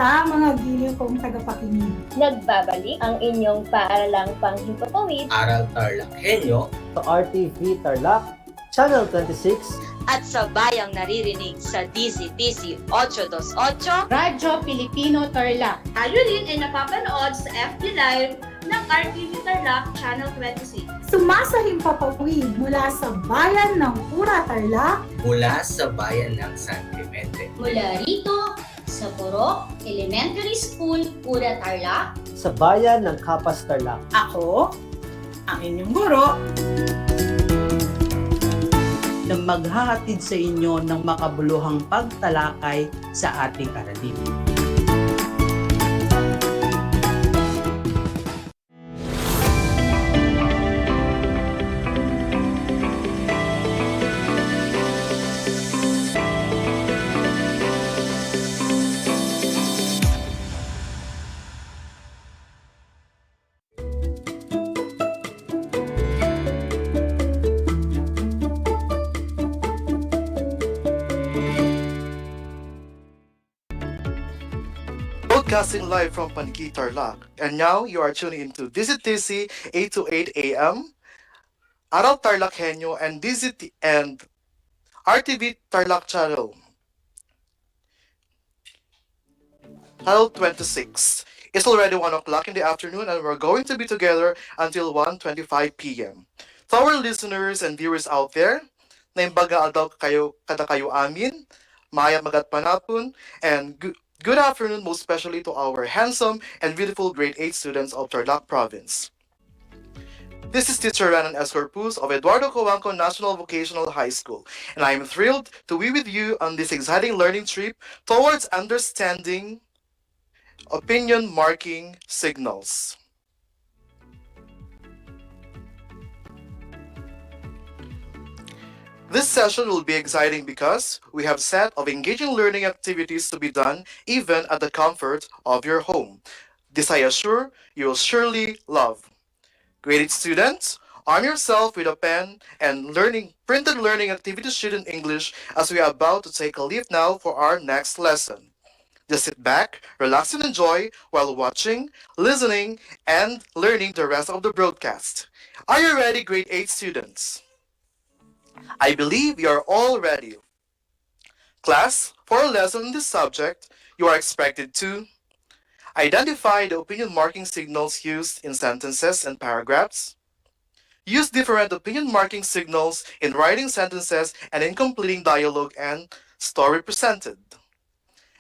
Kamusta mga giliw kong tagapakinig? Nagbabalik ang inyong paaralang panghimpapawid, Aral TarlakHenyo sa RTV Tarlac, Channel 26, at sa bayang naririnig sa DCTC 828, Radyo Pilipino Tarlac. Tayo rin ay napapanood sa FB Live ng RTV Tarlac Channel 26. Sumasahim papawid mula sa bayan ng Pura Tarlac, mula sa bayan ng San Clemente. Mula rito sa Purok Elementary School, Pura Tarlac, sa bayan ng Kapas Tarlac. ako, ang inyong guro, na maghahatid sa inyo ng makabuluhang pagtalakay sa ating aralin. Broadcasting live from Paniki, Tarlac. And now you are tuning into DZTC 8 to 8 a.m. Aral TarlakHenyo and RTV Tarlac Channel 26. It's already 1 o'clock in the afternoon and we're going to be together until 1:25 p.m. To our listeners and viewers out there, naimbaga daw kayo kada kayo amin, maya magat panapon, and good afternoon, most especially to our handsome and beautiful grade 8 students of Tarlac Province. This is Teacher Renan S. Corpus of Eduardo Coanco National Vocational High School, and I am thrilled to be with you on this exciting learning trip towards understanding opinion marking signals. This session will be exciting because we have a set of engaging learning activities to be done even at the comfort of your home. This I assure you will surely love. Graded students, arm yourself with a pen and printed learning activity sheet in English as we are about to take a leap now for our next lesson. Just sit back, relax and enjoy while watching, listening, and learning the rest of the broadcast. Are you ready, grade 8 students? I believe you are all ready. Class, for a lesson in this subject, you are expected to identify the opinion marking signals used in sentences and paragraphs, use different opinion marking signals in writing sentences and in completing dialogue and story presented,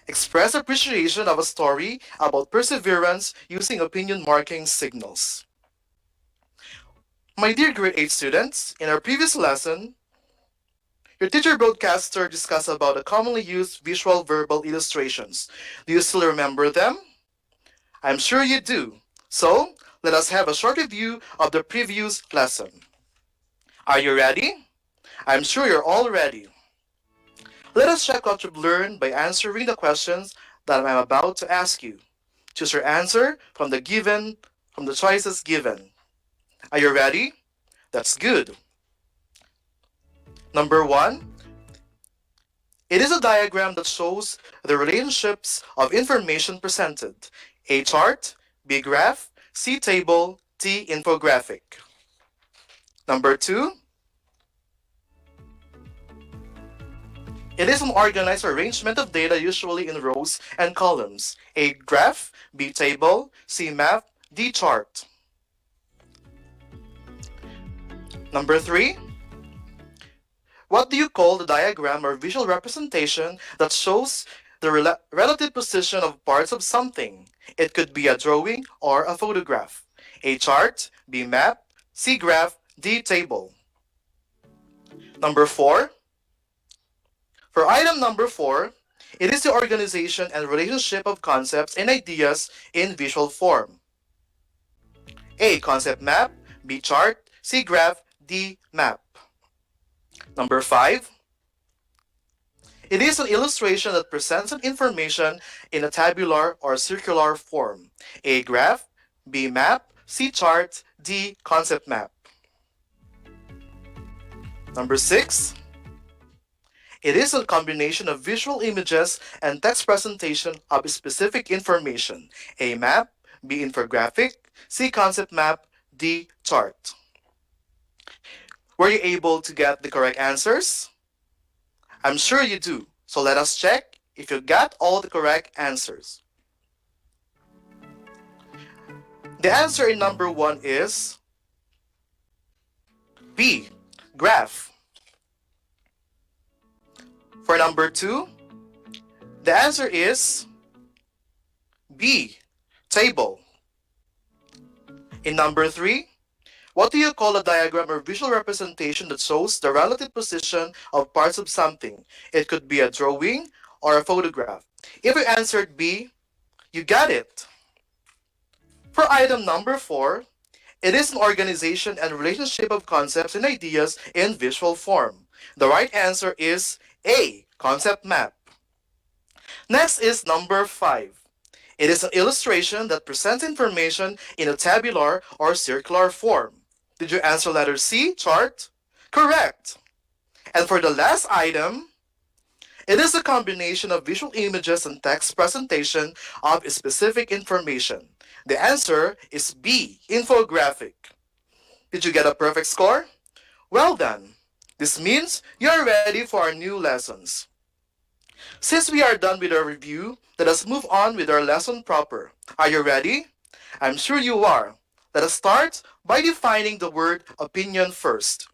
express appreciation of a story about perseverance using opinion marking signals. My dear grade 8 students, in our previous lesson, your teacher broadcaster discussed about the commonly used visual verbal illustrations. Do you still remember them? I'm sure you do. So, let us have a short review of the previous lesson. Are you ready? I'm sure you're all ready. Let us check what you've learned by answering the questions that I'm about to ask you. Choose your answer from the choices given. Are you ready? That's good. Number 1. It is a diagram that shows the relationships of information presented. A chart, B graph, C table, D infographic. Number 2. It is an organized arrangement of data usually in rows and columns. A graph, B table, C map, D chart. Number 3. What do you call the diagram or visual representation that shows the relative position of parts of something? It could be a drawing or a photograph. A chart, B map, C graph, D table. Number 4. For item number 4, it is the organization and relationship of concepts and ideas in visual form. A concept map, B chart, C graph, D map. Number 5. It is an illustration that presents an information in a tabular or circular form. A graph, B map, C chart, D concept map. Number 6. It is a combination of visual images and text presentation of specific information. A map, B infographic, C concept map, D chart. Were you able to get the correct answers? I'm sure you do. So let us check if you got all the correct answers. The answer in number 1 is B, graph. For number 2, the answer is B, table. In number 3, what do you call a diagram or visual representation that shows the relative position of parts of something? It could be a drawing or a photograph. If you answered B, you got it. For item number 4, it is an organization and relationship of concepts and ideas in visual form. The right answer is A, concept map. Next is number 5. It is an illustration that presents information in a tabular or circular form. Did you answer letter C, chart? Correct. And for the last item, it is a combination of visual images and text presentation of specific information. The answer is B, infographic. Did you get a perfect score? Well done. This means you are ready for our new lessons. Since we are done with our review, let us move on with our lesson proper. Are you ready? I'm sure you are. Let us start by defining the word opinion first.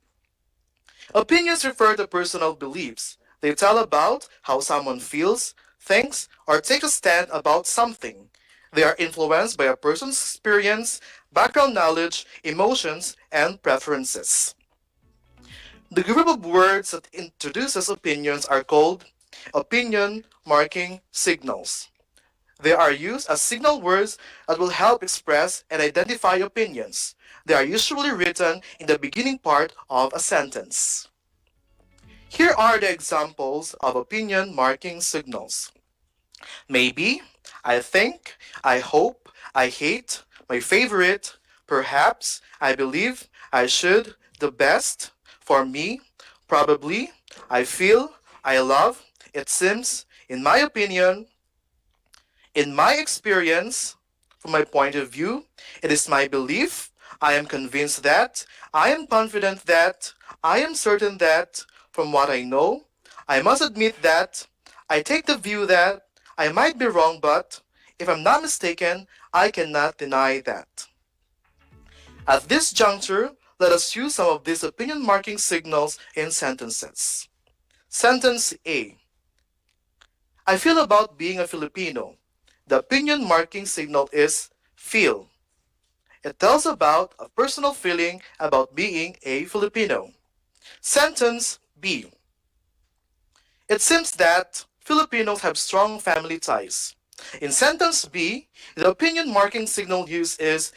Opinions refer to personal beliefs. They tell about how someone feels, thinks, or takes a stand about something. They are influenced by a person's experience, background knowledge, emotions, and preferences. The group of words that introduces opinions are called opinion marking signals. They are used as signal words that will help express and identify opinions. They are usually written in the beginning part of a sentence. Here are the examples of opinion marking signals. Maybe, I think, I hope, I hate, my favorite, perhaps, I believe, I should, the best, for me, probably, I feel, I love, it seems, in my opinion, in my experience, from my point of view, it is my belief, I am convinced that, I am confident that, I am certain that, from what I know, I must admit that, I take the view that, I might be wrong, but if I'm not mistaken, I cannot deny that. At this juncture, let us use some of these opinion marking signals in sentences. Sentence A. I feel about being a Filipino. The opinion marking signal is feel. It tells about a personal feeling about being a Filipino. Sentence B. It seems that Filipinos have strong family ties. In sentence B, the opinion marking signal used is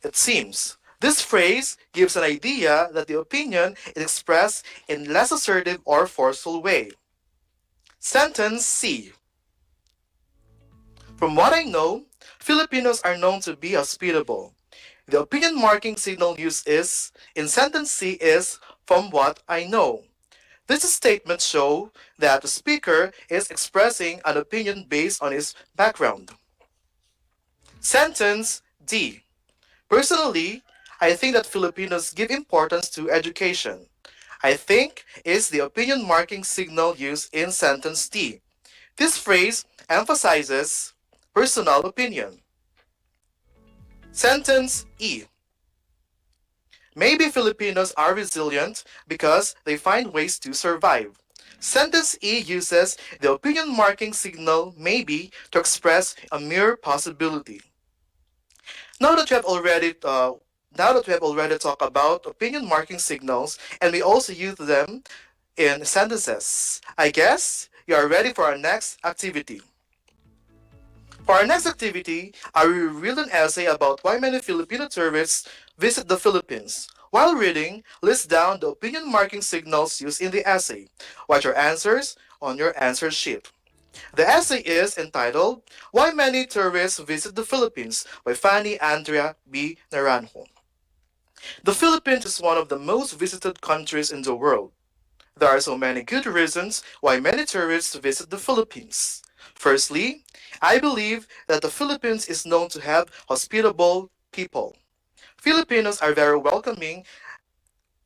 it seems. This phrase gives an idea that the opinion is expressed in less assertive or forceful way. Sentence C. From what I know, Filipinos are known to be hospitable. The opinion marking signal used is, in sentence C is, from what I know. This statement shows that the speaker is expressing an opinion based on his background. Sentence D. Personally, I think that Filipinos give importance to education. I think is the opinion marking signal used in sentence D. This phrase emphasizes personal opinion. Sentence E. Maybe Filipinos are resilient because they find ways to survive. Sentence E uses the opinion marking signal maybe to express a mere possibility. Now that we have already talked about opinion marking signals and we also use them in sentences, I guess you are ready for our next activity. For our next activity, I will read an essay about why many Filipino tourists visit the Philippines. While reading, list down the opinion marking signals used in the essay. Write your answers on your answer sheet. The essay is entitled, Why Many Tourists Visit the Philippines by Fanny Andrea B. Naranjo. The Philippines is one of the most visited countries in the world. There are so many good reasons why many tourists visit the Philippines. Firstly, I believe that the Philippines is known to have hospitable people. Filipinos are very welcoming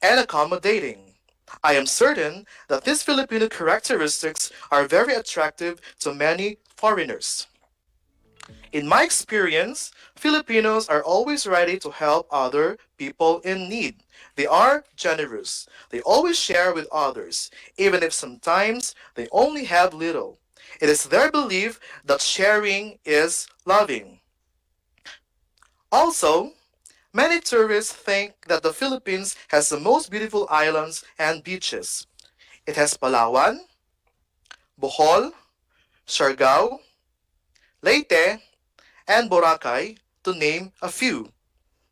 and accommodating. I am certain that these Filipino characteristics are very attractive to many foreigners. In my experience, Filipinos are always ready to help other people in need. They are generous. They always share with others, even if sometimes they only have little. It is their belief that sharing is loving. Also, many tourists think that the Philippines has the most beautiful islands and beaches. It has Palawan, Bohol, Siargao, Leyte, and Boracay, to name a few.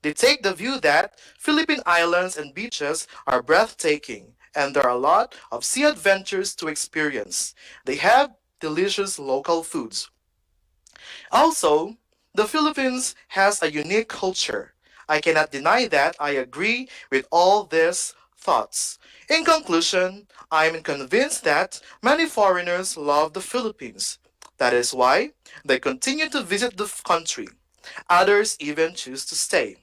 They take the view that Philippine islands and beaches are breathtaking and there are a lot of sea adventures to experience. They have delicious local foods. Also, the Philippines has a unique culture. I cannot deny that I agree with all these thoughts. In conclusion, I am convinced that many foreigners love the Philippines. That is why they continue to visit the country. Others even choose to stay.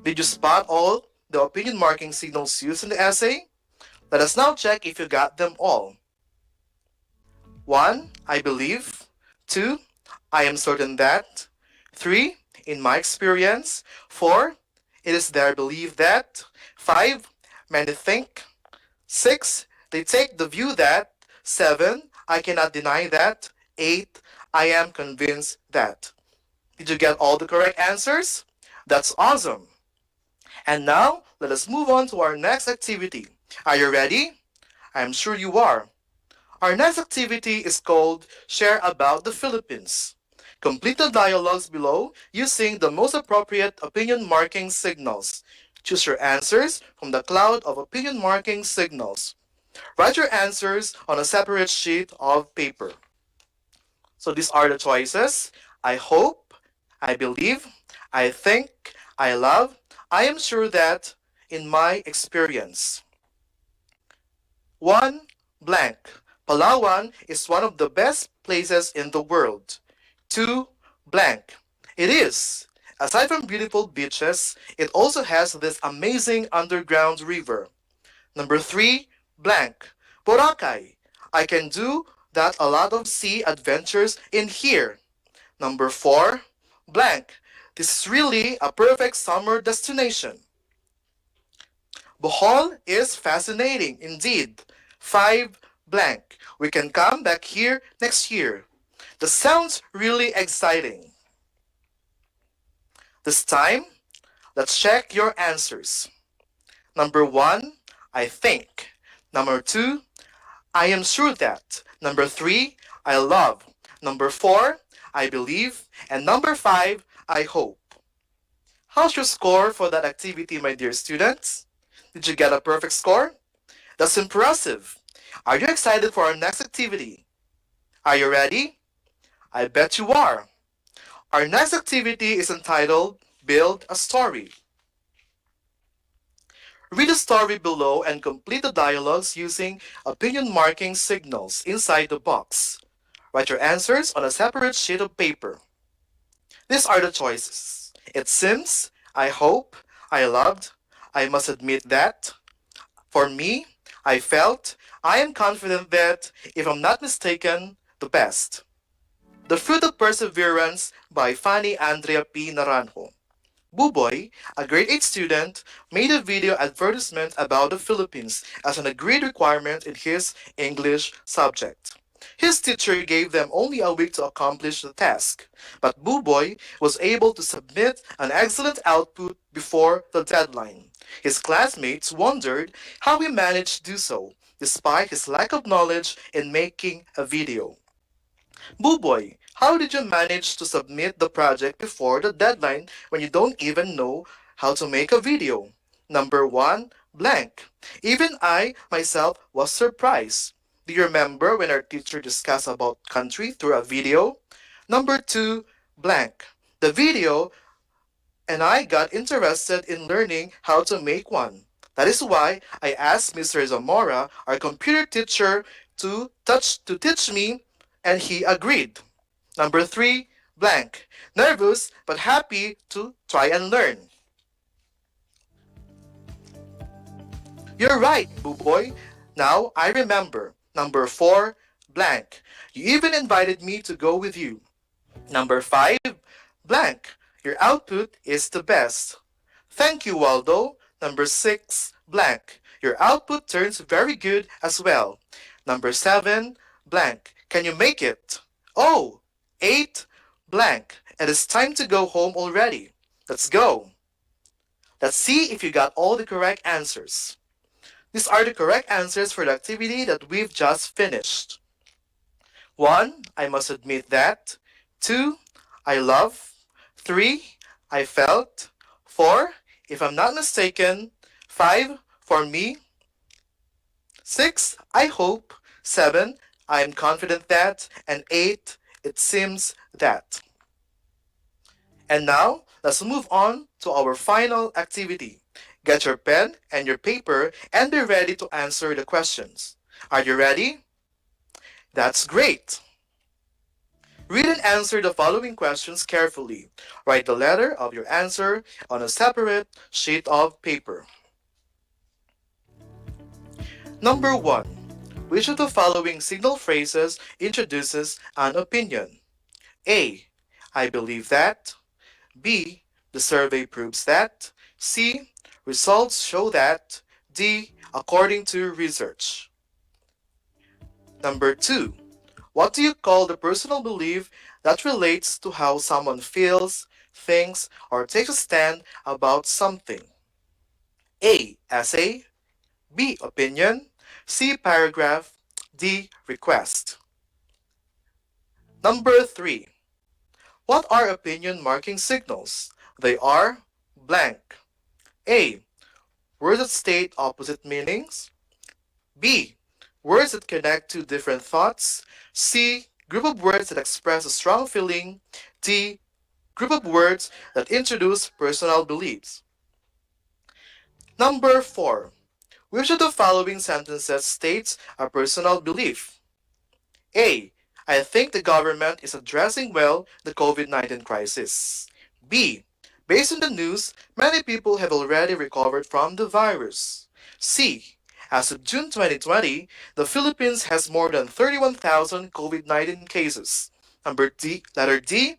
Did you spot all the opinion marking signals used in the essay? Let us now check if you got them all. 1. I believe. 2. I am certain that. 3. In my experience. 4. It is their belief that. 5. Many think. 6. They take the view that. 7. I cannot deny that. 8. I am convinced that. Did you get all the correct answers? That's awesome. And now, let us move on to our next activity. Are you ready? I'm sure you are. Our next activity is called Share About the Philippines. Complete the dialogues below using the most appropriate opinion marking signals. Choose your answers from the cloud of opinion marking signals. Write your answers on a separate sheet of paper. So these are the choices. I hope, I believe, I think, I love, I am sure that, in my experience. 1. Blank. Palawan is one of the best places in the world. 2. Blank. It is. Aside from beautiful beaches, it also has this amazing underground river. Number 3. Blank. Boracay. I can do that a lot of sea adventures in here. Number 4. Blank. This is really a perfect summer destination. Bohol is fascinating indeed. 5. Blank. We can come back here next year. That sounds really exciting. This time, let's check your answers. Number 1, I think. Number 2, I am sure that. Number 3, I love. Number 4, I believe. And number 5, I hope. How's your score for that activity, my dear students? Did you get a perfect score? That's impressive. Are you excited for our next activity? Are you ready? I bet you are. Our next activity is entitled Build a Story. Read the story below and complete the dialogues using opinion marking signals inside the box. Write your answers on a separate sheet of paper. These are the choices. It seems, I hope, I loved, I must admit that. For me, I felt, I am confident that, if I'm not mistaken, the best. The Fruit of Perseverance by Fanny Andrea P. Naranjo. Buboy, a grade 8 student, made a video advertisement about the Philippines as an agreed requirement in his English subject. His teacher gave them only a week to accomplish the task, but Buboy was able to submit an excellent output before the deadline. His classmates wondered how he managed to do so, despite his lack of knowledge in making a video. Buboy, how did you manage to submit the project before the deadline when you don't even know how to make a video? Number 1, blank. Even I, myself, was surprised. Do you remember when our teacher discussed about country through a video? Number 2, blank. The video and I got interested in learning how to make one. That is why I asked Mr. Zamora, our computer teacher, to teach me, and he agreed. Number 3, blank. Nervous but happy to try and learn. You're right, boo boy. Now I remember. Number 4, blank. You even invited me to go with you. Number 5, blank. Your output is the best. Thank you, Waldo. Number 6, blank. Your output turns very good as well. Number 7, blank. Can you make it? Oh, 8, blank. And it's time to go home already. Let's go. Let's see if you got all the correct answers. These are the correct answers for the activity that we've just finished. 1, I must admit that. 2, I love. 3, I felt. 4, if I'm not mistaken. 5, for me. 6, I hope. 7, I am confident that. And 8, it seems that. And now, let's move on to our final activity. Get your pen and your paper and be ready to answer the questions. Are you ready? That's great! Read and answer the following questions carefully. Write the letter of your answer on a separate sheet of paper. Number 1. Which of the following signal phrases introduces an opinion? A. I believe that. B. The survey proves that. C. Results show that. D. According to research. Number 2. What do you call the personal belief that relates to how someone feels, thinks, or takes a stand about something? A. Essay. B. Opinion. C. Paragraph. D. Request. Number 3. What are opinion marking signals? They are blank. A. Words that state opposite meanings. B. Words that connect to different thoughts. C. Group of words that express a strong feeling. D. Group of words that introduce personal beliefs. Number 4. Which of the following sentences states a personal belief? A. I think the government is addressing well the COVID-19 crisis. B. Based on the news, many people have already recovered from the virus. C. As of June 2020, the Philippines has more than 31,000 COVID-19 cases. Letter D.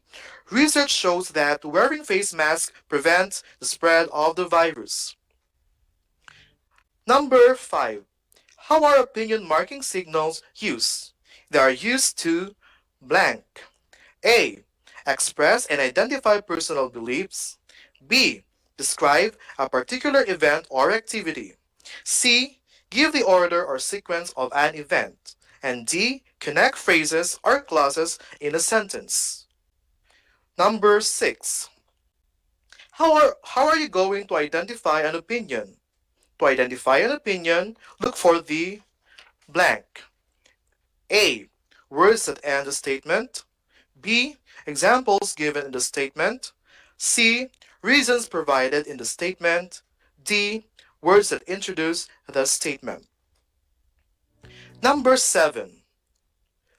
Research shows that wearing face masks prevents the spread of the virus. Number 5. How are opinion marking signals used? They are used to blank. A. Express and identify personal beliefs. B. Describe a particular event or activity. C. Give the order or sequence of an event. And D. Connect phrases or clauses in a sentence. Number 6. How are you going to identify an opinion? To identify an opinion, look for the blank. A. Words that end a statement. B. Examples given in the statement. C. Reasons provided in the statement. D. Words that introduce the statement. Number 7.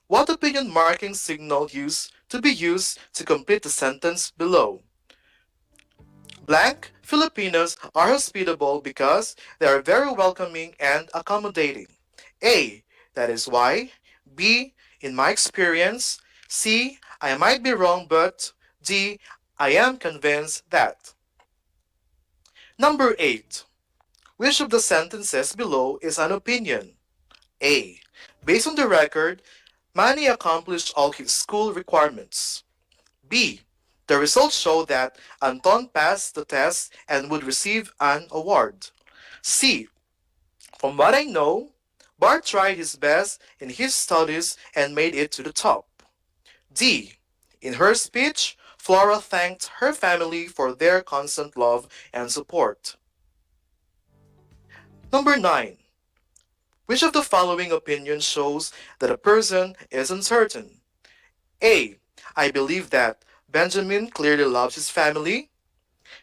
What opinion marking signal to be used to complete the sentence below? Blank, Filipinos are hospitable because they are very welcoming and accommodating. A. That is why. B. In my experience. C. I might be wrong but. D. I am convinced that. Number 8. Which of the sentences below is an opinion? A. Based on the record, Manny accomplished all his school requirements. B. The results show that Anton passed the test and would receive an award. C. From what I know, Bart tried his best in his studies and made it to the top. D. In her speech, Flora thanked her family for their constant love and support. Number 9. Which of the following opinions shows that a person is uncertain? A. I believe that Benjamin clearly loves his family.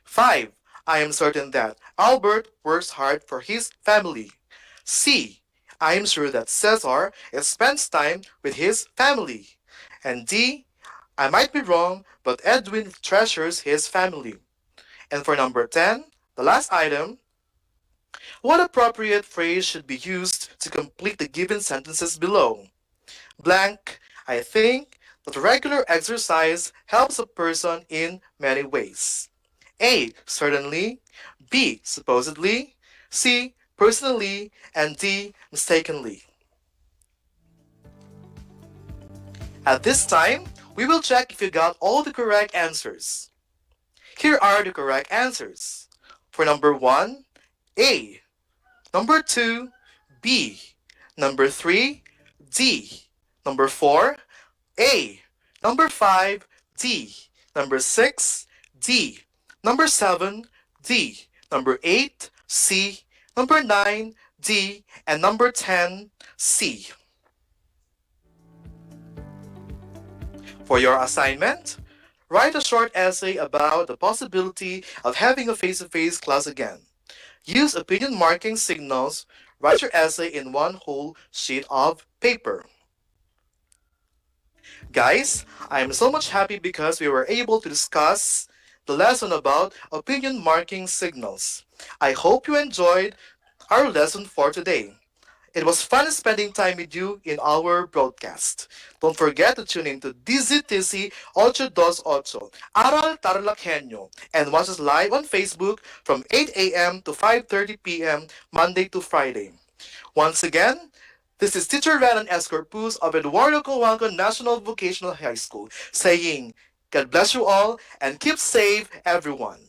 5. I am certain that Albert works hard for his family. C. I am sure that Cesar spends time with his family. And D. I might be wrong, but Edwin treasures his family. And for number 10, the last item, what appropriate phrase should be used to complete the given sentences below? Blank, I think that regular exercise helps a person in many ways. A. Certainly. B. Supposedly. C. Personally. And D. Mistakenly. At this time, we will check if you got all the correct answers. Here are the correct answers. For number 1, A. Number 2, B. Number 3, D. Number 4, A. Number 5, D. Number 6, D. Number 7, D. Number 8, C. Number 9, D. And number 10, C. For your assignment, write a short essay about the possibility of having a face-to-face class again. Use opinion marking signals. Write your essay in one whole sheet of paper. Guys, I am so much happy because we were able to discuss the lesson about opinion marking signals. I hope you enjoyed our lesson for today. It was fun spending time with you in our broadcast. Don't forget to tune in to DZTC 828, Aral TarlakHenyo, and watch us live on Facebook from 8 a.m. to 5:30 p.m. Monday to Friday. Once again, this is Teacher Renan S. Corpus of Eduardo Cojuangco National Vocational High School saying, God bless you all and keep safe, everyone.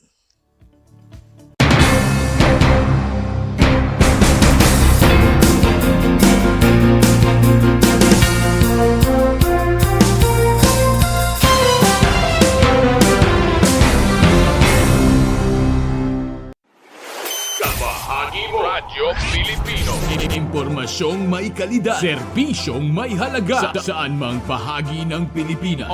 Kabahagi mo Radyo Pilipino. Impormasyong may kalidad, serbisyong may halaga, saan mang bahagi ng Pilipinas.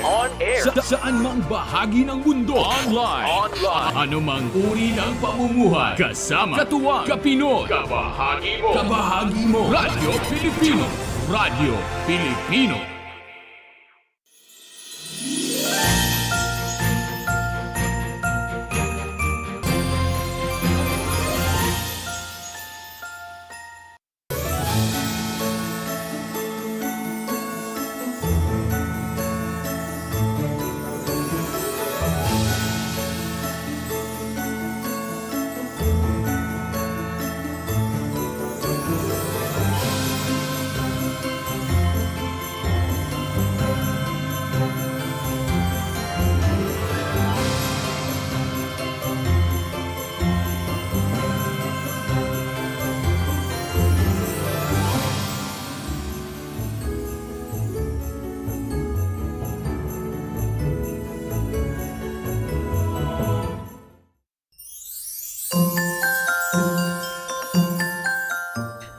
On air. Saan mang bahagi ng mundo. Online. Ano mang uri ng pamumuhay. Kasama, katuwang, kapinoy. Kabahagi mo Radyo Pilipino. Radyo Pilipino.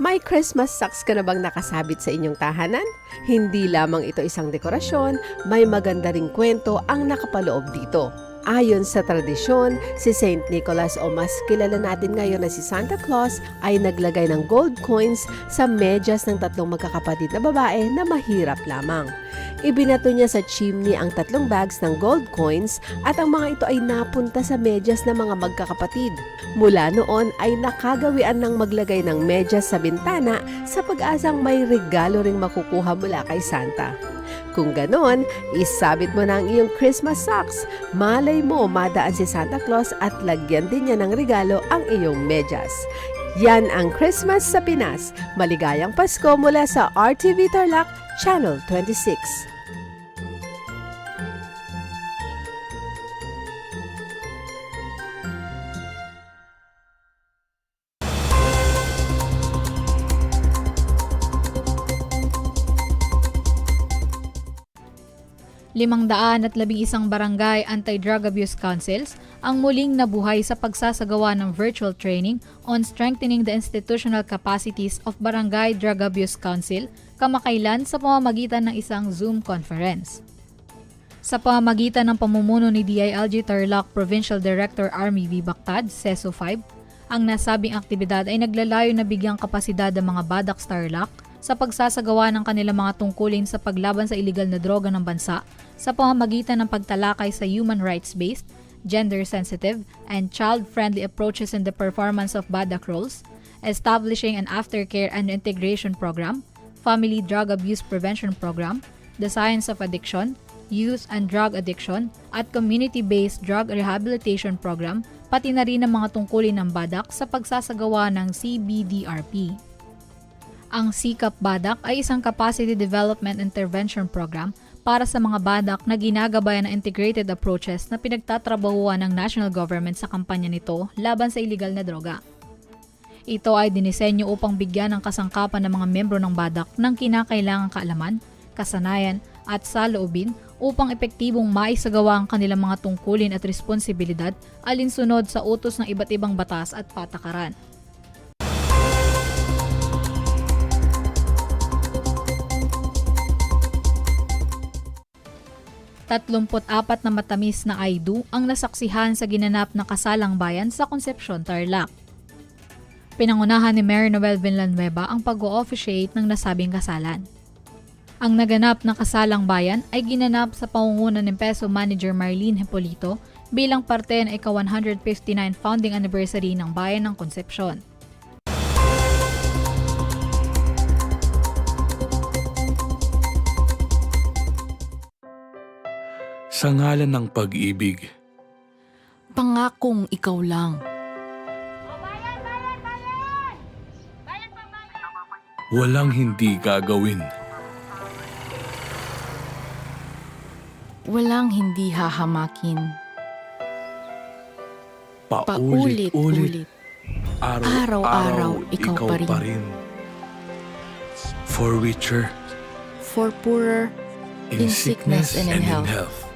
May Christmas socks ka na bang nakasabit sa inyong tahanan? Hindi lamang ito isang dekorasyon, may maganda ring kwento ang nakapaloob dito. Ayon sa tradisyon, si Saint Nicholas o mas kilala natin ngayon na si Santa Claus ay naglagay ng gold coins sa medyas ng tatlong magkakapatid na babae na mahirap lamang. Ibinato niya sa chimney ang 3 bags ng gold coins at ang mga ito ay napunta sa medyas ng mga magkakapatid. Mula noon ay nakagawian ng maglagay ng medyas sa bintana sa pag-asang may regalo ring makukuha mula kay Santa. Kung ganon, isabit mo na ang iyong Christmas socks. Malay mo, madaan si Santa Claus at lagyan din niya ng regalo ang iyong medyas. Yan ang Christmas sa Pinas. Maligayang Pasko mula sa RTV Tarlac, Channel 26. at 11 barangay anti-drug abuse councils ang muling nabuhay sa pagsasagawa ng virtual training on strengthening the institutional capacities of Barangay Drug Abuse Council kamakailan sa pamamagitan ng isang Zoom conference. Sa pamamagitan ng pamumuno ni DILG Tarlac Provincial Director Army V. Bactad, CESO 5, ang nasabing aktibidad ay naglalayo na bigyang kapasidad ng mga badak sa Tarlac sa pagsasagawa ng kanilang mga tungkulin sa paglaban sa iligal na droga ng bansa sa pamamagitan ng pagtalakay sa human rights-based, gender-sensitive, and child-friendly approaches in the performance of badak roles, establishing an aftercare and integration program, family drug abuse prevention program, the science of addiction, youth and drug addiction, at community-based drug rehabilitation program, pati na rin ang mga tungkulin ng badak sa pagsasagawa ng CBDRP. Ang Sikap Badak ay isang capacity development intervention program para sa mga badak na ginagabayan ng integrated approaches na pinagtatrabahuan ng national government sa kampanya nito laban sa iligal na droga. Ito ay dinisenyo upang bigyan ng kasangkapan ng mga membro ng badak ng kinakailangang kaalaman, kasanayan, at saloobin upang epektibong maisagawa ang kanilang mga tungkulin at responsibilidad alinsunod sa utos ng iba't ibang batas at patakaran. Tatlumput-apat na matamis na aidu ang nasaksihan sa ginanap na kasalang bayan sa Concepcion, Tarlac. Pinangunahan ni Mayor Noel Villanueva ang pag-o-officiate ng nasabing kasalan. Ang naganap na kasalang bayan ay ginanap sa pangunguna ng Peso Manager Marlene Hipolito bilang parte ng ika-159 founding anniversary ng bayan ng Concepcion. Sa ngalan ng pag-ibig, pangakong ikaw lang. Walang hindi gagawin. Walang hindi hahamakin. Paulit-ulit. Araw-araw ikaw pa rin. For richer, For poorer, in sickness and in health.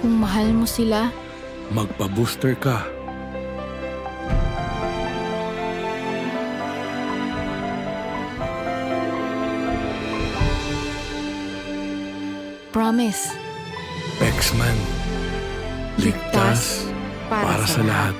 Kung mahal mo sila, magpa-booster ka. promise, Pexman, ligtas para sa lahat.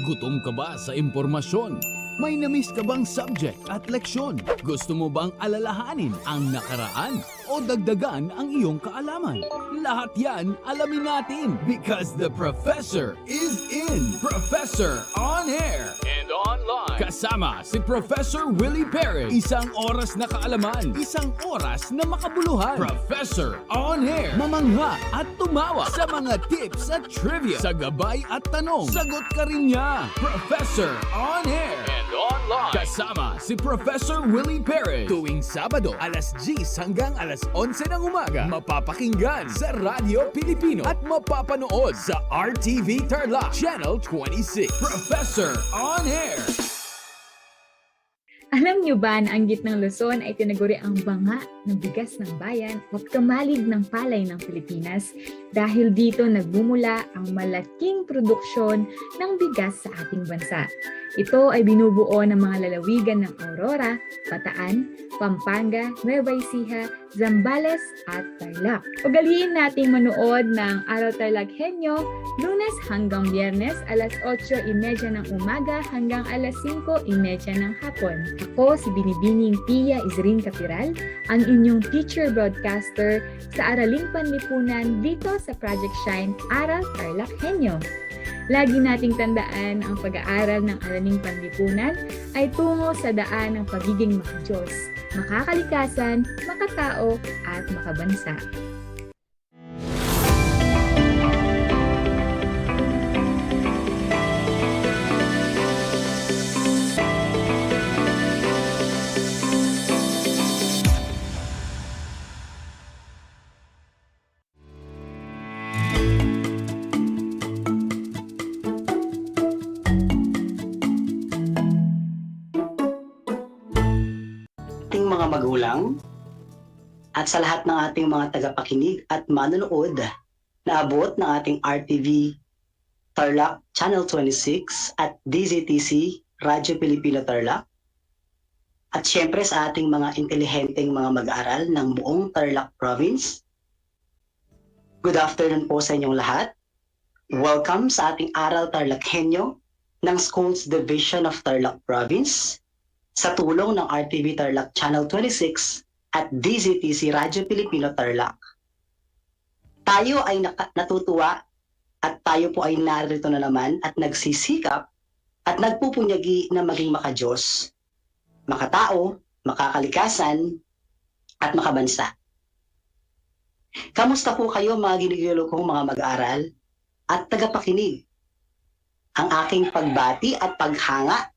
Gutom ka ba sa impormasyon? May namiss ka bang subject at leksyon? Gusto mo bang alalahanin ang nakaraan o dagdagan ang iyong kaalaman? Lahat yan alamin natin because the professor is in. Professor on air and online. Kasama si Professor Willie Perez. Isang oras na kaalaman, isang oras na makabuluhan. Professor on air. Mamangha at tumawa sa mga tips at trivia. Sa gabay at tanong, sagot ka rin niya. Professor on air and online. Kasama si Professor Willie Perez. Tuwing Sabado, alas 10 hanggang alas 11 ng umaga. Mapapakinggan sa Radyo Pilipino at mapapanood sa RTV Tarlac Channel 26. Professor on air. Alam niyo ba na ang gitnang Luzon ay tinaguri ang banga ng bigas ng bayan at kamalig ng palay ng Pilipinas dahil dito nagmumula ang malaking produksyon ng bigas sa ating bansa. Ito ay binubuo ng mga lalawigan ng Aurora, Bataan, Pampanga, Nueva Ecija, Zambales at Tarlac. Ugaliin nating manood ng Aral TarlakHenyo Lunes hanggang Biyernes alas 8:30 ng umaga hanggang alas 5:30 ng hapon. Ako si Binibining Pia Isrin Capiral, ang inyong teacher broadcaster sa Araling Panlipunan dito sa Project Shine Aral TarlakHenyo. Lagi nating tandaan ang pag-aaral ng Araling Panlipunan ay tungo sa daan ng pagiging makadiyos, makakalikasan, makatao at makabansa. Mga magulang at sa lahat ng ating mga tagapakinig at manonood na abot ng ating RTV Tarlac Channel 26 at DZTC Radyo Pilipino Tarlac. At syempre sa ating mga intelihenteng mga mag-aaral ng buong Tarlac Province. Good afternoon po sa inyong lahat. Welcome sa ating Aral TarlakHenyo ng Schools Division of Tarlac Province sa tulong ng RTV Tarlac Channel 26 at DZTC Radyo Pilipino Tarlac. Tayo ay natutuwa at tayo po ay narito na naman at nagsisikap at nagpupunyagi na maging makadiyos, makatao, makakalikasan, at makabansa. Kamusta po kayo mga ginigilo kong mga mag-aaral at tagapakinig? Ang aking pagbati at paghanga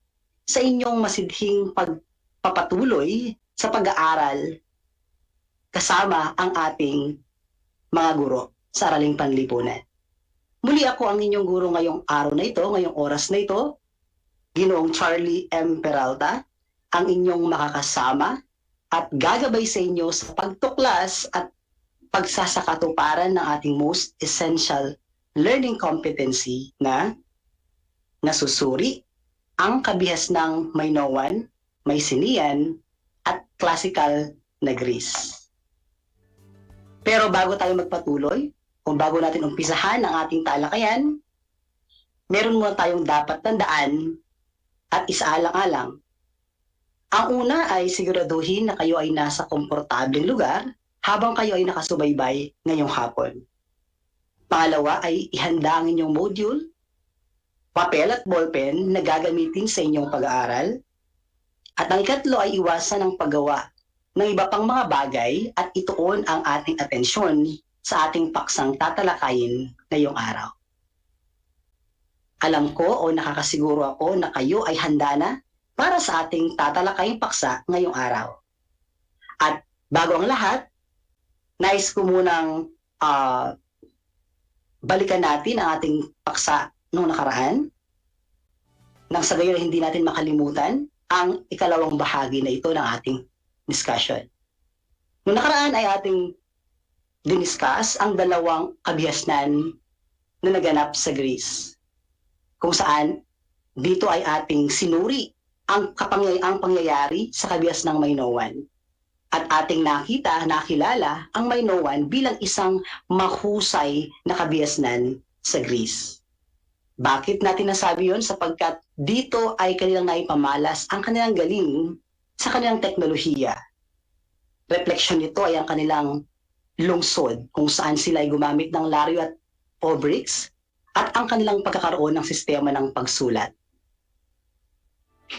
sa inyong masidhing pagpapatuloy sa pag-aaral kasama ang ating mga guro sa Araling Panlipunan. Muli ako ang inyong guro ngayong araw na ito, ngayong oras na ito, Ginoong Charlie M. Peralta, ang inyong makakasama at gagabay sa inyo sa pagtuklas at pagsasakatuparan ng ating Most Essential Learning Competency na nasusuri ang kabihas ng may Noan, may Sinian, at Classical na Greece. Pero bago tayo magpatuloy, kung bago natin umpisahan ang ating talakayan, meron muna tayong dapat tandaan at isaalang-alang. Ang una ay siguraduhin na kayo ay nasa komportableng lugar habang kayo ay nakasubaybay ngayong hapon. Pangalawa ay ihanda ang inyong module, papel at ballpen na gagamitin sa inyong pag-aaral. At ang ikatlo ay iwasan ang paggawa ng iba pang mga bagay at ituon ang ating atensyon sa ating paksang tatalakayin ngayong araw. Alam ko o nakakasiguro ako na kayo ay handa na para sa ating tatalakaying paksa ngayong araw. At bago ang lahat, nais ko munang balikan natin ang ating paksa noong nakaraan nang sa gayon hindi natin makalimutan ang ikalawang bahagi na ito ng ating discussion. Noong nakaraan ay ating diniscuss ang dalawang kabihasnan na naganap sa Greece, kung saan dito ay ating sinuri ang pangyayari sa kabihas ng Minoan. At ating nakilala ang Minoan bilang isang mahusay na kabihasnan sa Greece. Bakit natin nasabi yon? Sapagkat dito ay kanilang naipamalas ang kanilang galing sa kanilang teknolohiya. Refleksyon nito ay ang kanilang lungsod kung saan sila ay gumamit ng laryo at obrix at ang kanilang pagkakaroon ng sistema ng pagsulat.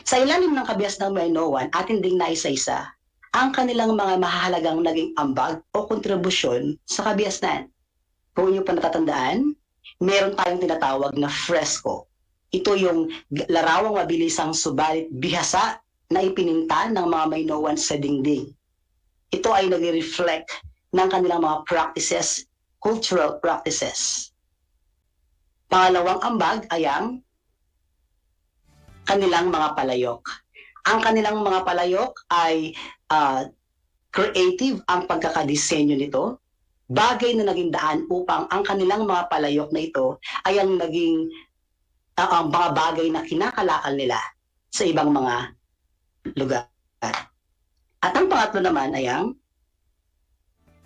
Sa ilalim ng kabihas ng Minoan, atin ding naisa-isa ang kanilang mga mahahalagang naging ambag o kontribusyon sa kabihasnan. Kung inyo pa natatandaan, meron tayong tinatawag na fresco. Ito yung larawang mabilisang subalit bihasa na ipininta ng mga Minoan sa dingding. Ito ay nag-reflect ng kanilang mga practices, cultural practices. Pangalawang ambag ay ang kanilang mga palayok. Ang kanilang mga palayok ay creative ang pagkakadisenyo nito, bagay na naging daan upang ang kanilang mga palayok na ito ay ang naging ang mga bagay na kinakalakal nila sa ibang mga lugar. At ang pangatlo naman ay ang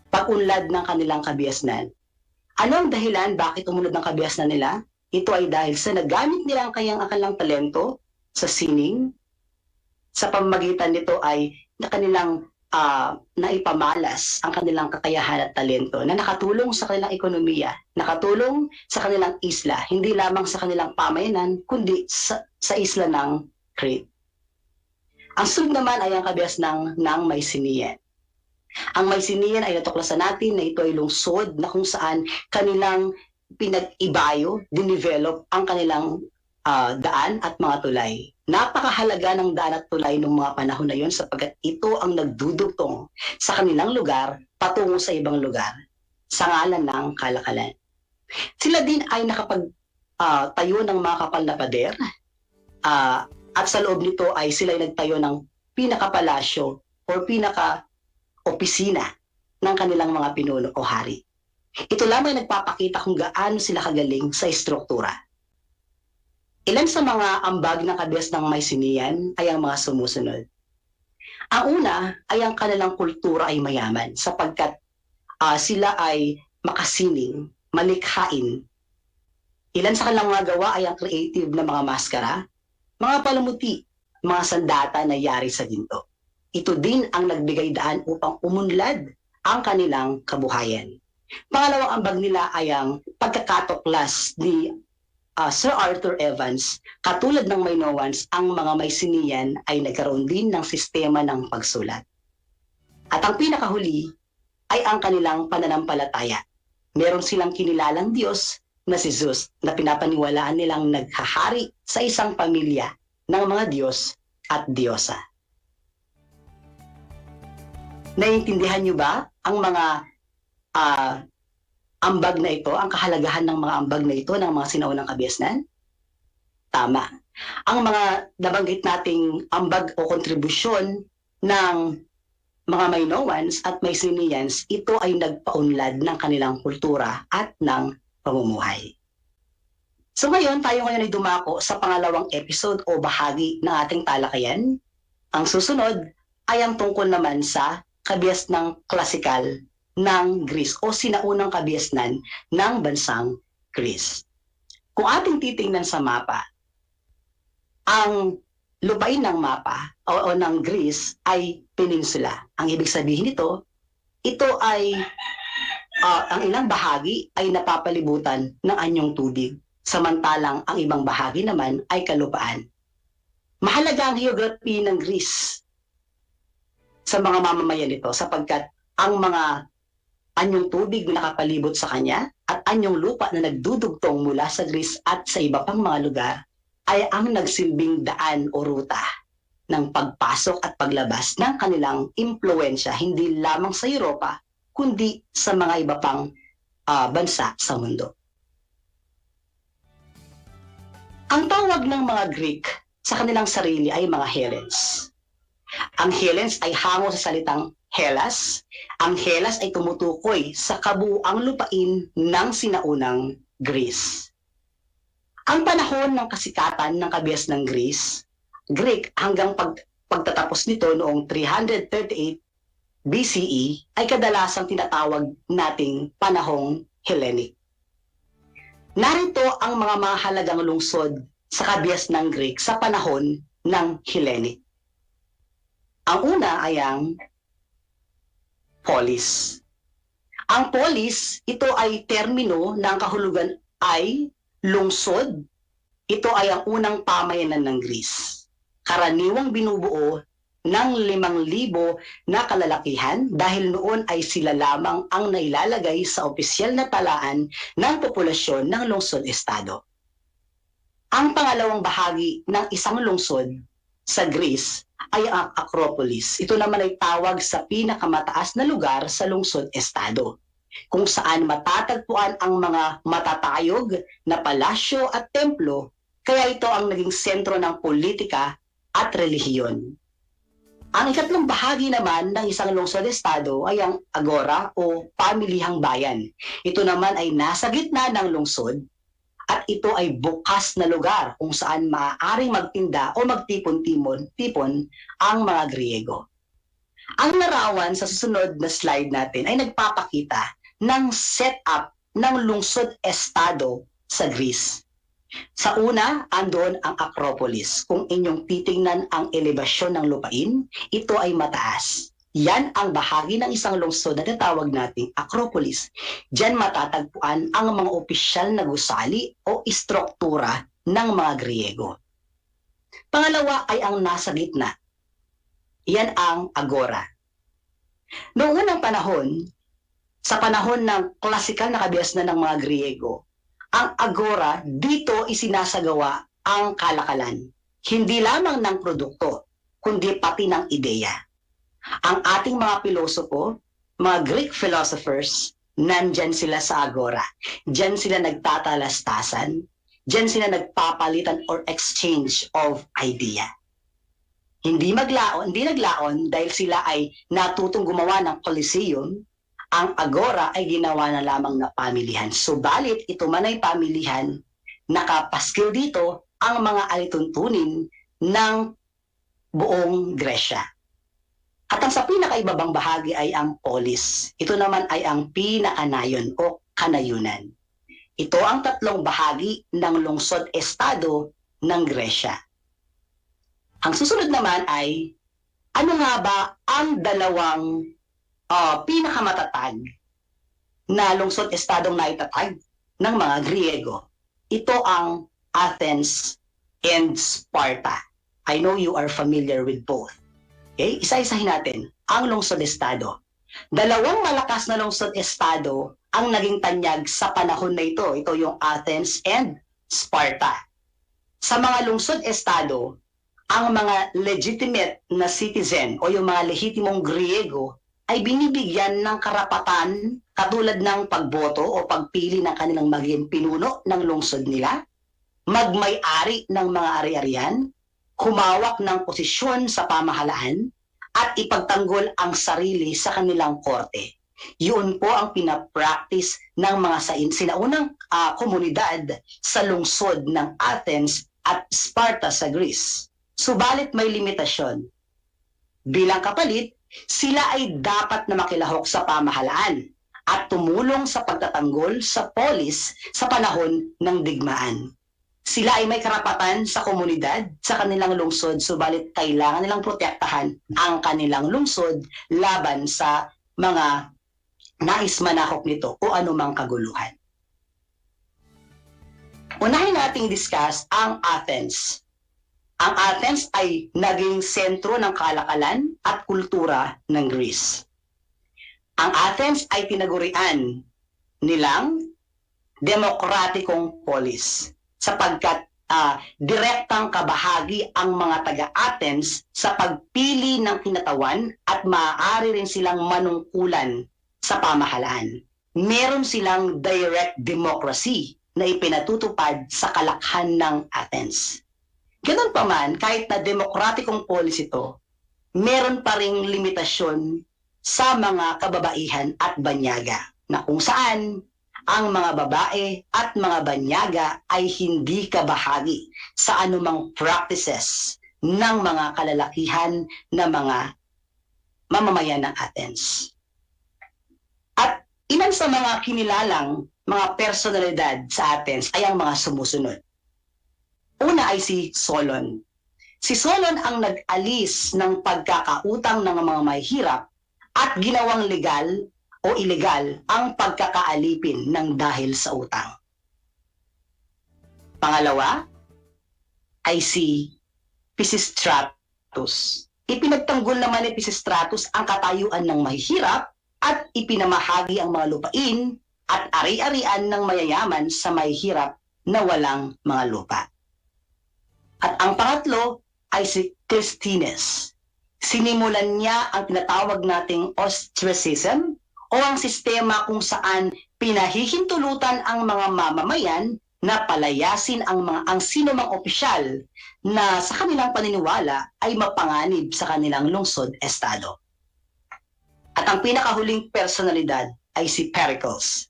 pag-unlad ng kanilang kabihasnan. Ano ang dahilan bakit umunlad ng kabihasnan nila? Ito ay dahil sa nagamit nila ang kanilang talento sa sining. Sa pamamagitan nito ay na kanilang naipamalas ang kanilang kakayahan at talento na nakatulong sa kanilang ekonomiya, nakatulong sa kanilang isla, hindi lamang sa kanilang pamayanan, kundi sa isla ng Crete. Ang sunod naman ay ang kabihas ng Mycenaean. Ang Mycenaean ay natuklasan natin na ito ay lungsod na kung saan kanilang pinag-ibayo, dinevelop ang kanilang daan at mga tulay. Napakahalaga ng daan at tulay ng mga panahon na yun sapagkat ito ang nagdudugtong sa kanilang lugar patungo sa ibang lugar sa ngalan ng kalakalan. Sila din ay nakapagtayo ng mga kapal na pader at sa loob nito ay sila ay nagtayo ng pinakapalasyo o pinaka-opisina ng kanilang mga pinuno o hari. Ito lamang nagpapakita kung gaano sila kagaling sa estruktura. Ilan sa mga ambag ng kabias ng Mycenaean ay ang mga sumusunod. Ang una ay ang kanilang kultura ay mayaman sapagkat sila ay makasining, malikhain. Ilan sa kanilang mga gawa ay ang creative na mga maskara, mga palamuti, mga sandata na yari sa ginto. Ito din ang nagbigay daan upang umunlad ang kanilang kabuhayan. Pangalawang ambag nila ay ang pagkakatuklas ni Sir Arthur Evans. Katulad ng Minoans, ang mga Mycenaean ay nagkaroon din ng sistema ng pagsulat. At ang pinakahuli ay ang kanilang pananampalataya. Meron silang kinilalang Diyos na si Zeus na pinapaniwalaan nilang naghahari sa isang pamilya ng mga Diyos at Diyosa. Naiintindihan niyo ba ang mga ambag na ito, ang kahalagahan ng mga ambag na ito ng mga sinaunang kabiasnan? Tama. Ang mga nabanggit nating ambag o kontribusyon ng mga Minoans at Mycenaeans, ito ay nagpaunlad ng kanilang kultura at ng pamumuhay. So ngayon, tayo ngayon ay dumako sa pangalawang episode o bahagi ng ating talakayan. Ang susunod ay ang tungkol naman sa kabias ng klasikal ng Greece o sinaunang kabiasnan ng bansang Greece. Kung ating titingnan sa mapa, ang lupain ng mapa o ng Greece ay peninsula. Ang ibig sabihin nito, ito ay ang ilang bahagi ay napapalibutan ng anyong tubig, samantalang ang ibang bahagi naman ay kalupaan. Mahalaga ang geography ng Greece sa mga mamamayan nito sapagkat ang mga anyong tubig na nakapalibot sa kanya at anyong lupa na nagdudugtong mula sa Greece at sa iba pang mga lugar ay ang nagsilbing daan o ruta ng pagpasok at paglabas ng kanilang impluensya hindi lamang sa Europa kundi sa mga iba pang bansa sa mundo. Ang tawag ng mga Greek sa kanilang sarili ay mga Hellens. Ang Hellens ay hango sa salitang Hellas. Ang Hellas ay tumutukoy sa kabuuang lupain ng sinaunang Greece. Ang panahon ng kasikatan ng kabias ng Greek hanggang pagtatapos nito noong 338 BCE ay kadalasang tinatawag nating panahong Hellenic. Narito ang mga mahalagang lungsod sa kabias ng Greek sa panahon ng Hellenic. Ang una ay ang polis. Ang polis, ito ay termino ng kahulugan ay lungsod. Ito ay ang unang pamayanan ng Greece. Karaniwang binubuo ng 5,000 na kalalakihan dahil noon ay sila lamang ang nailalagay sa opisyal na talaan ng populasyon ng lungsod-estado. Ang pangalawang bahagi ng isang lungsod sa Greece ay ang Acropolis. Ito naman ay tawag sa pinakamataas na lugar sa lungsod-estado, kung saan matatagpuan ang mga matatayog na palasyo at templo, kaya ito ang naging sentro ng politika at relihiyon. Ang ikatlong bahagi naman ng isang lungsod-estado ay ang agora o pamilihang bayan. Ito naman ay nasa gitna ng lungsod at ito ay bukas na lugar kung saan maaaring magtinda o magtipon-tipon ang mga Griego. Ang larawan sa susunod na slide natin ay nagpapakita ng setup ng lungsod-estado sa Greece. Sa una, andon ang Acropolis. Kung inyong titingnan ang elevasyon ng lupain, ito ay mataas. Yan ang bahagi ng isang lungsod na tinatawag nating Acropolis. Diyan matatagpuan ang mga opisyal na gusali o istruktura ng mga Griego. Pangalawa ay ang nasa gitna. Yan ang agora. Noong unang panahon, sa panahon ng klasikal na kabiasnan ng mga Griego, ang agora dito isinasagawa ang kalakalan. Hindi lamang ng produkto, kundi pati ng ideya. Ang ating mga pilosopo, mga Greek philosophers, nandyan sila sa agora. Diyan sila nagtatalastasan, diyan sila nagpapalitan or exchange of idea. Hindi naglaon dahil sila ay natutong gumawa ng Coliseum, ang agora ay ginawa na lamang na pamilihan. Subalit ito man ay pamilihan, nakapaskil dito ang mga alituntunin ng buong Gresya. At ang sa pinakaibabang bahagi ay ang polis. Ito naman ay ang pinakanayon o kanayunan. Ito ang tatlong bahagi ng lungsod-estado ng Gresya. Ang susunod naman ay, ano nga ba ang dalawang pinakamatatag na lungsod-estadong naitatag ng mga Griego? Ito ang Athens and Sparta. I know you are familiar with both. Okay? Isa-isahin natin ang lungsod-estado. Dalawang malakas na lungsod-estado ang naging tanyag sa panahon na ito. Ito yung Athens and Sparta. Sa mga lungsod-estado, ang mga legitimate na citizen o yung mga lehitimong Griego ay binibigyan ng karapatan katulad ng pagboto o pagpili ng kanilang maging pinuno ng lungsod nila, magmay-ari ng mga ari-arian, humawak ng posisyon sa pamahalaan, at ipagtanggol ang sarili sa kanilang korte. Yun po ang pinapractice ng mga sinaunang komunidad sa lungsod ng Athens at Sparta sa Greece. Subalit may limitasyon. Bilang kapalit, sila ay dapat na makilahok sa pamahalaan at tumulong sa pagtatanggol sa polis sa panahon ng digmaan. Sila ay may karapatan sa komunidad, sa kanilang lungsod, subalit kailangan nilang protektahan ang kanilang lungsod laban sa mga nais manakop nito o anumang kaguluhan. Unahin nating discuss ang Athens. Ang Athens ay naging sentro ng kalakalan at kultura ng Greece. Ang Athens ay tinagurian nilang demokratikong polis sapagkat direktang kabahagi ang mga taga-Athens sa pagpili ng kinatawan at maaari rin silang manungkulan sa pamahalaan. Meron silang direct democracy na ipinatutupad sa kalakhan ng Athens. Ganun pa man, kahit na demokratikong polis ito, meron pa ring limitasyon sa mga kababaihan at banyaga na kung saan ang mga babae at mga banyaga ay hindi kabahagi sa anumang practices ng mga kalalakihan na mga mamamayan ng Athens. At ilan sa mga kinilalang mga personalidad sa Athens ay ang mga sumusunod. Una ay si Solon. Si Solon ang nag-alis ng pagkakautang ng mga mahihirap at ginawang legal o ilegal ang pagkakaalipin ng dahil sa utang. Pangalawa ay si Pisistratus. Ipinagtanggol naman ni Pisistratus ang katayuan ng mahihirap at ipinamahagi ang mga lupain at ari-arian ng mayayaman sa mahihirap na walang mga lupa. At ang pangatlo ay si Clisthenes. Sinimulan niya ang tinatawag nating ostracism o ang sistema kung saan pinahihintulutan ang mga mamamayan na palayasin ang sinumang opisyal na sa kanilang paniniwala ay mapanganib sa kanilang lungsod-estado. At ang pinakahuling personalidad ay si Pericles.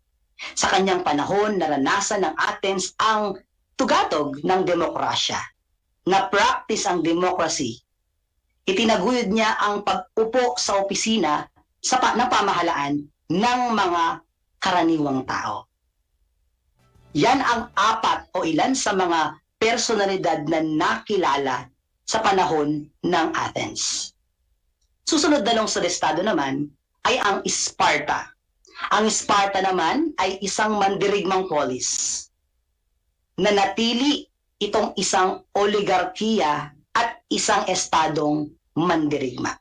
Sa kanyang panahon, naranasan ng Athens ang tugatog ng demokrasya. Na-practice ang democracy. Itinaguyod niya ang pag-upo sa opisina ng pamahalaan ng mga karaniwang tao. Yan ang apat o ilan sa mga personalidad na nakilala sa panahon ng Athens. Susunod na lungsod-estado naman ay ang Sparta. Ang Sparta naman ay isang mandirigmang polis na natili itong isang oligarkiya at isang estadong mandirigma.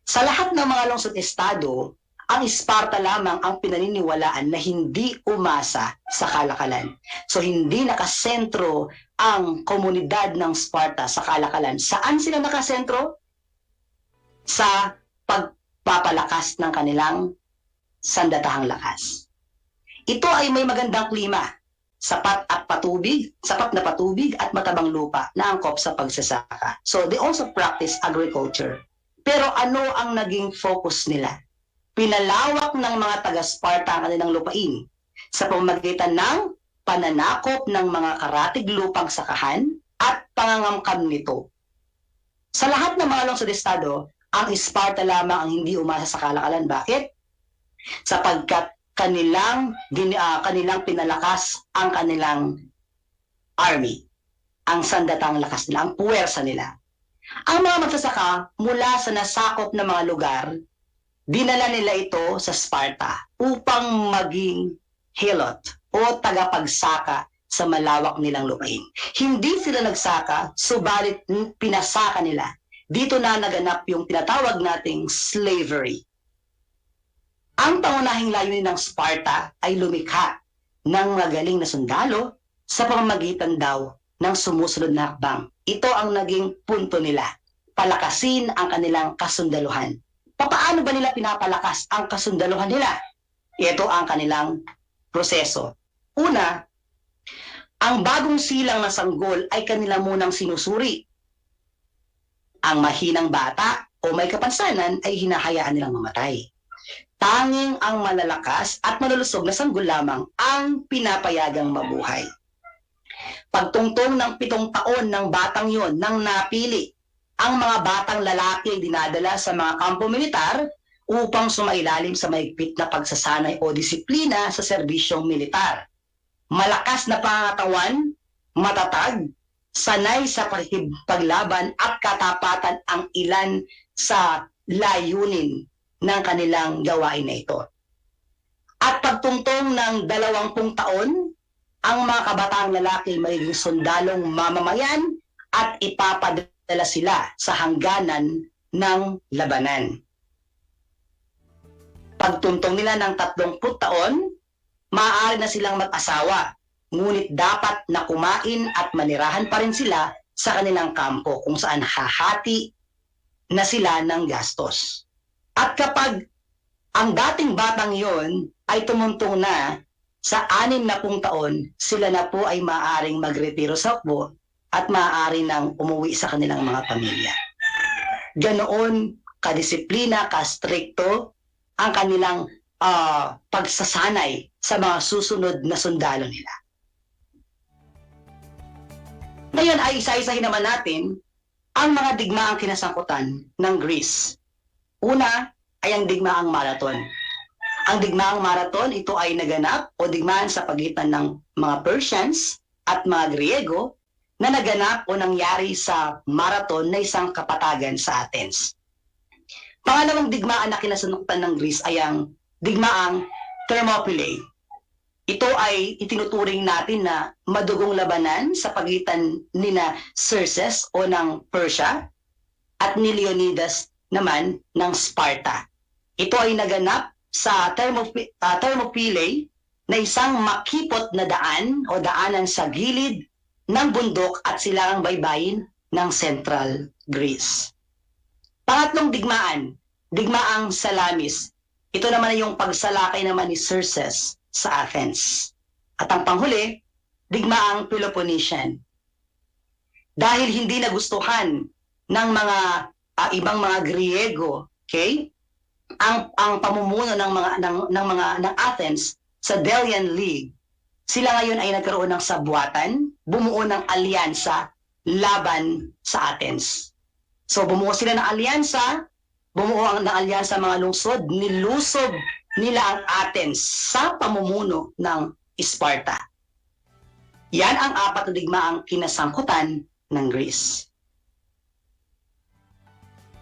Sa lahat ng mga lungsod-estado, ang Sparta lamang ang pinaniniwalaan na hindi umasa sa kalakalan. So hindi nakasentro ang komunidad ng Sparta sa kalakalan. Saan sila nakasentro? Sa pagpapalakas ng kanilang sandatahang lakas. Ito ay may magandang klima. Sapat na patubig at matabang lupa na angkop sa pagsasaka. So they also practice agriculture. Pero ano ang naging focus nila? Pinalawak ng mga taga-Sparta ang kanilang lupain sa pamamagitan ng pananakop ng mga karatig lupang sakahan at pangangamkam nito. Sa lahat ng mga lungsod estado, ang Sparta lamang ang hindi umasa sa kalakalan. Bakit? Sapagkat kanilang pinalakas ang kanilang army, ang sandatang lakas nila, ang puwersa nila. Ang mga magsasaka mula sa nasakop na mga lugar, dinala nila ito sa Sparta upang maging hilot o tagapagsaka sa malawak nilang lupain. Hindi sila nagsaka, subalit pinasaka nila. Dito na naganap yung tinatawag nating slavery. Ang pangunahing layunin ng Sparta ay lumikha ng magaling na sundalo sa pamamagitan daw ng sumusunod na hakbang. Ito ang naging punto nila, palakasin ang kanilang kasundaluhan. Paano ba nila pinapalakas ang kasundaluhan nila? Ito ang kanilang proseso. Una, ang bagong silang na sanggol ay kanila munang sinusuri. Ang mahinang bata o may kapansanan ay hinahayaan nilang mamatay. Tanging ang malalakas at malulusog na sanggol lamang ang pinapayagang mabuhay. Pagtungtong ng 7 taon ng batang yon nang napili, ang mga batang lalaki ay dinadala sa mga kampo militar upang sumailalim sa mahigpit na pagsasanay o disiplina sa serbisyong militar. Malakas na pangangatawan, matatag, sanay sa paglaban at katapatan ang ilan sa layunin ng kanilang gawain na ito. At pagtungtong ng 20 taon, ang mga kabataang lalaki magiging sundalong mamamayan at ipapadala sila sa hangganan ng labanan. Pagtuntong nila ng 30 taon, maaari na silang mag-asawa, ngunit dapat na kumain at manirahan pa rin sila sa kanilang kampo kung saan hahati na sila ng gastos. At kapag ang dating batang yon ay tumuntong na sa 60 taon, sila na po ay maaaring magretiro sa hukbo at maaari nang umuwi sa kanilang mga pamilya. Ganoon kadisiplina, kastrikto ang kanilang pagsasanay sa mga susunod na sundalo nila. Ngayon ay isa-isahin naman natin ang mga digmaang kinasangkutan ng Greece. Una ay ang digmaang marathon. Ang digmaang marathon, ito ay naganap o digmaan sa pagitan ng mga Persians at mga Griego na naganap o nangyari sa marathon na isang kapatagan sa Athens. Pangalawang digmaan na kinasangkutan ng Greece ay ang digmaang Thermopylae. Ito ay itinuturing natin na madugong labanan sa pagitan nina Xerxes o ng Persia at ni Leonidas naman ng Sparta. Ito ay naganap sa Thermopylae na isang makipot na daan o daanan sa gilid ng bundok at silangang baybayin ng Central Greece. Pangatlong digmaan, digmaang Salamis. Ito naman ay yung pagsalakay naman ni Xerxes sa Athens. At ang panghuli, digmaang Peloponnesian. Dahil hindi nagustuhan ng mga ibang mga Griego, okay? Ang pamumuno ng Athens sa Delian League, sila ngayon ay nagkaroon ng sabwatan, bumuo ng alyansa laban sa Athens. So bumuo sila ng alyansa, ng alyansa mga lungsod, nilusob nila ang Athens sa pamumuno ng Sparta. Yan ang 4 na digmaang kinasangkutan ng Greece.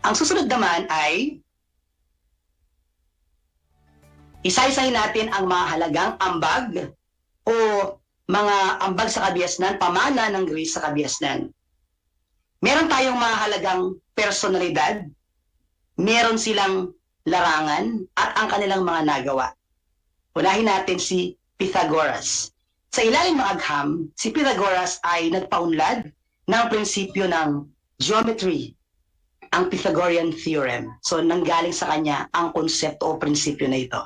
Ang susunod naman ay isa-isahin natin ang mga halagang ambag o mga ambag sa kabiasnan, pamana ng Greece sa kabiasnan. Meron tayong mga halagang personalidad, meron silang larangan at ang kanilang mga nagawa. Unahin natin si Pythagoras. Sa ilalim ng agham, si Pythagoras ay nagpaunlad ng prinsipyo ng geometry, ang Pythagorean theorem. So nanggaling sa kanya ang konsepto o prinsipyo na ito.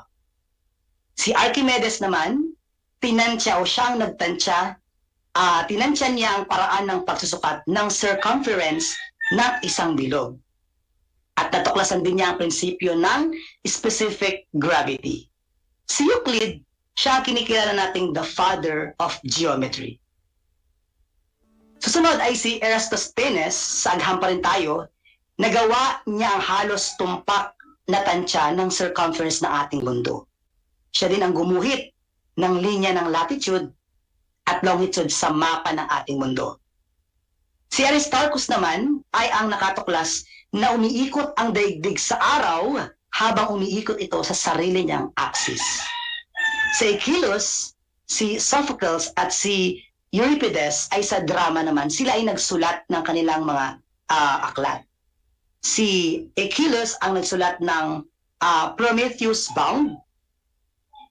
Si Archimedes naman, tinansya o siyang nagtansya, tinansya niya ang paraan ng pagsusukat ng circumference ng isang bilog. At natuklasan din niya ang prinsipyo ng specific gravity. Si Euclid, siya ang kinikilala nating the father of geometry. Susunod ay si Eratosthenes, sa agham pa rin tayo, nagawa niya ang halos tumpak na tansya ng circumference ng ating mundo. Siya din ang gumuhit ng linya ng latitude at longitude sa mapa ng ating mundo. Si Aristarchus naman ay ang nakatuklas na umiikot ang daigdig sa araw habang umiikot ito sa sarili niyang axis. Si Achilles, si Sophocles at si Euripides ay sa drama naman, sila ay nagsulat ng kanilang mga aklat. Si Achilles ang nagsulat ng Prometheus Bound.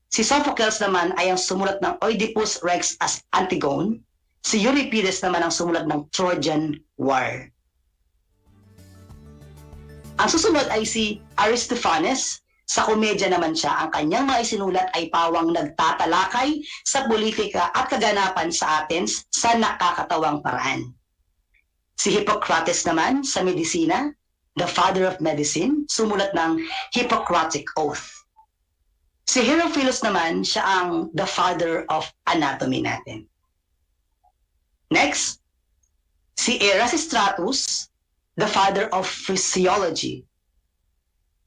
Si Sophocles naman ay ang sumulat ng Oedipus Rex as Antigone. Si Euripides naman ang sumulat ng Trojan War. Ang susunod ay si Aristophanes. Sa komedya naman siya, ang kanyang mga isinulat ay pawang nagtatalakay sa politika at kaganapan sa Athens sa nakakatawang paraan. Si Hippocrates naman sa medisina, the father of medicine, sumulat ng Hippocratic Oath. Si Herophilus naman, siya ang the father of anatomy natin. Next, si Erasistratus, the father of physiology.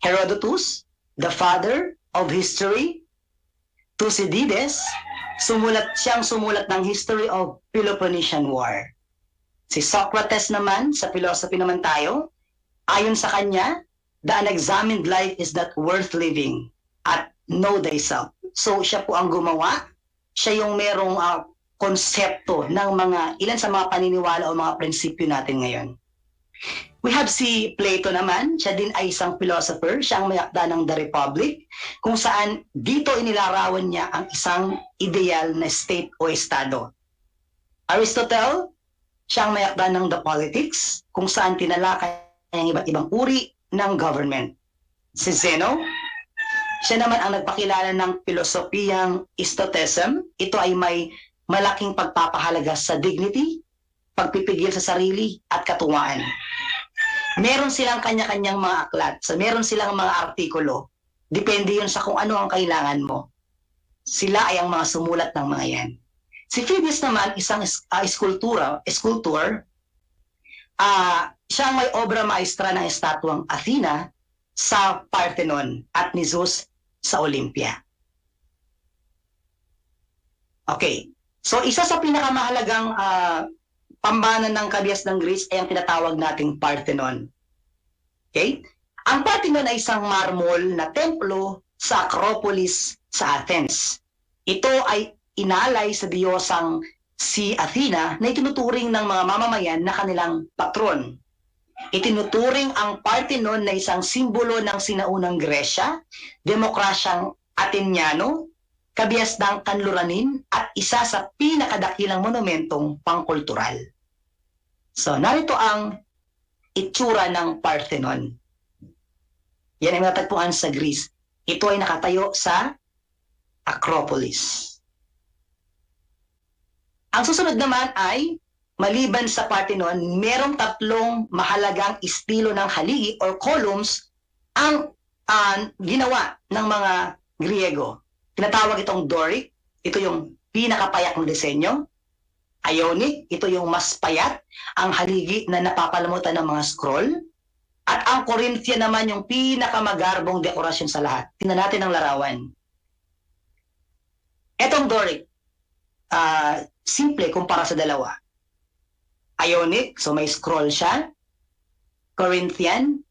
Herodotus, the father of history. Thucydides, siyang sumulat ng History of Peloponnesian War. Si Socrates naman, sa philosophy naman tayo, ayon sa kanya, the unexamined life is not worth living at know thyself. So siya po ang gumawa, siya yung merong konsepto ng ilan sa mga paniniwala o mga prinsipyo natin ngayon. We have si Plato naman, siya din ay isang philosopher, siya ang may akda ng The Republic, kung saan dito inilarawan niya ang isang ideal na state o estado. Aristotle, siya ang may akda ng The Politics, kung saan tinalakay ang iba't ibang uri ng government. Si Zeno, siya naman ang nagpakilala ng pilosopiyang Stoicism. Ito ay may malaking pagpapahalaga sa dignity, pagpipigil sa sarili at katuwaan. Meron silang kanya-kanyang mga aklat, meron silang mga artikulo. Depende yun sa kung ano ang kailangan mo. Sila ay ang mga sumulat ng mga yan. Si Phidias naman, isang sculptor, siya ang may obra maestra ng estatwang Athena sa Parthenon at ni Zeus sa Olympia. Okay, so isa sa pinakamahalagang pambanan ng kabias ng Greece ay ang tinatawag nating Parthenon. Okay? Ang Parthenon ay isang marmol na templo sa Acropolis sa Athens. Ito ay inalay sa diyosang si Athena na itinuturing ng mga mamamayan na kanilang patron. Itinuturing ang Parthenon na isang simbolo ng sinaunang Gresya, demokrasyang Atenyano, kabias ng kanluranin at isa sa pinakadakilang monumentong pangkultural. So, narito ang itsura ng Parthenon. Yan ay matatagpuan sa Greece. Ito ay nakatayo sa Acropolis. Ang susunod naman ay, maliban sa Parthenon, merong tatlong mahalagang estilo ng haligi or columns ang ginawa ng mga Griego. Tinatawag itong Doric, ito yung pinakapayak ng disenyo. Ionic, ito yung mas payat, ang haligi na napapalamutan ng mga scroll. At ang Corinthian naman yung pinakamagarbong dekorasyon sa lahat. Tingnan natin ang larawan. Etong Doric, simple kumpara sa dalawa. Ionic, so may scroll siya. Corinthian,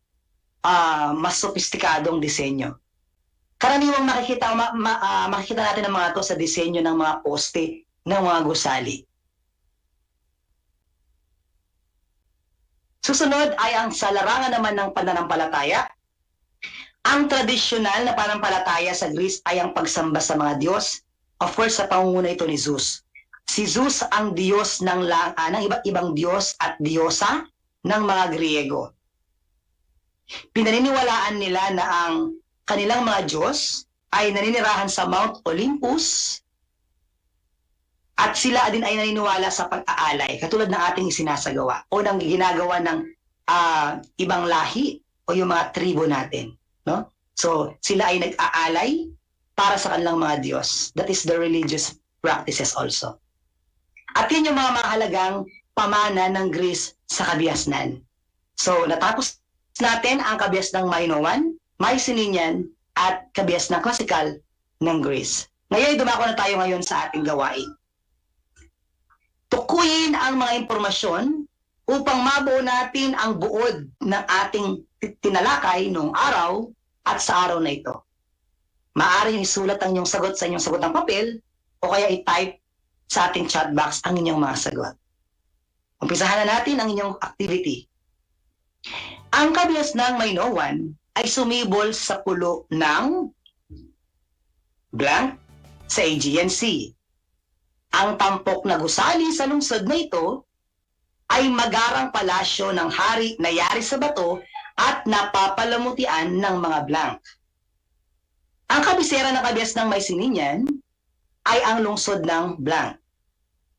mas sophisticadong disenyo. Karaniwang makikita natin ang mga to sa disenyo ng mga poste ng mga gusali. Susunod ay ang sa larangan naman ng pananampalataya. Ang tradisyonal na pananampalataya sa Greece ay ang pagsamba sa mga Diyos. Of course, sa pangunguna ito ni Zeus. Si Zeus ang Diyos ng iba't ibang Diyos at Diyosa ng mga Griego. Pinaniniwalaan nila na ang kanilang mga Diyos ay naninirahan sa Mount Olympus at sila din ay naniniwala sa pag-aalay, katulad ng ating isinasagawa o ng ginagawa ng ibang lahi o yung mga tribo natin. No? So, sila ay nag-aalay para sa kanilang mga Diyos. That is the religious practices also. At yun yung mga mahalagang pamana ng Greece sa kabiasnan. So, natapos natin ang kabiasnang Minoan, Mycenaean, at kabiasnang classical ng Greece. Ngayon, dumako na tayo ngayon sa ating gawain. Tukuyin ang mga impormasyon upang mabuo natin ang buod ng ating tinalakay noong araw at sa araw na ito. Maaari niyong isulat ang inyong sagot sa inyong sagot ng papel o kaya i-type sa ating chat box ang inyong mga sagot. Umpisahan na natin ang inyong activity. Ang kabiasnang Minoan ay sumibol sa pulo ng blank sa Aegean Sea. Ang tampok na gusali sa lungsod na ito ay magarang palasyo ng hari na yari sa bato at napapalamutian ng mga blank. Ang kabisera ng kabiasnang Mycenaean ay ang lungsod ng blank.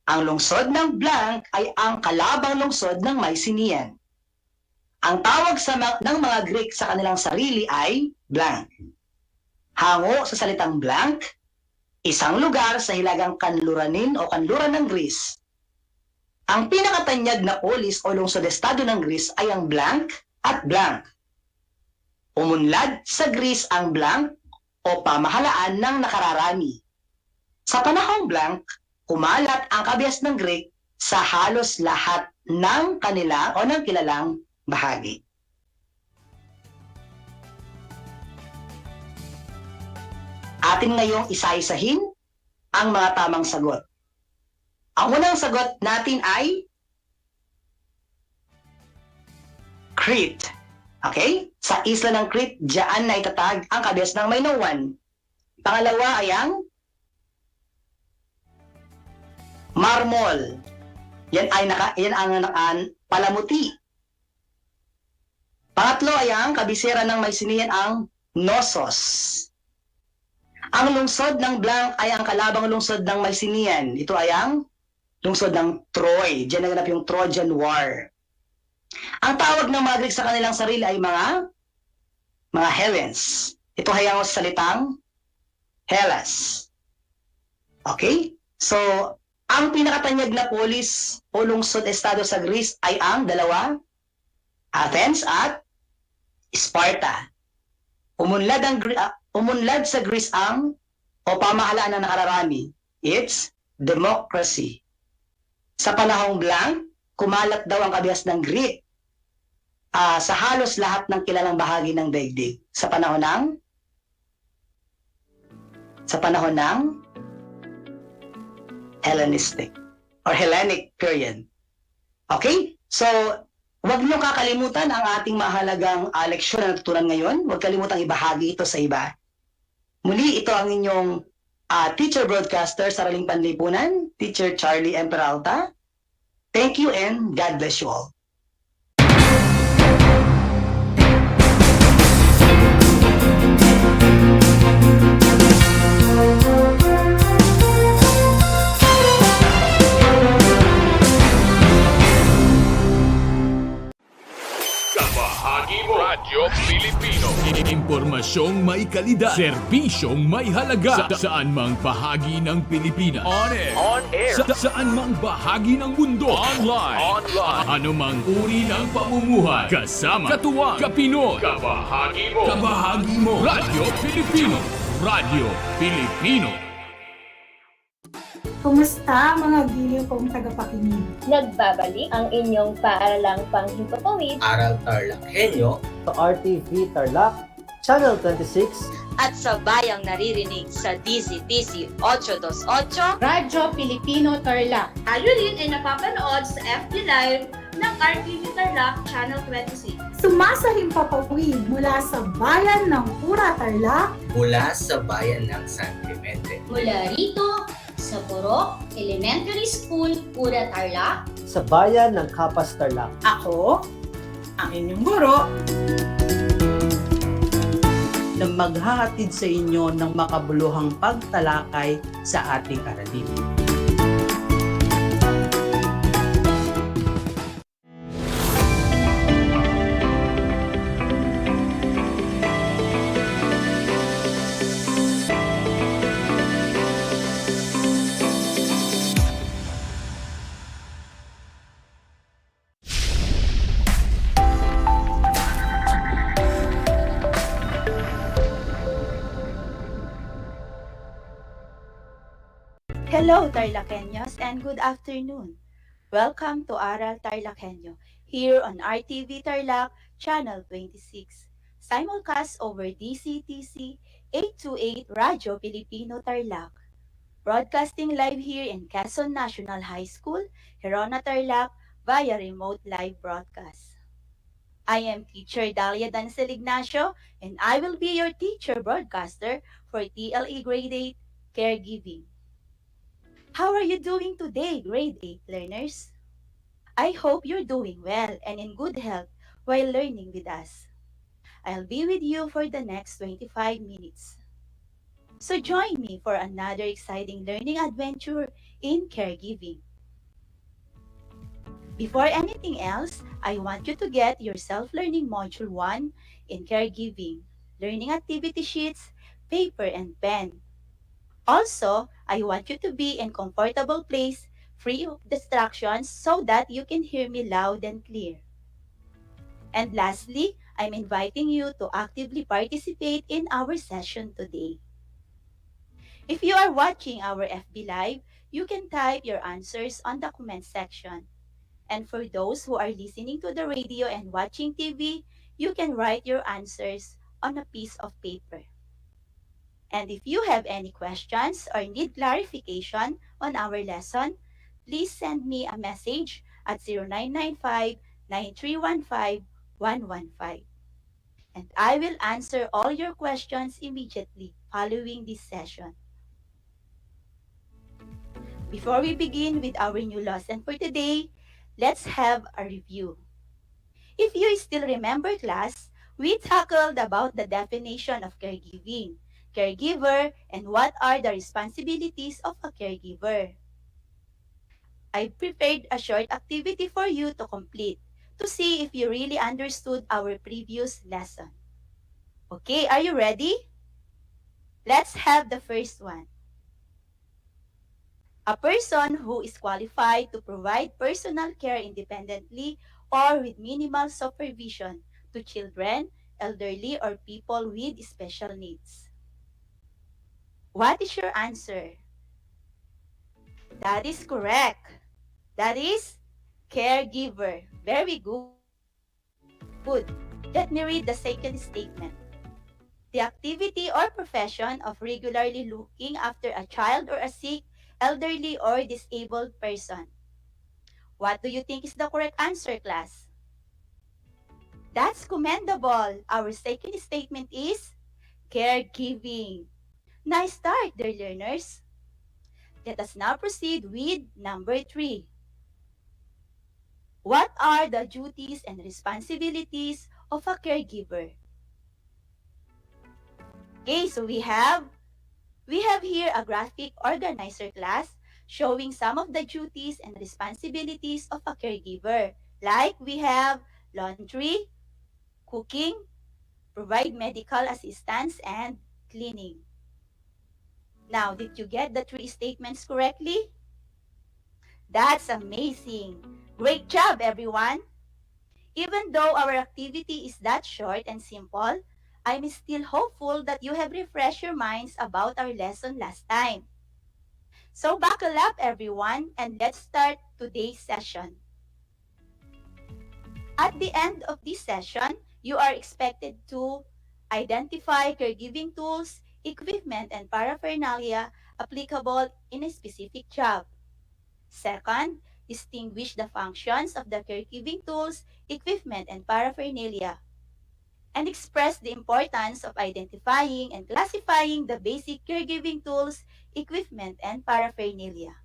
Ang lungsod ng blank ay ang kalabang lungsod ng Mycenaean. Ang tawag ng mga Greek sa kanilang sarili ay blank. Hango sa salitang blank, isang lugar sa hilagang kanluranin o kanluran ng Greece. Ang pinakatanyag na polis o lungsod-estado ng Greece ay ang blank at blank. Umunlad sa Greece ang blank o pamahalaan ng nakararami. Sa panahong blank, kumalat ang kabias ng Greek sa halos lahat ng kanila o ng kilalang bahagi. Atin ngayong isa-isahin ang mga tamang sagot. Ang unang sagot natin ay Crete. Okay? Sa isla ng Crete, diyan na itatag ang kabias ng Minoan. Pangalawa ay ang Marmol. Yan ang palamuti. Pangatlo ay ang kabisera ng Mycenaean ang Knossos. Ang lungsod ng blank ay ang kalabang lungsod ng Mycenaean. Ito ay ang lungsod ng Troy. Diyan naganap yung Trojan War. Ang tawag ng mga Greek sa kanilang sarili ay mga Hellens. Ito ay ang salitang Hellas. Okay? So, ang pinakatanyag na polis o lungsod-estado sa Greece ay ang dalawa, Athens at Sparta. Umunlad sa Greece ang o pamahalaan ng nakararami. It's democracy. Sa panahong blank, kumalat daw ang kabias ng Greek sa halos lahat ng kilalang bahagi ng daigdig. Sa panahon ng Hellenistic or Hellenic period. Okay? So, huwag niyo kakalimutan ang ating mahalagang leksyon na natutunan ngayon. Huwag kalimutang ibahagi ito sa iba. Muli, ito ang inyong teacher broadcaster sa Araling Panlipunan, Teacher Charlie M. Peralta. Thank you and God bless you all. Kabahagi mo Radyo Pilipino. Impormasyong may kalidad, serbisyong may halaga. Saan mang bahagi ng Pilipinas. On air. Saan mang bahagi ng mundo. Online. Ano mang uri ng pamumuhay. Kasama, katuwang, kapinoy. Kabahagi mo. Radyo Pilipino. Radyo Pilipino. Kumusta mga giliw kong tagapakinig? Nagbabalik ang inyong paaralang panghimpapawid, Aral TarlakHenyo, Sa RTV Tarlac, Channel 26, At sa bayang naririnig sa DZTC 828, Radyo Pilipino Tarlac. Tayo rin ay napapanood sa FB Live ng RTV Tarlac Channel 26. Sumasahimpapawid mula sa bayan ng Pura Tarlac, mula sa bayan ng San Clemente. Mula rito, sa Purok Elementary School, Pura Tarlac. sa bayan ng Kapas Tarlac. Ako, ang inyong guro, na maghahatid sa inyo ng makabuluhang pagtalakay sa ating aralin. Hello, TarlakHenyos, and good afternoon. Welcome to Aral TarlakHenyo, here on RTV Tarlac, Channel 26. Simulcast over DCTC 828 Radyo Pilipino Tarlac. Broadcasting live here in Quezon National High School, Herona Tarlac, via remote live broadcast. I am Teacher Dalia Dancel Ignacio, and I will be your teacher broadcaster for TLE Grade 8 Caregiving. How are you doing today, Grade 8 learners? I hope you're doing well and in good health while learning with us. I'll be with you for the next 25 minutes. So join me for another exciting learning adventure in caregiving. Before anything else, I want you to get your Self-Learning Module 1 in Caregiving, learning activity sheets, paper, and pen. Also, I want you to be in comfortable place, free of distractions, so that you can hear me loud and clear. And lastly, I'm inviting you to actively participate in our session today. If you are watching our FB Live, you can type your answers on the comment section. And for those who are listening to the radio and watching TV, you can write your answers on a piece of paper. And if you have any questions or need clarification on our lesson, please send me a message at 0995-9315-115. And I will answer all your questions immediately following this session. Before we begin with our new lesson for today, let's have a review. If you still remember class, we tackled about the definition of caregiving, caregiver, and what are the responsibilities of a caregiver. I prepared a short activity for you to complete to see if you really understood our previous lesson. Okay, are you ready? Let's have the first one. A person who is qualified to provide personal care independently or with minimal supervision to children, elderly, or people with special needs. What is your answer? That is correct. That is caregiver. Very good. Let me read the second statement. The activity or profession of regularly looking after a child or a sick, elderly, or disabled person. What do you think is the correct answer, class? That's commendable. Our second statement is caregiving. Nice start, dear learners. Let us now proceed with number 3. What are the duties and responsibilities of a caregiver? Okay, so we have here a graphic organizer, class, showing some of the duties and responsibilities of a caregiver. Like we have laundry, cooking, provide medical assistance, and cleaning. Now, did you get the 3 statements correctly? That's amazing. Great job, everyone. Even though our activity is that short and simple, I'm still hopeful that you have refreshed your minds about our lesson last time. So buckle up, everyone, and let's start today's session. At the end of this session, you are expected to identify caregiving tools, equipment, and paraphernalia applicable in a specific job. Second, distinguish the functions of the caregiving tools, equipment, and paraphernalia, and express the importance of identifying and classifying the basic caregiving tools, equipment, and paraphernalia.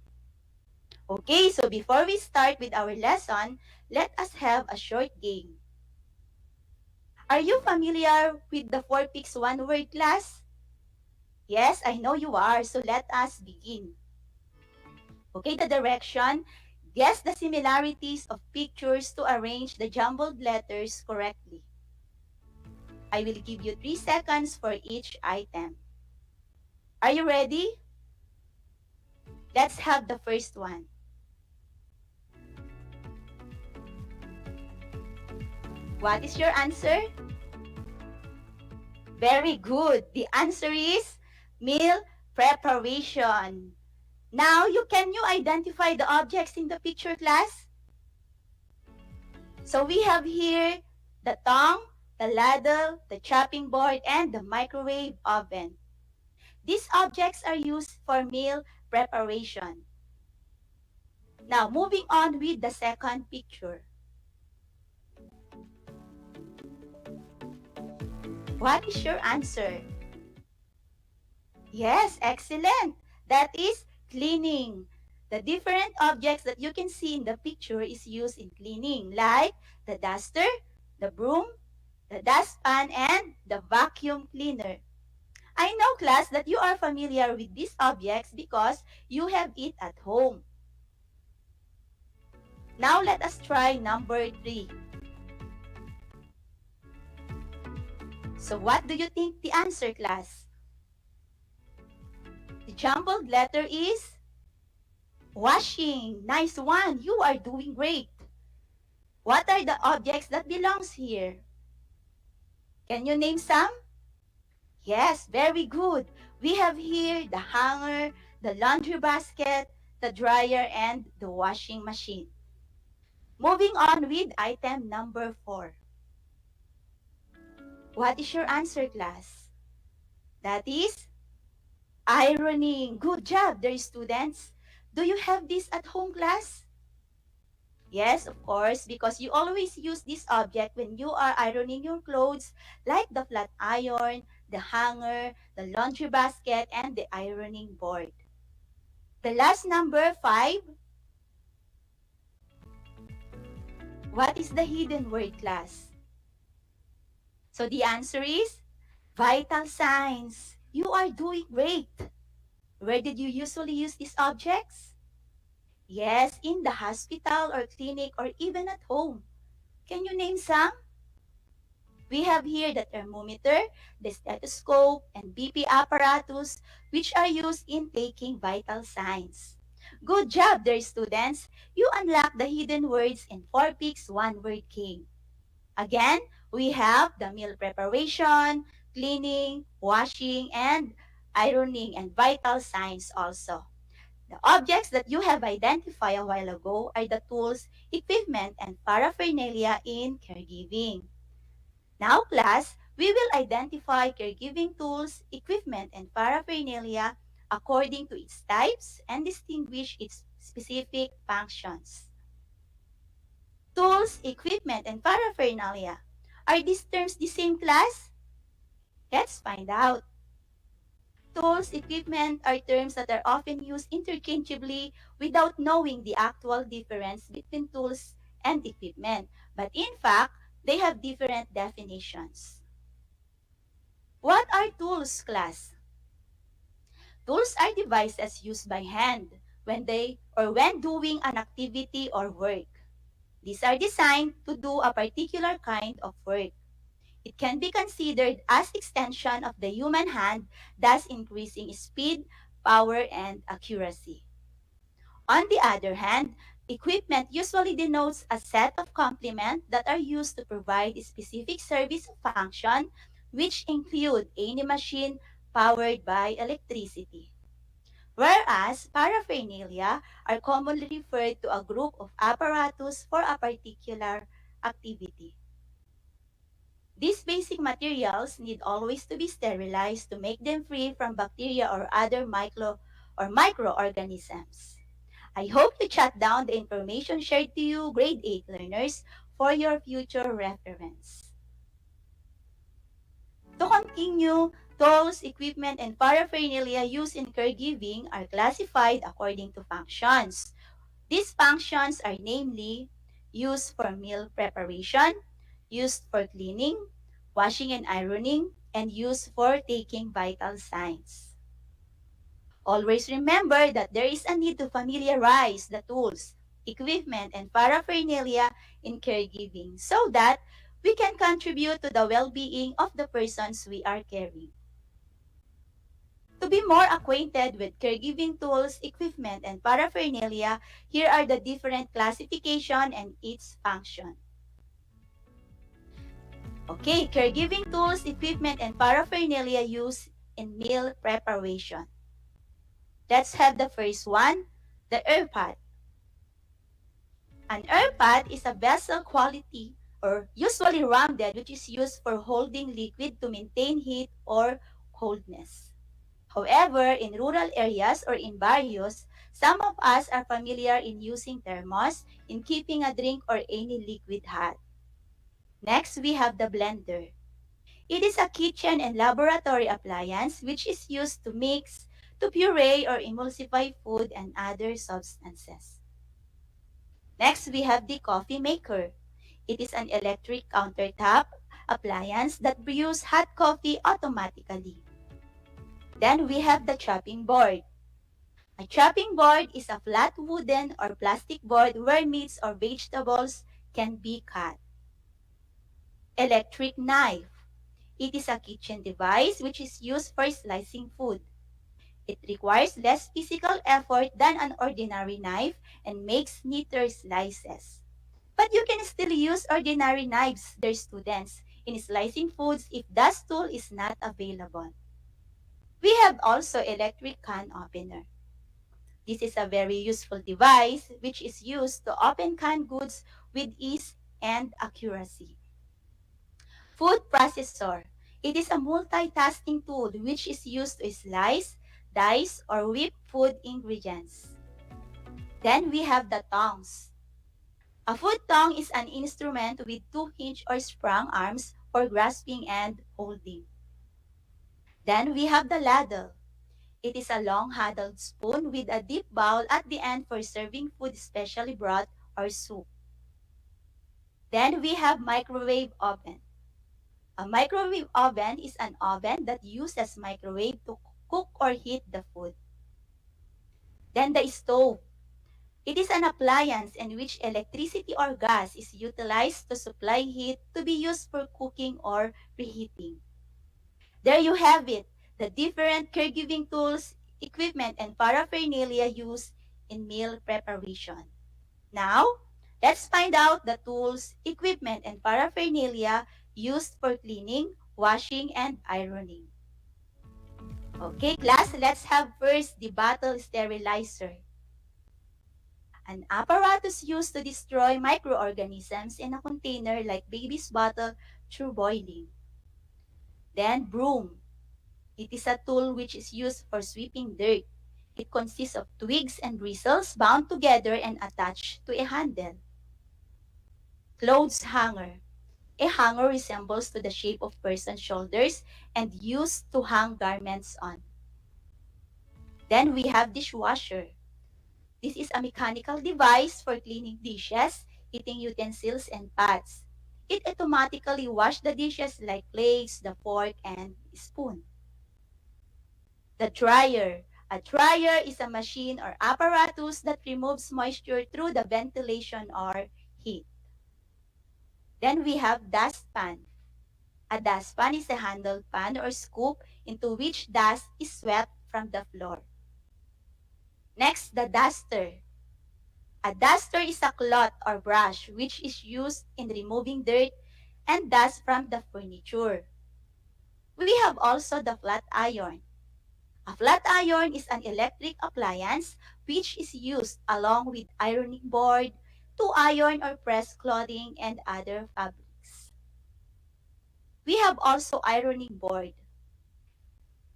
Okay, so before we start with our lesson, let us have a short game. Are you familiar with the 4 picks 1 word, class? Yes, I know you are, so let us begin. Okay, the direction. Guess the similarities of pictures to arrange the jumbled letters correctly. I will give you 3 seconds for each item. Are you ready? Let's have the first one. What is your answer? Very good. The answer is meal preparation. Now, can you identify the objects in the picture, class? So we have here the tongue, the ladle, the chopping board, and the microwave oven. These objects are used for meal preparation. Now, moving on with the second picture. What is your answer? Yes, excellent. That is cleaning. The different objects that you can see in the picture is used in cleaning, like the duster, the broom, the dustpan, and the vacuum cleaner. I know, class, that you are familiar with these objects because you have it at home. Now let us try number 3. So what do you think the answer, class? The jumbled letter is washing. Nice one. You are doing great. What are the objects that belongs here? Can you name some? Yes, very good. We have here the hanger, the laundry basket, the dryer, and the washing machine. Moving on with item number 4. What is your answer, class? That is ironing. Good job, dear students. Do you have this at home, class? Yes, of course, because you always use this object when you are ironing your clothes, like the flat iron, the hanger, the laundry basket, and the ironing board. The last number 5. What is the hidden word, class? So the answer is vital signs. You are doing great. Where did you usually use these objects? Yes, in the hospital or clinic or even at home. Can you name some? We have here the thermometer, the stethoscope, and BP apparatus, which are used in taking vital signs. Good job, dear students. You unlock the hidden words in 4 picks 1 word game. Again, we have the meal preparation, cleaning, washing, and ironing, and vital signs also. The objects that you have identified a while ago are the tools, equipment, and paraphernalia in caregiving. Now, class, we will identify caregiving tools, equipment, and paraphernalia according to its types and distinguish its specific functions. Tools, equipment, and paraphernalia. Are these terms the same, class? Let's find out. Tools, equipment are terms that are often used interchangeably without knowing the actual difference between tools and equipment. But in fact, they have different definitions. What are tools, class? Tools are devices used by hand when doing an activity or work. These are designed to do a particular kind of work. It can be considered as extension of the human hand, thus increasing speed, power, and accuracy. On the other hand, equipment usually denotes a set of complements that are used to provide a specific service or function, which include any machine powered by electricity. Whereas paraphernalia are commonly referred to a group of apparatus for a particular activity. These basic materials need always to be sterilized to make them free from bacteria or other microorganisms. I hope to jot down the information shared to you, grade 8 learners, for your future reference. To continue, tools, equipment, and paraphernalia used in caregiving are classified according to functions. These functions are namely used for meal preparation, used for cleaning, washing and ironing, and used for taking vital signs. Always remember that there is a need to familiarize the tools, equipment, and paraphernalia in caregiving so that we can contribute to the well-being of the persons we are caring. To be more acquainted with caregiving tools, equipment, and paraphernalia, here are the different classification and its function. Okay, caregiving tools, equipment, and paraphernalia used in meal preparation. Let's have the first one, the air pot. An air pot is a vessel quality or usually rounded which is used for holding liquid to maintain heat or coldness. However, in rural areas or in barrios, some of us are familiar in using thermos in keeping a drink or any liquid hot. Next, we have the blender. It is a kitchen and laboratory appliance which is used to mix, to puree or emulsify food and other substances. Next, we have the coffee maker. It is an electric countertop appliance that brews hot coffee automatically. Then we have the chopping board. A chopping board is a flat wooden or plastic board where meats or vegetables can be cut. Electric knife. It is a kitchen device which is used for slicing food. It requires less physical effort than an ordinary knife and makes neater slices. But you can still use ordinary knives, dear students, in slicing foods if that tool is not available. We have also electric can opener. This is a very useful device which is used to open canned goods with ease and accuracy. Food processor. It is a multitasking tool which is used to slice, dice, or whip food ingredients. Then we have the tongs. A food tong is an instrument with two hinge or sprung arms for grasping and holding. Then we have the ladle. It is a long handled spoon with a deep bowl at the end for serving food, especially broth or soup. Then we have microwave oven. A microwave oven is an oven that uses microwave to cook or heat the food. Then the stove. It is an appliance in which electricity or gas is utilized to supply heat to be used for cooking or reheating. There you have it, the different caregiving tools, equipment, and paraphernalia used in meal preparation. Now, let's find out the tools, equipment, and paraphernalia used for cleaning, washing, and ironing. Okay, class, let's have first the bottle sterilizer. An apparatus used to destroy microorganisms in a container like baby's bottle through boiling. Then broom. It is a tool which is used for sweeping dirt. It consists of twigs and bristles bound together and attached to a handle. Clothes hanger. A hanger resembles to the shape of person's shoulders and used to hang garments on. Then we have dishwasher. This is a mechanical device for cleaning dishes, eating utensils, and pots. It automatically washes the dishes like plates, the fork, and spoon. The dryer. A dryer is a machine or apparatus that removes moisture through the ventilation or heat. Then we have dustpan. A dustpan is a handled pan or scoop into which dust is swept from the floor. Next, the duster. A duster is a cloth or brush which is used in removing dirt and dust from the furniture. We have also the flat iron. A flat iron is an electric appliance which is used along with ironing board to iron or press clothing and other fabrics. We have also ironing board.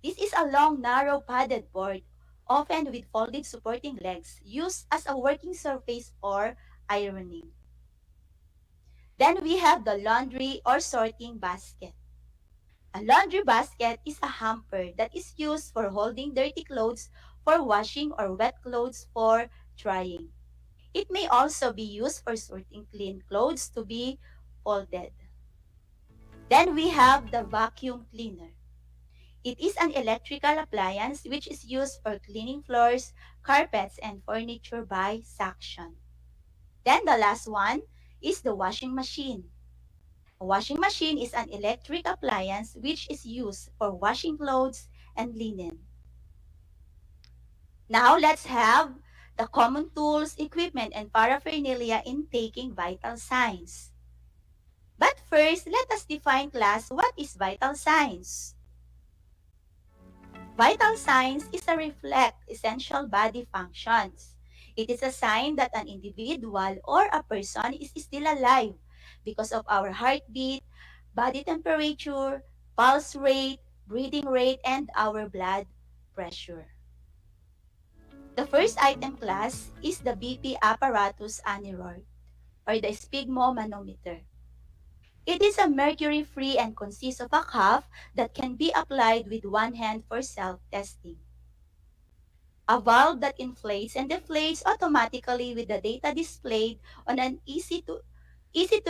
This is a long, narrow, padded board, often with folded supporting legs, used as a working surface for ironing. Then we have the laundry or sorting basket. A laundry basket is a hamper that is used for holding dirty clothes for washing or wet clothes for drying. It may also be used for sorting clean clothes to be folded. Then we have the vacuum cleaner. It is an electrical appliance which is used for cleaning floors, carpets, and furniture by suction. Then the last one is the washing machine. A washing machine is an electric appliance which is used for washing clothes and linen. Now let's have the common tools, equipment, and paraphernalia in taking vital signs. But first, let us define, class, what is vital signs. Vital signs is a reflect essential body functions. It is a sign that an individual or a person is still alive because of our heartbeat, body temperature, pulse rate, breathing rate, and our blood pressure. The first item class is the BP apparatus aneroid or the sphygmomanometer. It is a mercury-free and consists of a cuff that can be applied with one hand for self-testing. A valve that inflates and deflates automatically with the data displayed on an easy to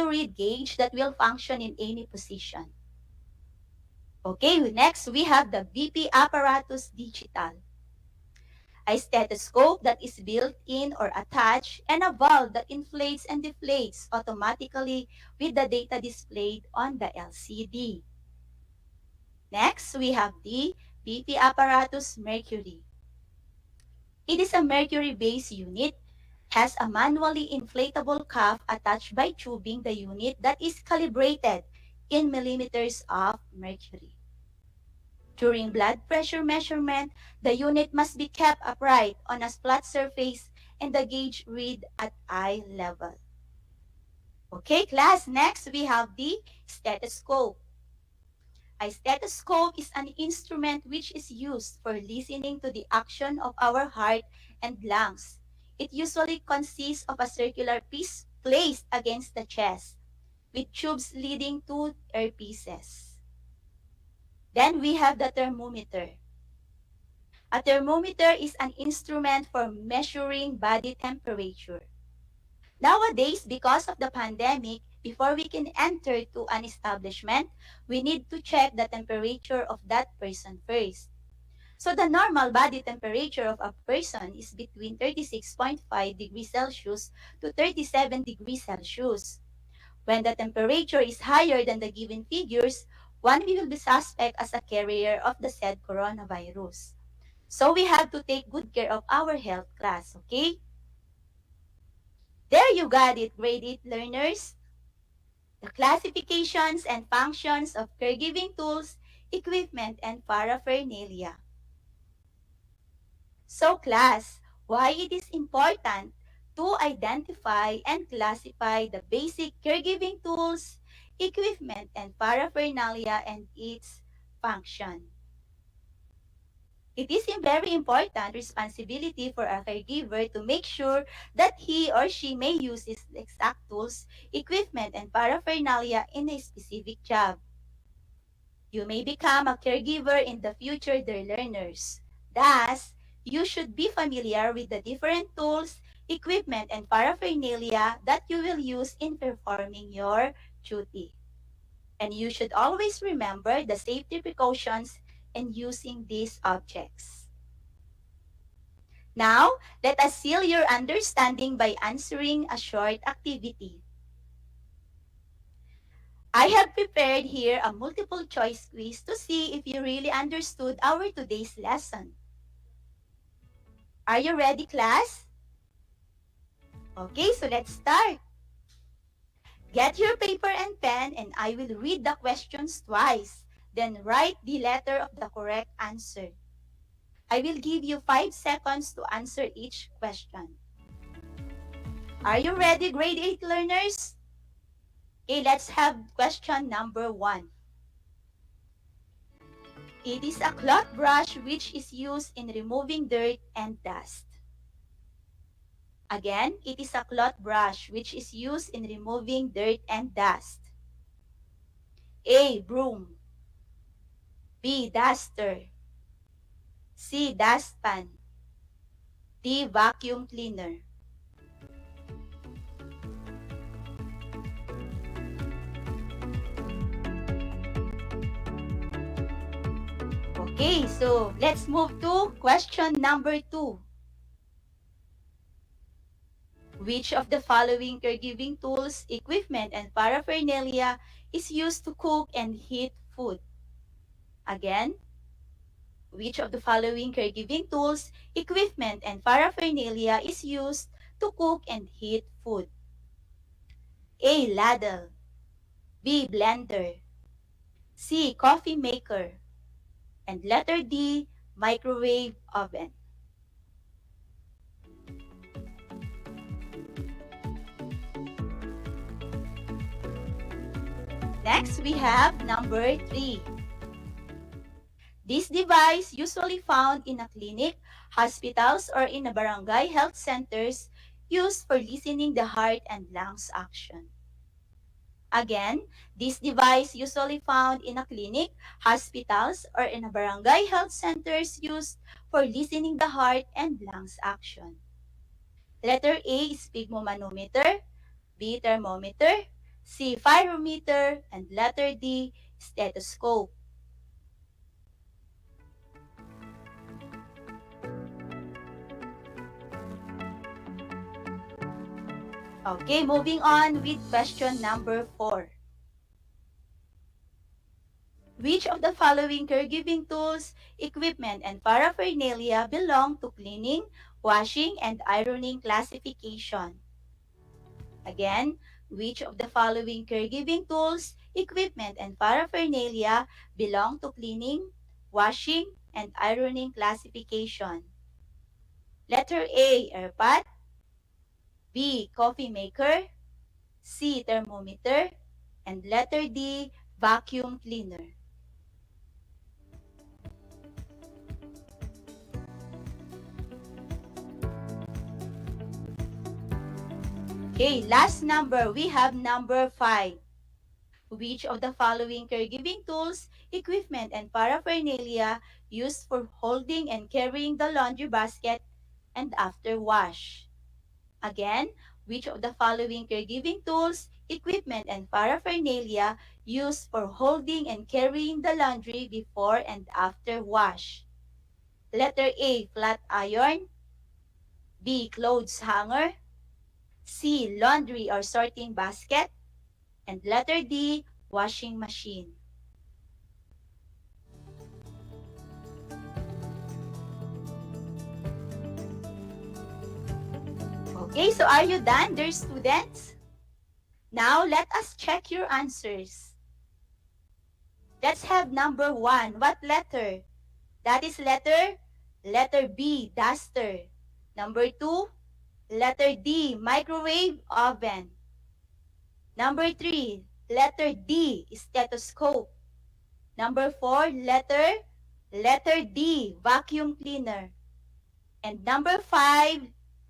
read gauge that will function in any position. Okay, next we have the BP apparatus digital. A stethoscope that is built in or attached, and a valve that inflates and deflates automatically with the data displayed on the LCD. Next, we have the BP apparatus mercury. It is a mercury-based unit, has a manually inflatable cuff attached by tubing the unit that is calibrated in millimeters of mercury. During blood pressure measurement, the unit must be kept upright on a flat surface and the gauge read at eye level. Okay, class, next we have the stethoscope. A stethoscope is an instrument which is used for listening to the action of our heart and lungs. It usually consists of a circular piece placed against the chest, with tubes leading to earpieces. Then we have the thermometer. A thermometer is an instrument for measuring body temperature. Nowadays, because of the pandemic, before we can enter to an establishment, we need to check the temperature of that person first. So the normal body temperature of a person is between 36.5 degrees Celsius to 37 degrees Celsius. When the temperature is higher than the given figures, one will be suspect as a carrier of the said coronavirus. So we have to take good care of our health class, okay? There you got it, grade 8 learners. The classifications and functions of caregiving tools, equipment, and paraphernalia. So class, why it is important to identify and classify the basic caregiving tools, equipment, and paraphernalia and its function. It is a very important responsibility for a caregiver to make sure that he or she may use his exact tools, equipment, and paraphernalia in a specific job. You may become a caregiver in the future, dear learners. Thus, you should be familiar with the different tools, equipment, and paraphernalia that you will use in performing your duty. And you should always remember the safety precautions in using these objects. Now, let us seal your understanding by answering a short activity. I have prepared here a multiple choice quiz to see if you really understood our today's lesson. Are you ready, class? Okay, so let's start. Get your paper and pen and I will read the questions twice. Then write the letter of the correct answer. I will give you 5 seconds to answer each question. Are you ready, grade 8 learners? Okay, let's have question number 1. It is a cloth brush which is used in removing dirt and dust. Again, it is a cloth brush which is used in removing dirt and dust. A. Broom. B. Duster. C. Dustpan. D. Vacuum cleaner. Okay, so let's move to question number 2. Which of the following caregiving tools, equipment, and paraphernalia is used to cook and heat food? Again, which of the following caregiving tools, equipment, and paraphernalia is used to cook and heat food? A. Ladle. B. Blender. C. Coffee maker. And letter D. microwave oven. Next, we have number 3. This device usually found in a clinic, hospitals, or in a barangay health centers used for listening the heart and lungs action. Again, this device usually found in a clinic, hospitals, or in a barangay health centers used for listening the heart and lungs action. Letter A is sphygmomanometer, B thermometer, C pyrometer, and letter D stethoscope. Okay, moving on with question number 4. Which of the following caregiving tools, equipment, and paraphernalia belong to cleaning, washing, and ironing classification? Again, which of the following caregiving tools, equipment, and paraphernalia belong to cleaning, washing, and ironing classification? Letter A, airpot, B, coffee maker, C, thermometer, and letter D, vacuum cleaner. Okay, last number, we have number 5. Which of the following caregiving tools, equipment, and paraphernalia used for holding and carrying the laundry basket and after wash? Again, which of the following caregiving tools, equipment, and paraphernalia used for holding and carrying the laundry before and after wash? Letter A, flat iron, B, clothes hanger, C, laundry or sorting basket, and letter D, washing machine. Okay, so are you done, dear students? Now, let us check your answers. Let's have number 1. What letter? That is letter B, duster. Number 2, letter D, microwave oven. Number 3, letter D, stethoscope. Number 4, letter D, vacuum cleaner. And number 5,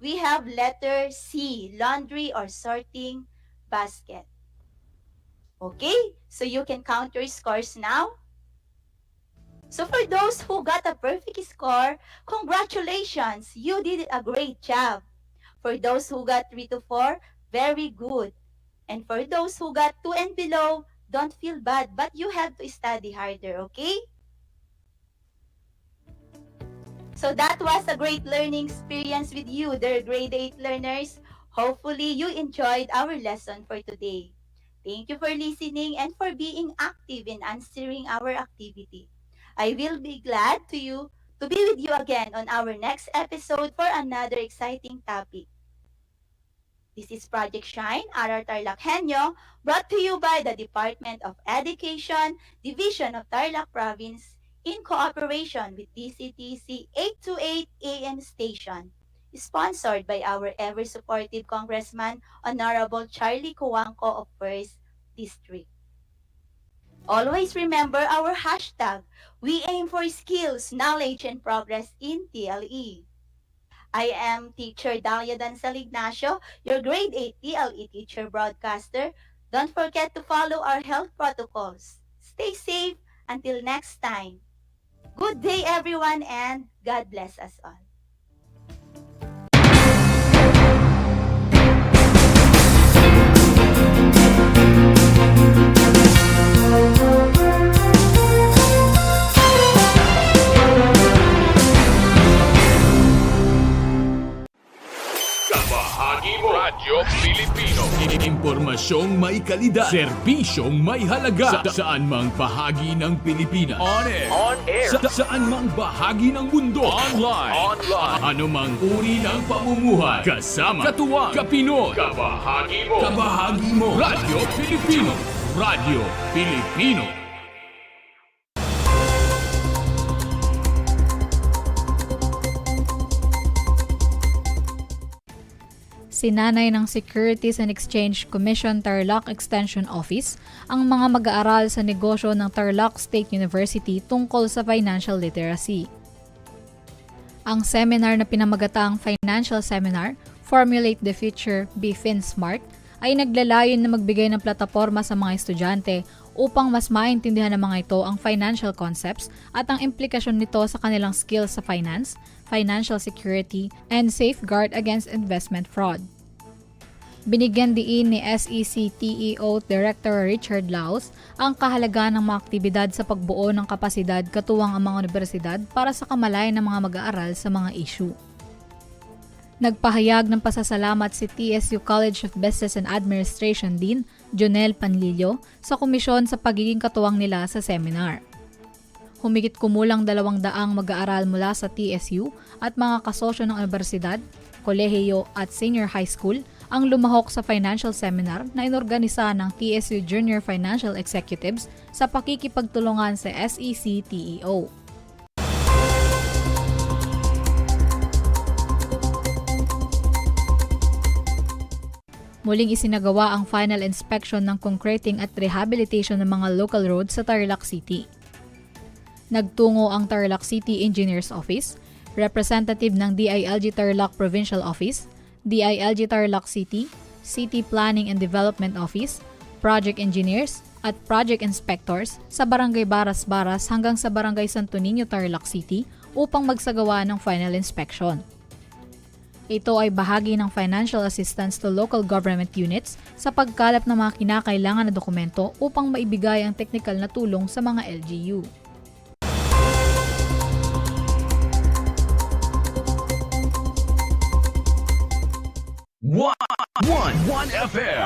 we have letter C, laundry or sorting basket. Okay, so you can count your scores now. So for those who got a perfect score, congratulations, you did a great job. For those who got 3 to 4, very good. And for those who got 2 and below, don't feel bad, but you have to study harder, okay? So that was a great learning experience with you, dear grade 8 learners. Hopefully, you enjoyed our lesson for today. Thank you for listening and for being active in answering our activity. I will be glad to be with you again on our next episode for another exciting topic. This is Project Shine, Aral TarlakHenyo, brought to you by the Department of Education, Division of Tarlac Province, in cooperation with DCTC 828 AM station, sponsored by our ever-supportive Congressman, Honorable Charlie Cuangco of 1st District. Always remember our hashtag. We aim for skills, knowledge, and progress in TLE. I am Teacher Dalia Dansal Ignacio, your grade 8 TLE teacher broadcaster. Don't forget to follow our health protocols. Stay safe until next time. Good day everyone and God bless us all. Kabahagi mo Radyo Pilipino. Impormasyong may kalidad, serbisyong may halaga, saan mang bahagi ng Pilipinas. On air. Saan mang bahagi ng mundo. Online. Ano mang uri ng pamumuhay. Kasama, katuwang, kapinoy. Kabahagi mo. Radyo Pilipino. Radyo Pilipino. Sinanay ng Securities and Exchange Commission Tarlac Extension Office ang mga mag-aaral sa negosyo ng Tarlac State University tungkol sa financial literacy. Ang seminar na pinamagatang Financial Seminar, Formulate the Future, Be FinSmart, ay naglalayon na magbigay ng plataporma sa mga estudyante upang mas maintindihan ng mga ito ang financial concepts at ang implikasyon nito sa kanilang skills sa finance, financial security, and safeguard against investment fraud. Binigyan diin ni SECTEO Director Richard Laos ang kahalagahan ng mga aktibidad sa pagbuo ng kapasidad katuwang ang mga universidad para sa kamalayan ng mga mag-aaral sa mga issue. Nagpahayag ng pasasalamat si TSU College of Business and Administration Dean Jonel Panlilio sa komisyon sa pagiging katuwang nila sa seminar. Humigit kumulang 200 mag-aaral mula sa TSU at mga kasosyo ng universidad, kolehiyo at senior high school ang lumahok sa financial seminar na inorganisa ng TSU Junior Financial Executives sa pakikipagtulungan sa SECTEO. Muling isinagawa ang final inspection ng concreting at rehabilitation ng mga local roads sa Tarlac City. Nagtungo ang Tarlac City Engineers Office, representative ng DILG Tarlac Provincial Office, DILG Tarlac City, City Planning and Development Office, project engineers, at project inspectors sa Barangay Baras-Baras hanggang sa Barangay Santo Niño, Tarlac City upang magsagawa ng final inspection. Ito ay bahagi ng financial assistance to local government units sa pagkalap ng mga kinakailangan na dokumento upang maibigay ang teknikal na tulong sa mga LGU. One FM.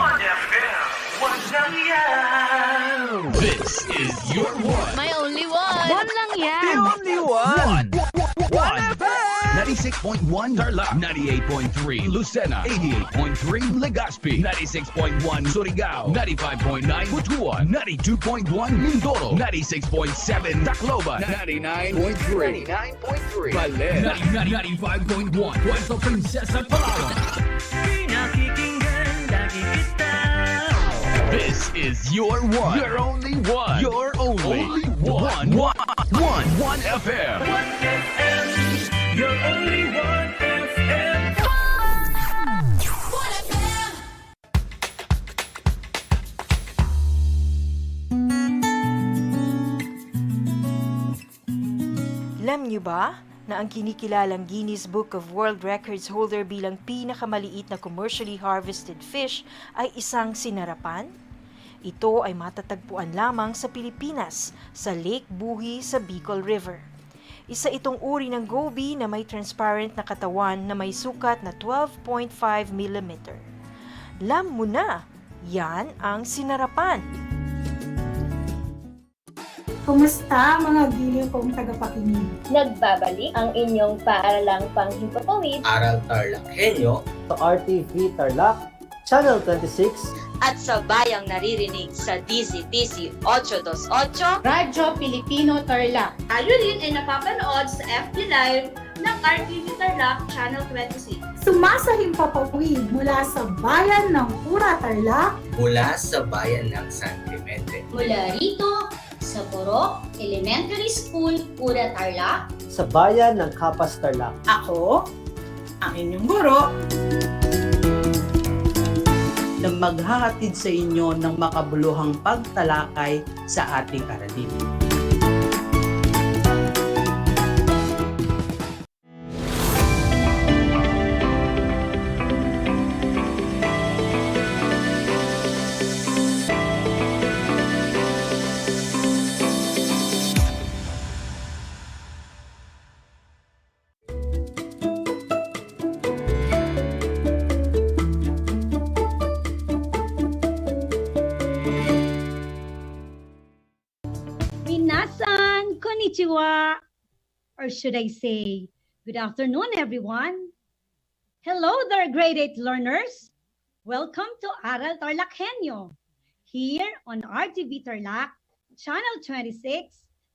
This is your one. My only one. One lang yan. The only one. One FM. 96.1 Tarlac, 98.3 Lucena, 88.3 Legazpi, 96.1 Surigao, 95.9 Butuan, 92.1 Mindoro, 96.7 Tacloban, 99.3 Baler, 95.1 Puerto Princesa, Palawan. This is your one. Your only one. Your only one. One FM. One FM. Your only one FM. One FM. Alam niyo ba na ang kinikilalang Guinness Book of World Records holder bilang pinakamaliit na commercially harvested fish ay isang sinarapan? Ito ay matatagpuan lamang sa Pilipinas, sa Lake Buhi sa Bicol River. Isa itong uri ng goby na may transparent na katawan na may sukat na 12.5 mm. Alam mo na, yan ang sinarapan. Kumusta mga giliw kong tagapakinig? Nagbabalik ang inyong paaralang panghimpapawid, Aral TarlakHenyo, sa RTV Tarlac, Channel 26, at sa bayang naririnig sa DZTC 828, Radyo Pilipino Tarlac. Tayo rin ay napapanood sa FB Live ng RTV Tarlac Channel 26. Sumasahimpapawid mula sa bayan ng Pura Tarlac, mula sa bayan ng San Clemente. Mula rito, sa Puro Elementary School, Pura Tarlac, sa bayan ng Capas Tarlac. Ako, ang inyong guro, na maghahatid sa inyo ng makabuluhang pagtalakay sa ating aralin. Minasan, konnichiwa, or should I say, good afternoon, everyone. Hello there, grade 8 learners. Welcome to Aral TarlakHenyo, here on RTV Tarlac, Channel 26,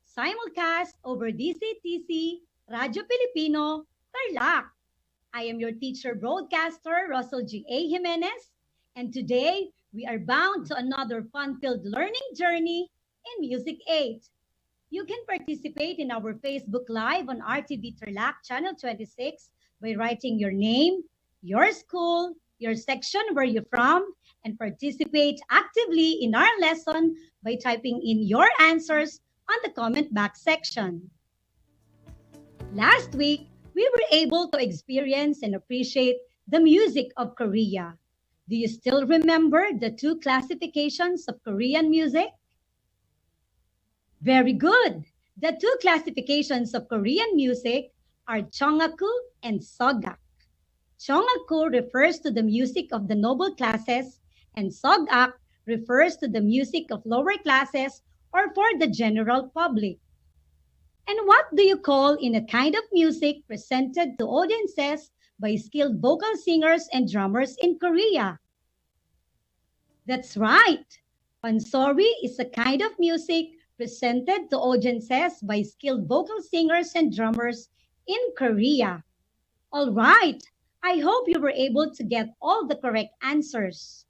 simulcast over DCTC, Radyo Pilipino, Tarlac. I am your teacher broadcaster, Russell G.A. Jimenez, and today we are bound to another fun-filled learning journey in Music 8. You can participate in our Facebook Live on RTV Tarlac Channel 26 by writing your name, your school, your section where you're from, and participate actively in our lesson by typing in your answers on the comment box section. Last week, we were able to experience and appreciate the music of Korea. Do you still remember the two classifications of Korean music? Very good. The two classifications of Korean music are Chongaku and Sogak. Chongaku refers to the music of the noble classes, and Sogak refers to the music of lower classes or for the general public. And what do you call in a kind of music presented to audiences by skilled vocal singers and drummers in Korea? That's right. Pansori is a kind of music presented to audiences by skilled vocal singers and drummers in Korea. All right, I hope you were able to get all the correct answers.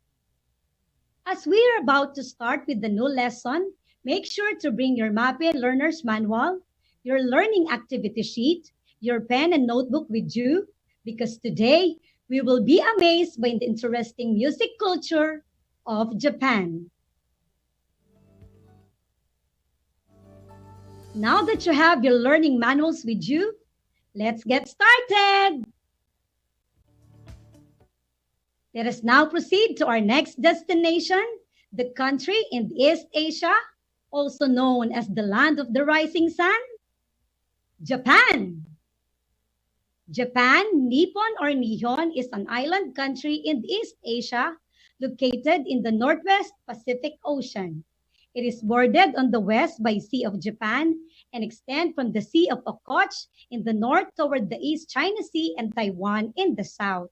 As we are about to start with the new lesson, make sure to bring your MAPE Learner's Manual, your learning activity sheet, your pen and notebook with you, because today we will be amazed by the interesting music culture of Japan. Now that you have your learning manuals with you, let's get started. Let us now proceed to our next destination, the country in East Asia, also known as the land of the rising sun, Japan. Japan, Nippon or Nihon, is an island country in East Asia located in the Northwest Pacific Ocean. It is bordered on the west by Sea of Japan and extends from the Sea of Okhotsk in the north toward the East China Sea and Taiwan in the south.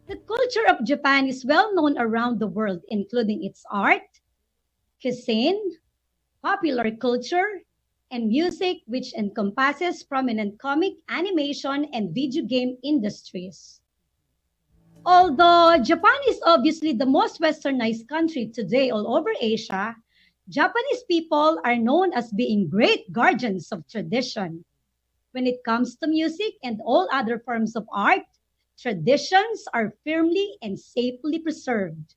The culture of Japan is well known around the world, including its art, cuisine, popular culture, and music, which encompasses prominent comic, animation, and video game industries. Although Japan is obviously the most westernized country today all over Asia, Japanese people are known as being great guardians of tradition. When it comes to music and all other forms of art, traditions are firmly and safely preserved.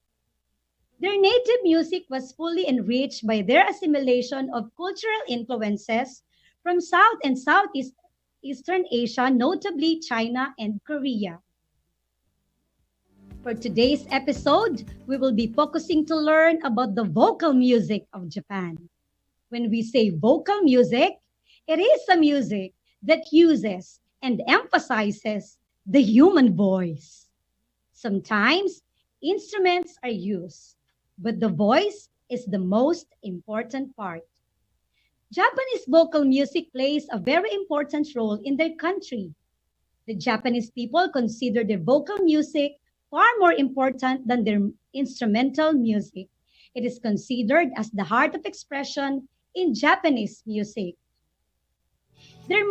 Their native music was fully enriched by their assimilation of cultural influences from South and Southeastern Asia, notably China and Korea. For today's episode, we will be focusing to learn about the vocal music of Japan. When we say vocal music, it is a music that uses and emphasizes the human voice. Sometimes instruments are used, but the voice is the most important part. Japanese vocal music plays a very important role in their country. The Japanese people consider their vocal music far more important than their instrumental music. It is considered as the heart of expression in Japanese music. Their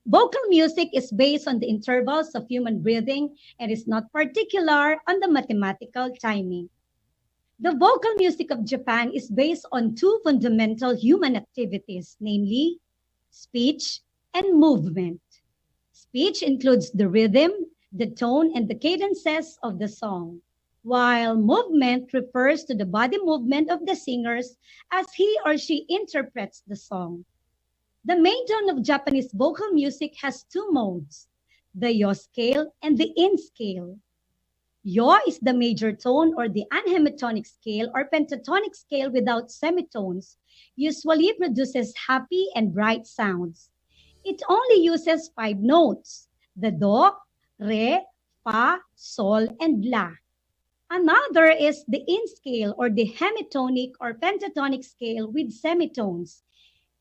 vocal music is based on the intervals of human breathing and is not particular on the mathematical timing. The vocal music of Japan is based on two fundamental human activities, namely speech and movement. Speech includes the rhythm, the tone, and the cadences of the song, while movement refers to the body movement of the singers as he or she interprets the song. The main tone of Japanese vocal music has two modes, the yo scale and the in scale. Yo is the major tone or the anhemitonic scale or pentatonic scale without semitones, usually produces happy and bright sounds. It only uses 5 notes, the do, re, fa, sol, and la. Another is the in scale or the hemitonic or pentatonic scale with semitones.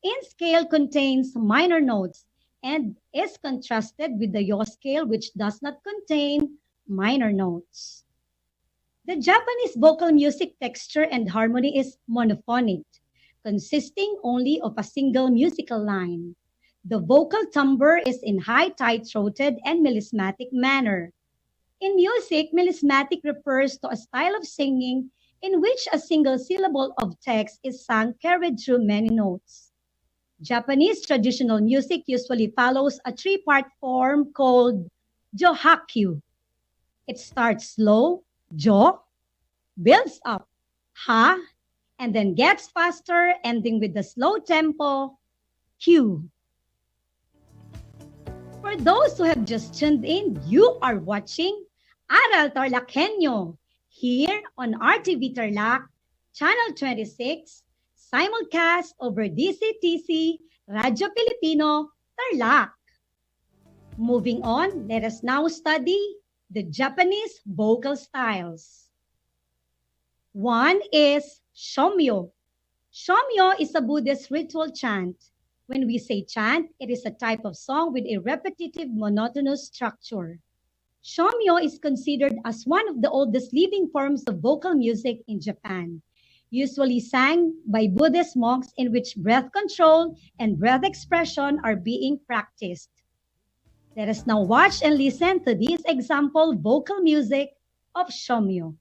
In scale contains minor notes and is contrasted with the yo scale, which does not contain minor notes. The Japanese vocal music texture and harmony is monophonic, consisting only of a single musical line. The vocal timbre is in high, tight-throated, and melismatic manner. In music, melismatic refers to a style of singing in which a single syllable of text is sung carried through many notes. Japanese traditional music usually follows a three-part form called johakyu. It starts slow, jo, builds up, ha, and then gets faster, ending with the slow tempo, Q. For those who have just tuned in, you are watching Aral TarlakHenyo here on RTV Tarlac, Channel 26, simulcast over DCTC Radyo Pilipino Tarlac. Moving on, let us now study the Japanese vocal styles. One is Shomyo. Shomyo is a Buddhist ritual chant. When we say chant, it is a type of song with a repetitive, monotonous structure. Shomyo is considered as one of the oldest living forms of vocal music in Japan, usually sang by Buddhist monks, in which breath control and breath expression are being practiced. Let us now watch and listen to this example vocal music of Shomyo.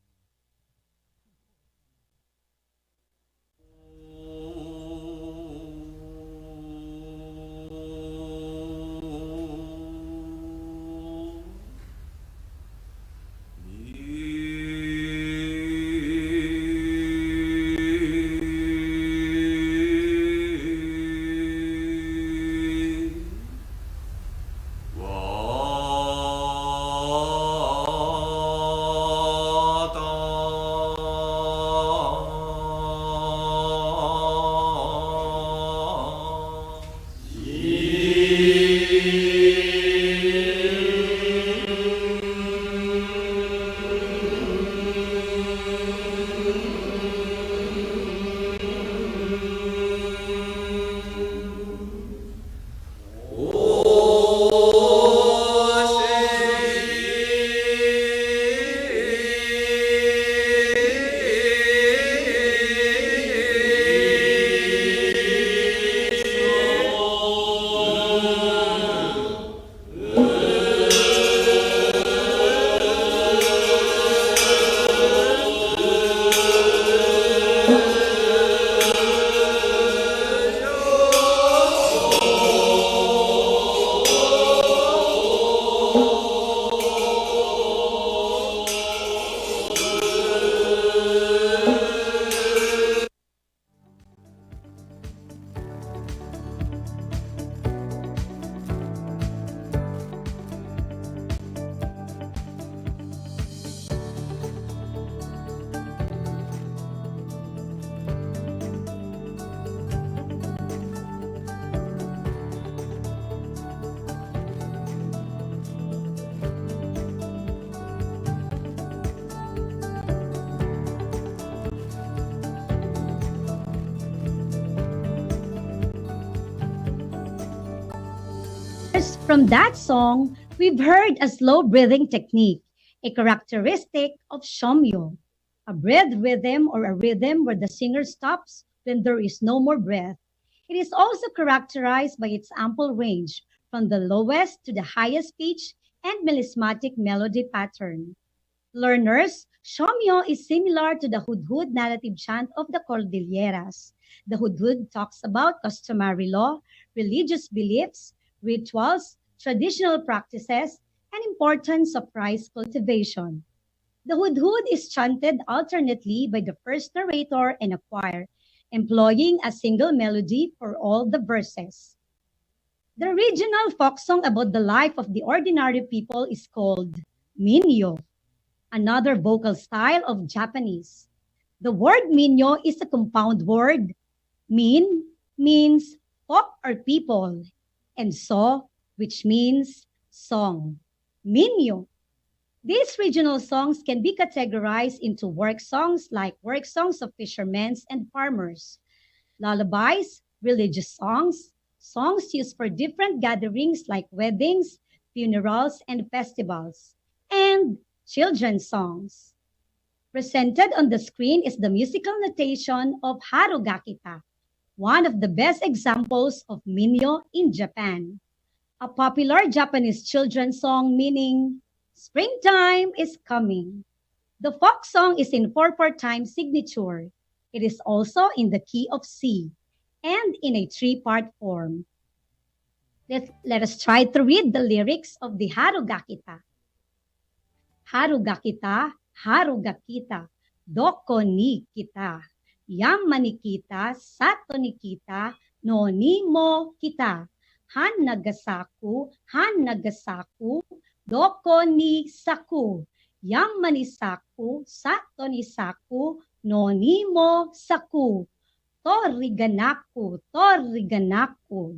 From that song, we've heard a slow breathing technique, a characteristic of Shomyo, a breath rhythm or a rhythm where the singer stops when there is no more breath. It is also characterized by its ample range, from the lowest to the highest pitch and melismatic melody pattern. Learners, Shomyo is similar to the Hudhud narrative chant of the Cordilleras. The Hudhud talks about customary law, religious beliefs, rituals, traditional practices, and importance of rice cultivation. The Hudhud is chanted alternately by the first narrator and a choir, employing a single melody for all the verses. The regional folk song about the life of the ordinary people is called Minyo, another vocal style of Japanese. The word Minyo is a compound word. Min means folk or people, and so, which means song. Minyo. These regional songs can be categorized into work songs like work songs of fishermen and farmers, lullabies, religious songs, songs used for different gatherings like weddings, funerals, and festivals, and children's songs. Presented on the screen is the musical notation of Harugakita, one of the best examples of minyo in Japan. A popular Japanese children's song meaning springtime is coming. The folk song is in 4/4 time signature. It is also in the key of C and in a 3-part form. Let us try to read the lyrics of the Harugakita. Harugakita, Harugakita, doko ni kita. Yama ni kita, sato ni kita, no ni mo kita. Han nagasaku, doko ni saku. Yama ni saku, sato ni saku, no ni mo saku. Toriganaku,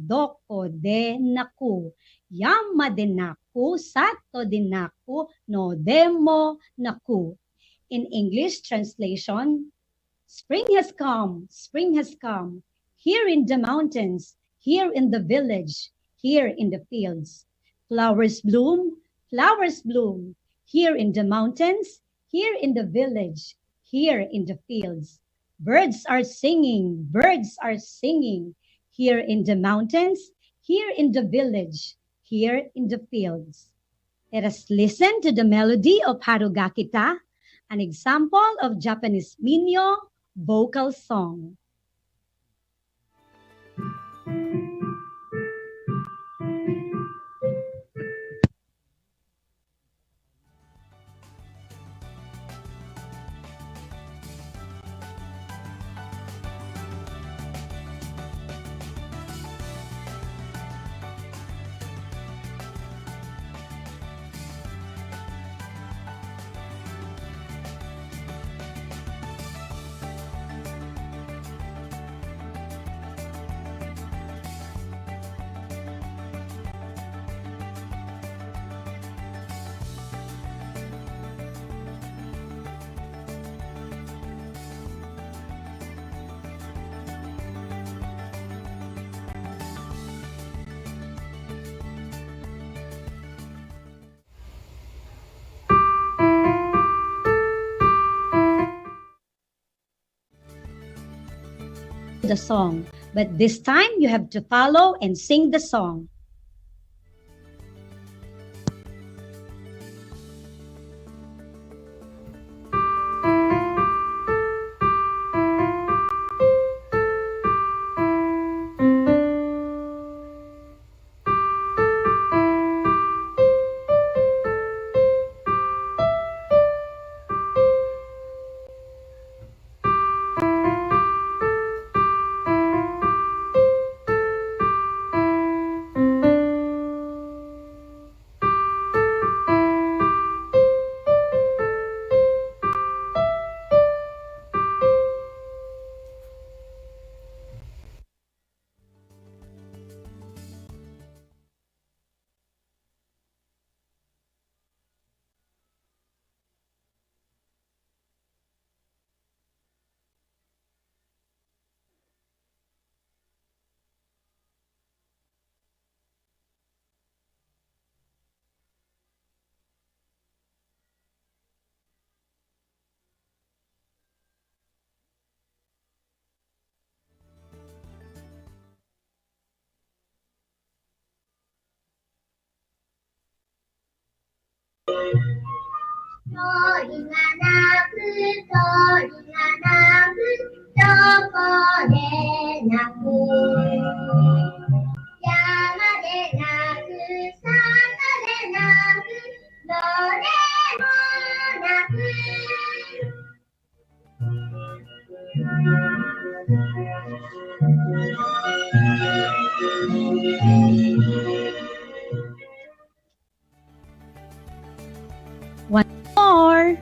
doko de naku. Yama de naku, sato de naku, no demo naku. In English translation, spring has come, here in the mountains, here in the village, here in the fields. Flowers bloom, here in the mountains, here in the village, here in the fields. Birds are singing, here in the mountains, here in the village, here in the fields. Let us listen to the melody of Harugakita, an example of Japanese minyo vocal song. The song, but this time you have to follow and sing the song. One more.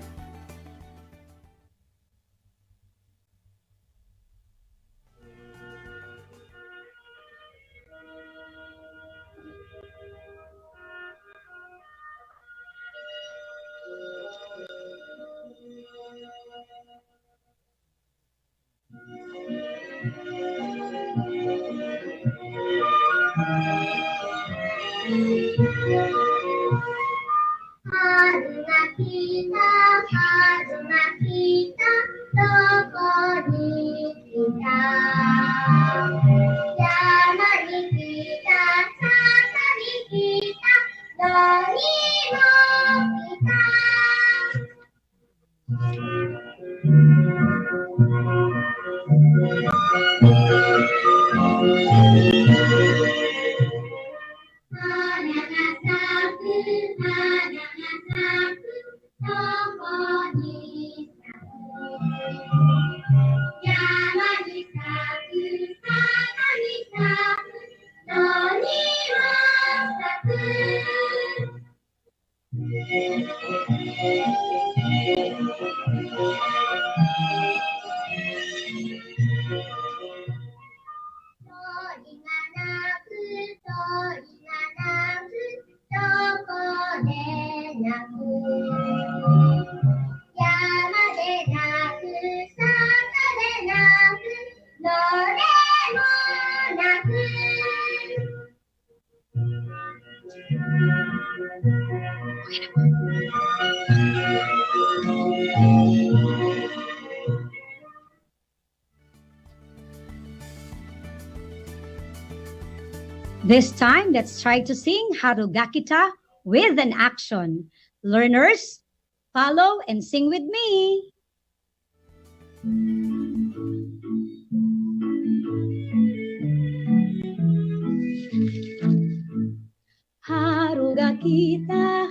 Harugakita, doko ni kita. This time, let's try to sing Harugakita with an action. Learners, follow and sing with me. Harugakita,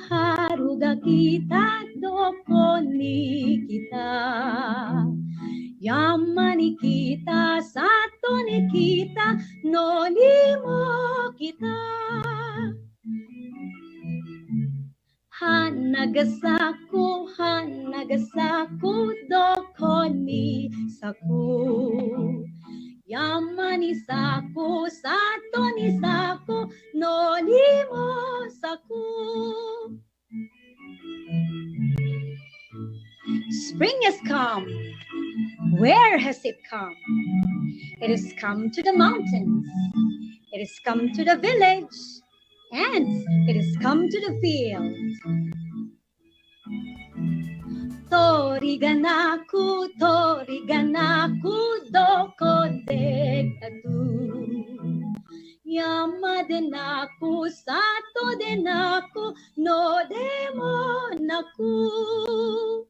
doko ni kita. Yama ni kita, sato ni kita, nonimo kita. Hanagasaku, doko ni saku. Yama ni saku, sato ni saku, nonimo saku. Spring has come. Where has it come? It has come to the mountains. It has come to the village. And it has come to the field. Toriganaku, doko de katu. Yama denaku, sato denaku, no demo naku.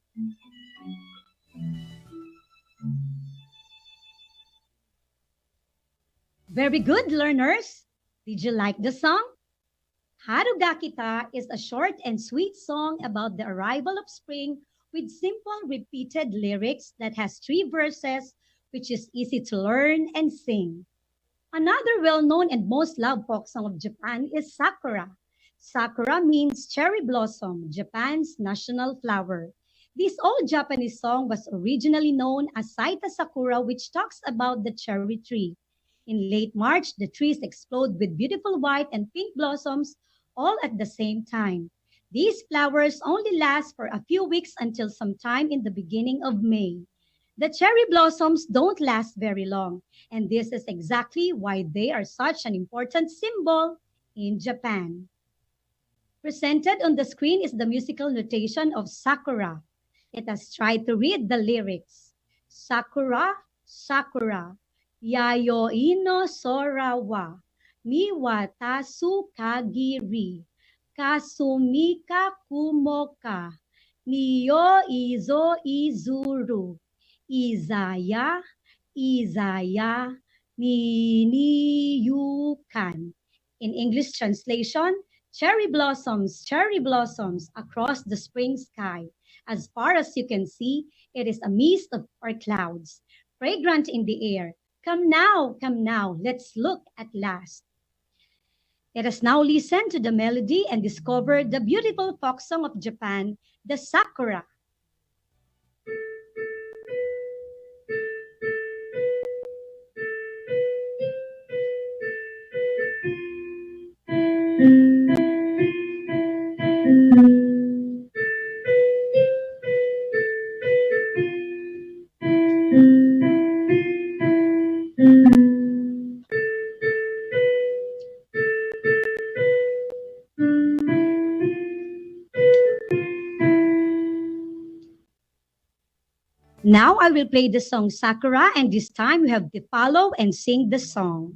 Very good, learners. Did you like the song? Harugakita is a short and sweet song about the arrival of spring with simple repeated lyrics that has 3 verses, which is easy to learn and sing. Another well-known and most loved folk song of Japan is Sakura. Sakura means cherry blossom, Japan's national flower. This old Japanese song was originally known as Saita Sakura, which talks about the cherry tree. In late March, the trees explode with beautiful white and pink blossoms all at the same time. These flowers only last for a few weeks until sometime in the beginning of May. The cherry blossoms don't last very long, and this is exactly why they are such an important symbol in Japan. Presented on the screen is the musical notation of Sakura. Let us try to read the lyrics. Sakura, Sakura, yayoi no sora wa miwatasu kagiri, kasumika kumoka, niyo izo izuru, izaya, izaya, niniyukan. In English translation, cherry blossoms across the spring sky. As far as you can see, it is a mist of or clouds, fragrant in the air. Come now, let's look at last. Let us now listen to the melody and discover the beautiful folk song of Japan, the Sakura. Now I will play the song Sakura, and this time you have to follow and sing the song.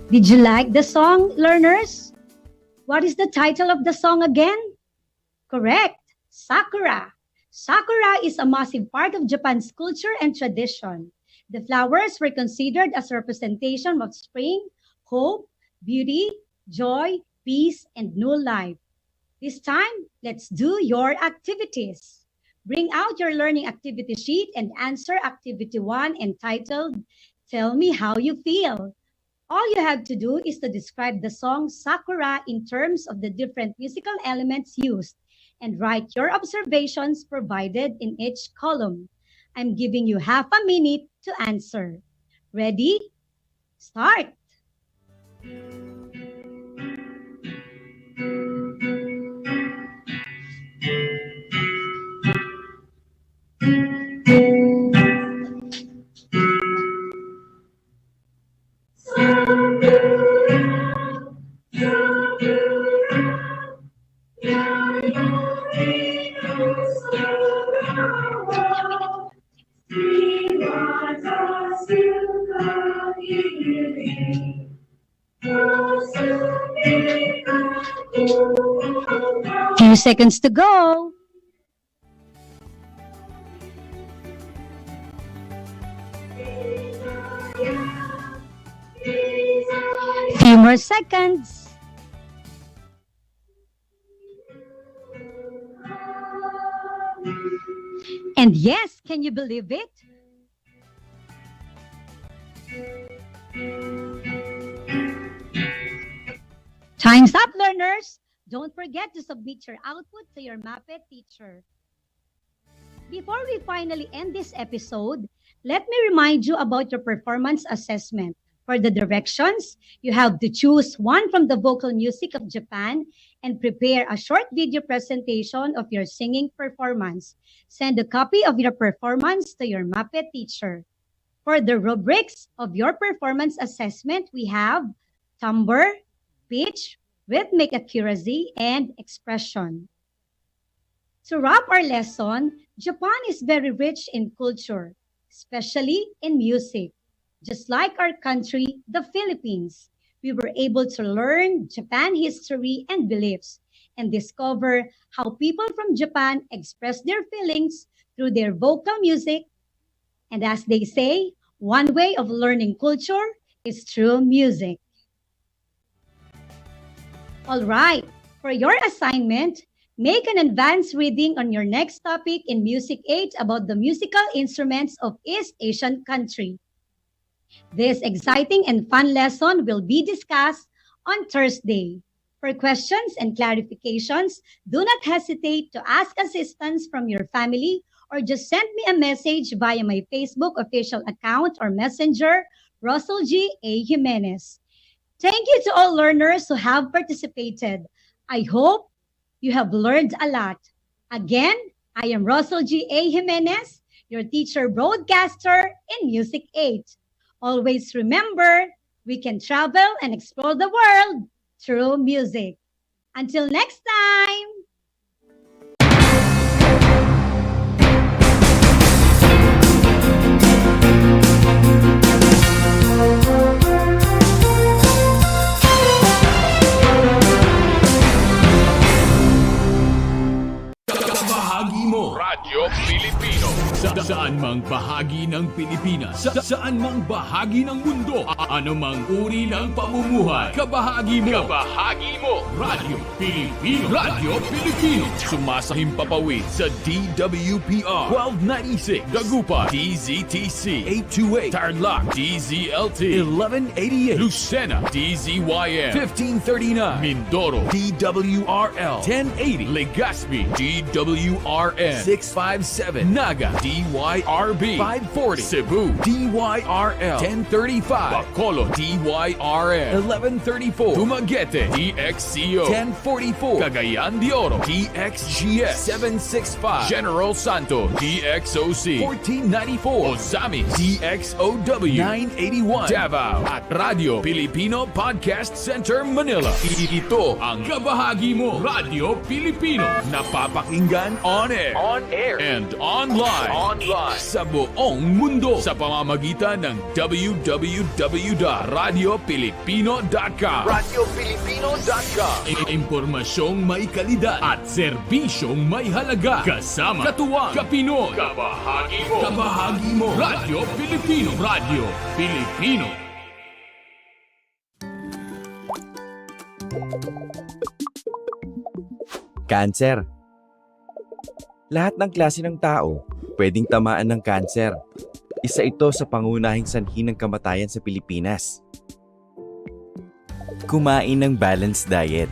Did you like the song, learners? What is the title of the song again? Correct, Sakura. Sakura is a massive part of Japan's culture and tradition. The flowers were considered as a representation of spring, hope, beauty, joy, peace, and new life. This time, let's do your activities. Bring out your learning activity sheet and answer activity 1 entitled, Tell Me How You Feel. All you have to do is to describe the song Sakura in terms of the different musical elements used and write your observations provided in each column. I'm giving you half a minute to answer. Ready? Start! Few seconds to go. Few more seconds. And yes, can you believe it? Time's up, learners. Don't forget to submit your output to your MAPE teacher. Before we finally end this episode, let me remind you about your performance assessment. For the directions, you have to choose one from the vocal music of Japan and prepare a short video presentation of your singing performance. Send a copy of your performance to your MAPE teacher. For the rubrics of your performance assessment, we have timbre, pitch, rhythmic accuracy, and expression. To wrap our lesson, Japan is very rich in culture, especially in music. Just like our country, the Philippines, we were able to learn Japan history and beliefs and discover how people from Japan express their feelings through their vocal music. And as they say, one way of learning culture is through music. All right, for your assignment, make an advanced reading on your next topic in Music 8 about the musical instruments of East Asian country. This exciting and fun lesson will be discussed on Thursday. For questions and clarifications, do not hesitate to ask assistance from your family or just send me a message via my Facebook official account or messenger, Russell G. A. Jimenez. Thank you to all learners who have participated. I hope you have learned a lot. Again, I am Russell G. A. Jimenez, your teacher broadcaster in Music 8. Always remember, we can travel and explore the world through music. Until next time! Bahagi mo Radyo Pilipino saan mang bahagi ng Pilipinas, saan mang bahagi ng mundo, ano mang uri ng pamumuhay, kabahagi mo Radyo Pilipino. Radyo Pilipino sumasahimpapawid sa DWPR 1296 Dagupan, DZTC 828 Tarlac, DZLT 1188 Lucena, DZYM 1539 Mindoro, DWRL 1080 Legazpi, DWRN 657 Naga, DYRB 540 Cebu, DYRL 1035 Bacolod, DYRN 1134 Dumaguete, DXCO 1044 Cagayan de Oro, DXGS 765 General Santos, DXOC 1494 Ozami, DXOW 981 Davao at Radio Filipino Podcast Center Manila. Ito ang kabahagi mo Radyo Pilipino, napapakinggan on air and online. online sa buong mundo sa pamamagitan ng www.radiopilipino.com. Impormasyong may kalidad at serbisyong may halaga. Kasama, katuwang, kapinoy, kabahagi mo. Radio Pilipino. Radio Pilipino. Cancer. Lahat ng klase ng tao pwedeng tamaan ng cancer. Isa ito sa pangunahing sanhi ng kamatayan sa Pilipinas. Kumain ng balanced diet.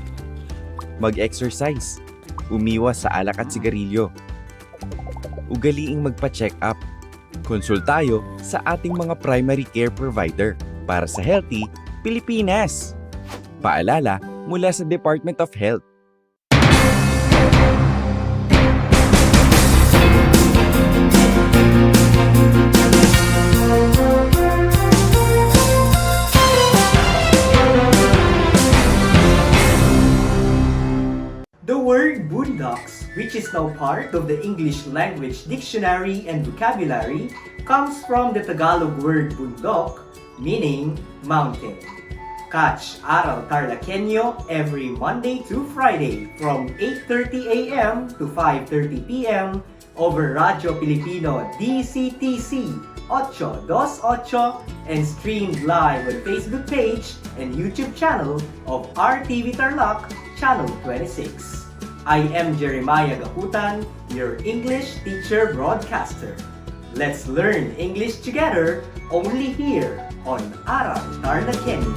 Mag-exercise. Umiwas sa alak at sigarilyo. Ugaliing magpa-check up. Konsultayo sa ating mga primary care provider para sa Healthy Pilipinas. Paalala mula sa Department of Health. The word boondocks, which is now part of the English Language Dictionary and Vocabulary, comes from the Tagalog word bundok, meaning mountain. Catch Aral TarlakHenyo every Monday to Friday from 8:30 a.m. to 5:30 p.m. over Radio Filipino DCTC 828 and streamed live on Facebook page and YouTube channel of RTV Tarlac, Channel 26. I am Jeremiah Gahutan, your English teacher broadcaster. Let's learn English together only here on Aral TarlakHenyo.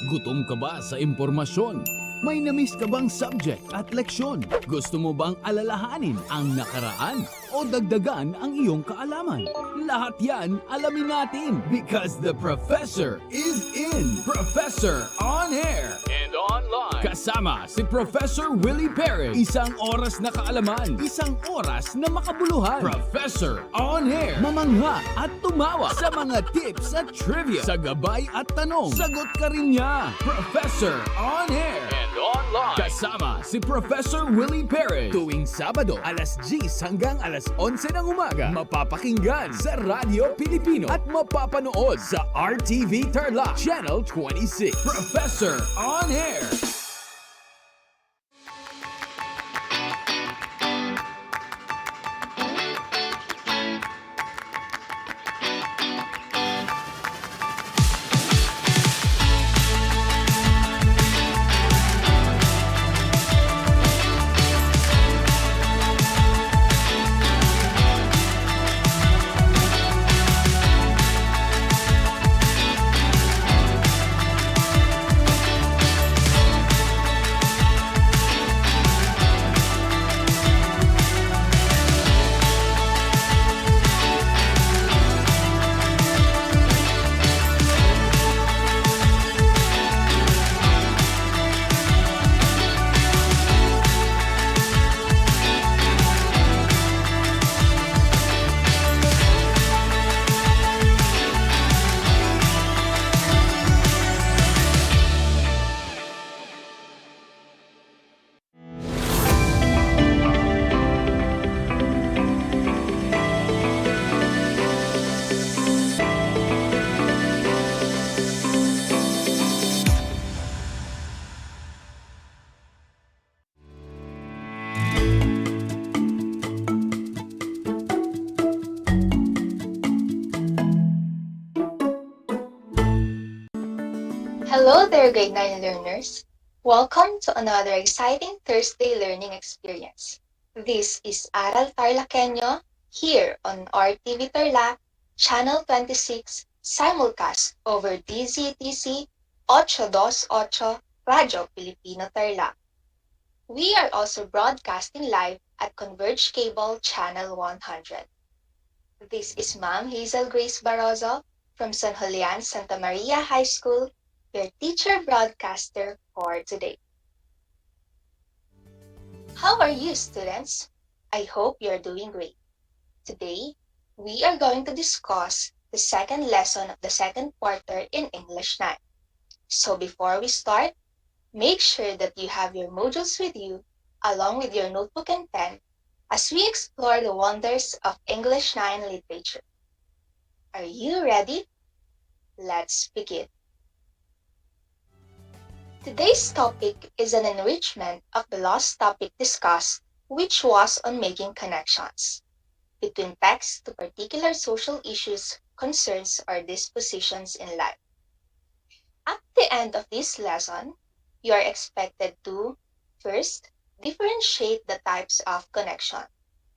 Gutom ka ba sa impormasyon? May namiss ka bang subject at leksyon? Gusto mo bang alalahanin ang nakaraan o dagdagan ang iyong kaalaman? Lahat yan alamin natin because the professor is in. Professor on air and online. Kasama si Professor Willie Perez. Isang oras na kaalaman, isang oras na makabuluhan. Professor on air. Mamangha at tumawa sa mga tips at trivia. Sa gabay at tanong, sagot ka rin niya. Professor on air and online. Kasama si Professor Willie Perez. Tuwing Sabado, alas 10 hanggang alas 11 ng umaga. Mapapakinggan sa Radio Pilipino at mapapanood sa RTV Tarlac, Channel 26. Professor on Air. Hello there, grade 9 learners. Welcome to another exciting Thursday learning experience. This is Aral TarlakHenyo here on RTV Tarlac, Channel 26, simulcast over DZTC 828 Radio Filipino Tarlac. We are also broadcasting live at Converge Cable Channel 100. This is Ma'am Hazel Grace Barroso from San Julian Santa Maria High School, your teacher broadcaster for today. How are you, students? I hope you're doing great. Today, we are going to discuss the second lesson of the second quarter in English 9. So before we start, make sure that you have your modules with you along with your notebook and pen as we explore the wonders of English 9 literature. Are you ready? Let's begin. Today's topic is an enrichment of the last topic discussed, which was on making connections between text to particular social issues, concerns, or dispositions in life. At the end of this lesson, you are expected to, first, differentiate the types of connection,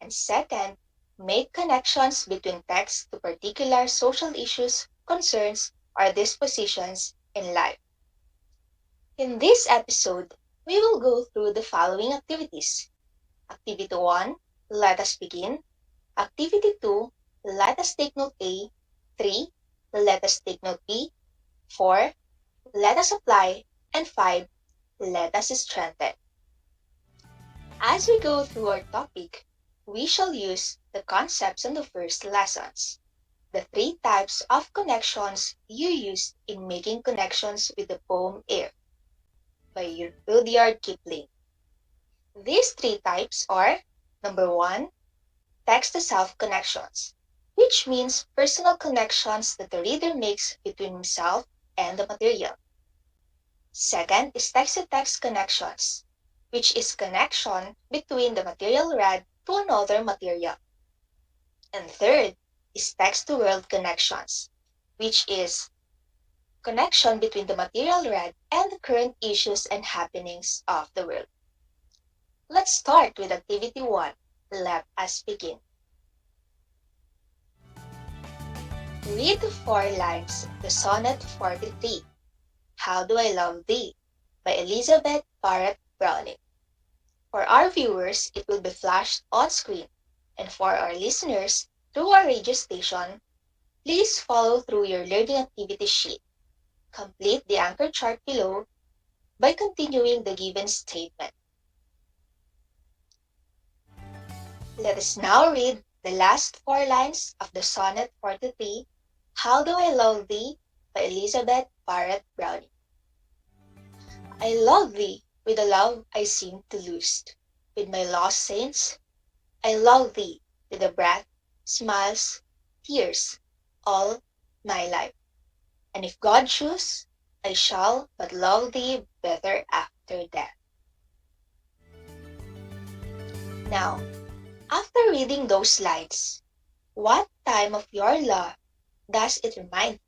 and second, make connections between text to particular social issues, concerns, or dispositions in life. In this episode, we will go through the following activities. Activity 1, let us begin. Activity 2, let us take note A. 3, let us take note B. 4, let us apply. And 5, let us strengthen. As we go through our topic, we shall use the concepts in the first lessons. The 3 types of connections you used in making connections with the poem Air by Rudyard Kipling. These 3 types are, number 1, text-to-self connections, which means personal connections that the reader makes between himself and the material. Second is text-to-text connections, which is connection between the material read to another material. And third is text-to-world connections, which is connection between the material read and the current issues and happenings of the world. Let's start with activity 1. Let us begin. Read the 4 lines of the Sonnet 43, How Do I Love Thee, by Elizabeth Barrett Browning. For our viewers, it will be flashed on screen, and for our listeners through our radio station, please follow through your learning activity sheet. Complete the anchor chart below by continuing the given statement. Let us now read the last 4 lines of the Sonnet 43, How Do I Love Thee, by Elizabeth Barrett Browning. I love thee with a love I seem to lose. With my lost saints, I love thee with a breath, smiles, tears, all my life. And if God choose, I shall but love thee better after death. Now, after reading those lines, what time of your love does it remind you?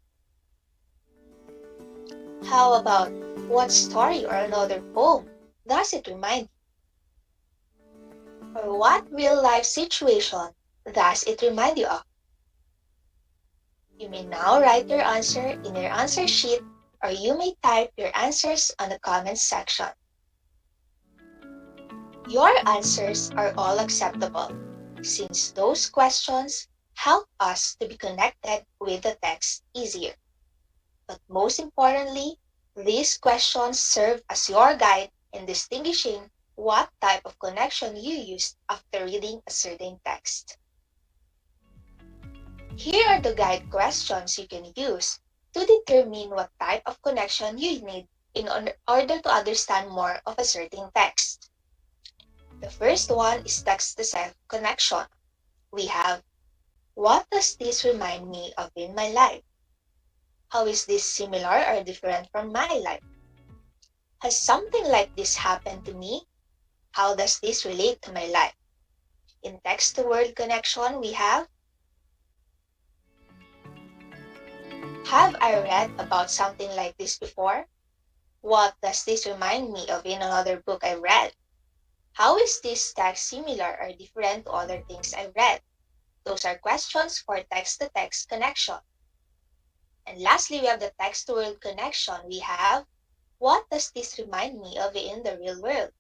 How about what story or another poem does it remind you? Or what real-life situation does it remind you of? You may now write your answer in your answer sheet, or you may type your answers on the comments section. Your answers are all acceptable, since those questions help us to be connected with the text easier. But most importantly, these questions serve as your guide in distinguishing what type of connection you used after reading a certain text. Here are the guide questions you can use to determine what type of connection you need in order to understand more of a certain text. The first one is text-to-self connection. We have, what does this remind me of in my life? How is this similar or different from my life? Has something like this happened to me? How does this relate to my life? In text-to-word connection, we have I read about something like this before? What does this remind me of in another book I read? How is this text similar or different to other things I read? Those are questions for text-to-text connection. And lastly, we have the text-to-world connection. We have, what does this remind me of in the real world?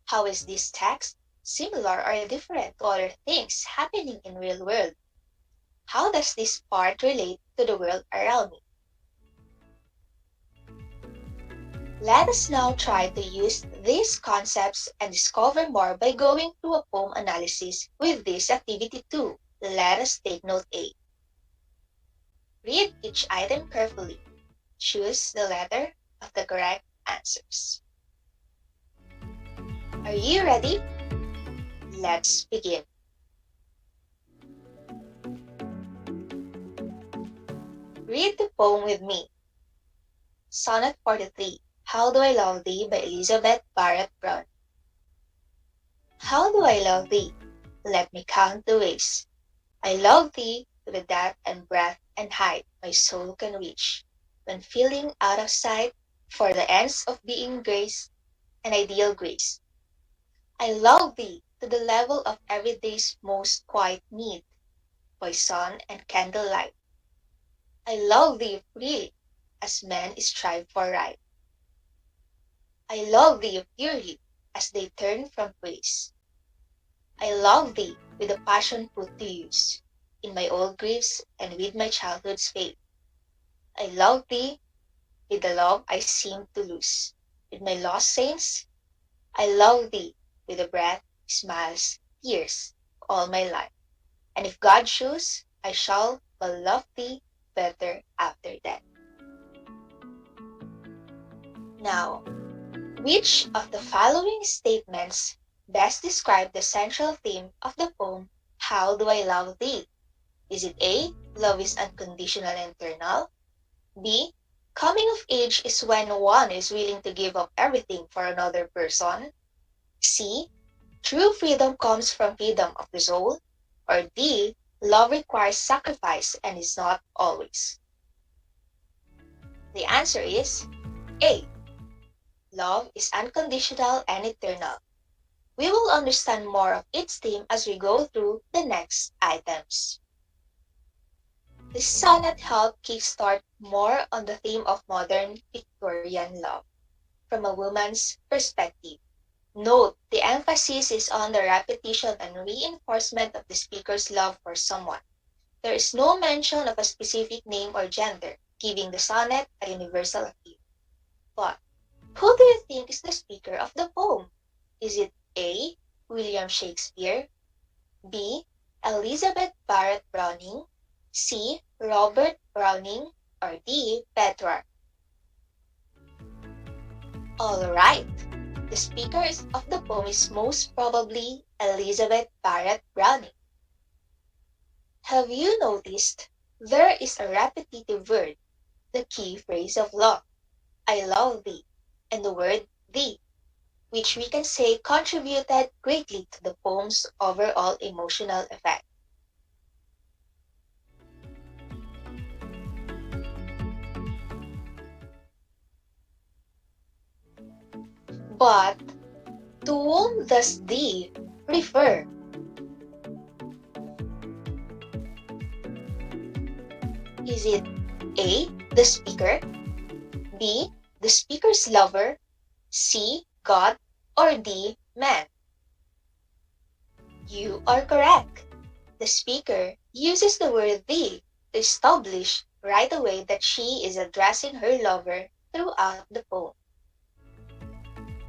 How is this text similar or different to other things happening in real world? How does this part relate to the world around me? Let us now try to use these concepts and discover more by going through a poem analysis with this activity 2. Let us take note A. Read each item carefully. Choose the letter of the correct answers. Are you ready? Let's begin. Read the poem with me. Sonnet 43, How Do I Love Thee by Elizabeth Barrett Brown. How do I love thee? Let me count the ways. I love thee to the depth and breadth and height my soul can reach. When feeling out of sight, for the ends of being grace, an ideal grace. I love thee to the level of everyday's most quiet need, by sun and candlelight. I love thee freely, as men strive for right. I love thee purely, as they turn from praise. I love thee with a passion put to use, in my old griefs and with my childhood's faith. I love thee with the love I seem to lose, with my lost saints. I love thee with the breath, smiles, tears, all my life. And if God choose, I shall but love thee better after death. Now, which of the following statements best describe the central theme of the poem, How Do I Love Thee? Is it A, love is unconditional and eternal? B, coming of age is when one is willing to give up everything for another person? C, true freedom comes from freedom of the soul? Or D, love requires sacrifice and is not always? The answer is A. Love is unconditional and eternal. We will understand more of its theme as we go through the next items. This sonnet helped kickstart more on the theme of modern Victorian love from a woman's perspective. Note, the emphasis is on the repetition and reinforcement of the speaker's love for someone. There is no mention of a specific name or gender, giving the sonnet a universal appeal. But who do you think is the speaker of the poem? Is it A, William Shakespeare, B, Elizabeth Barrett Browning, C, Robert Browning, or D, Petrarch? Alright, the speaker of the poem is most probably Elizabeth Barrett Browning. Have you noticed there is a repetitive word, the key phrase of love, I love thee, and the word thee, which we can say contributed greatly to the poem's overall emotional effect. But to whom does thee refer? Is it A, the speaker, B, the speaker's lover, C, God, or D, man? You are correct. The speaker uses the word thee to establish right away that she is addressing her lover throughout the poem.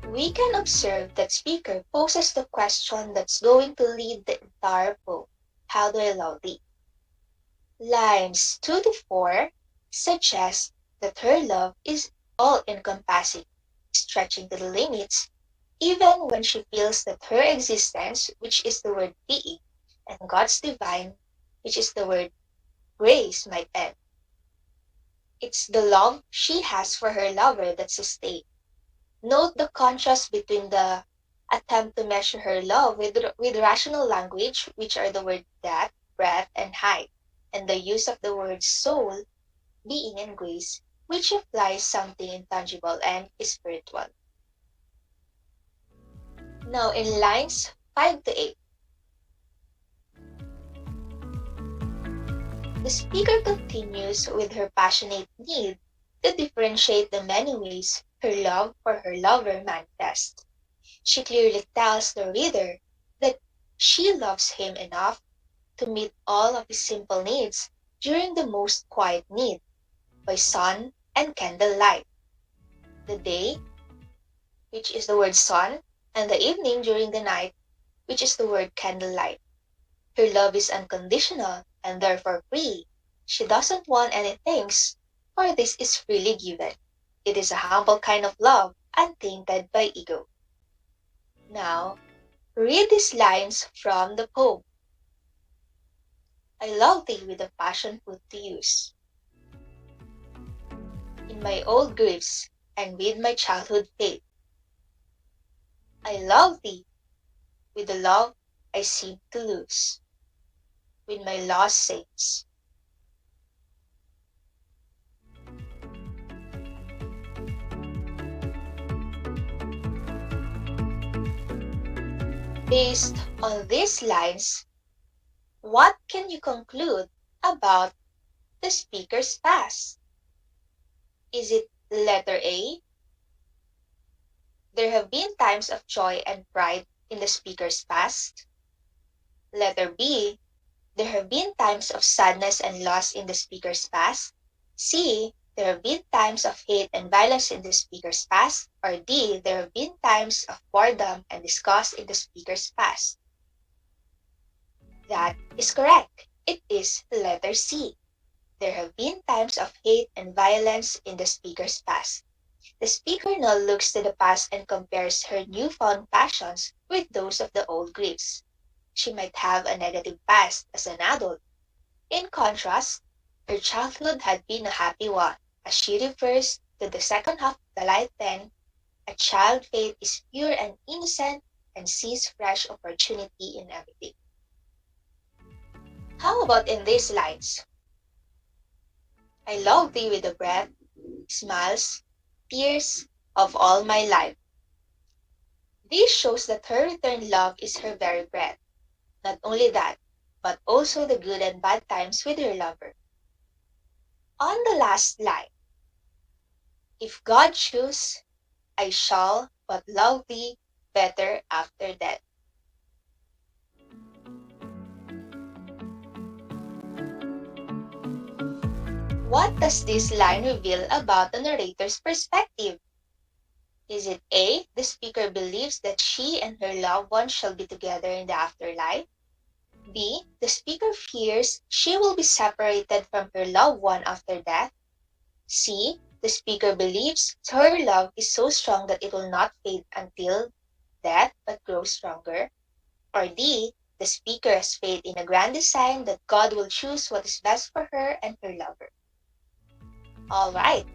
We can observe that speaker poses the question that's going to lead the entire poem, How do I love thee? Lines 2 to 4 suggest that her love is all-encompassing, stretching to the limits, even when she feels that her existence, which is the word being, and God's divine, which is the word grace, might end. It's the love she has for her lover that sustains. Note the contrast between the attempt to measure her love with rational language, which are the word depth, breadth, and height, and the use of the words soul, being, and grace, which implies something intangible and spiritual. Now in lines 5 to 8, the speaker continues with her passionate need to differentiate the many ways her love for her lover manifests. She clearly tells the reader that she loves him enough to meet all of his simple needs during the most quiet need, by sun and candlelight. The day, which is the word sun, and the evening during the night, which is the word candlelight. Her love is unconditional and therefore free. She doesn't want anything, for this is freely given. It is a humble kind of love, untainted by ego. Now, Read these lines from the poem. I love thee with a passion put to use. In my old griefs and with my childhood faith, I love thee with the love I seem to lose. With my lost saints. Based on these lines, what can you conclude about the speaker's past? Is it letter A? There have been times of joy and pride in the speaker's past. Letter B. There have been times of sadness and loss in the speaker's past. C. There have been times of hate and violence in the speaker's past. Or D. There have been times of boredom and disgust in the speaker's past. That is correct. It is letter C. There have been times of hate and violence in the speaker's past. The speaker now looks to the past and compares her newfound passions with those of the old griefs. She might have a negative past as an adult. In contrast, her childhood had been a happy one, as she refers to the second half of the line 10, a child's faith is pure and innocent and sees fresh opportunity in everything. How about in these lines? I love thee with the breath, smiles, tears of all my life. This shows that her returned love is her very breath. Not only that, but also the good and bad times with her lover. On the last line, if God choose, I shall but love thee better after death. What does this line reveal about the narrator's perspective? Is it A, the speaker believes that she and her loved one shall be together in the afterlife? B, the speaker fears she will be separated from her loved one after death? C, the speaker believes her love is so strong that it will not fade until death but grows stronger? Or D, the speaker has faith in a grand design that God will choose what is best for her and her lover? Alright,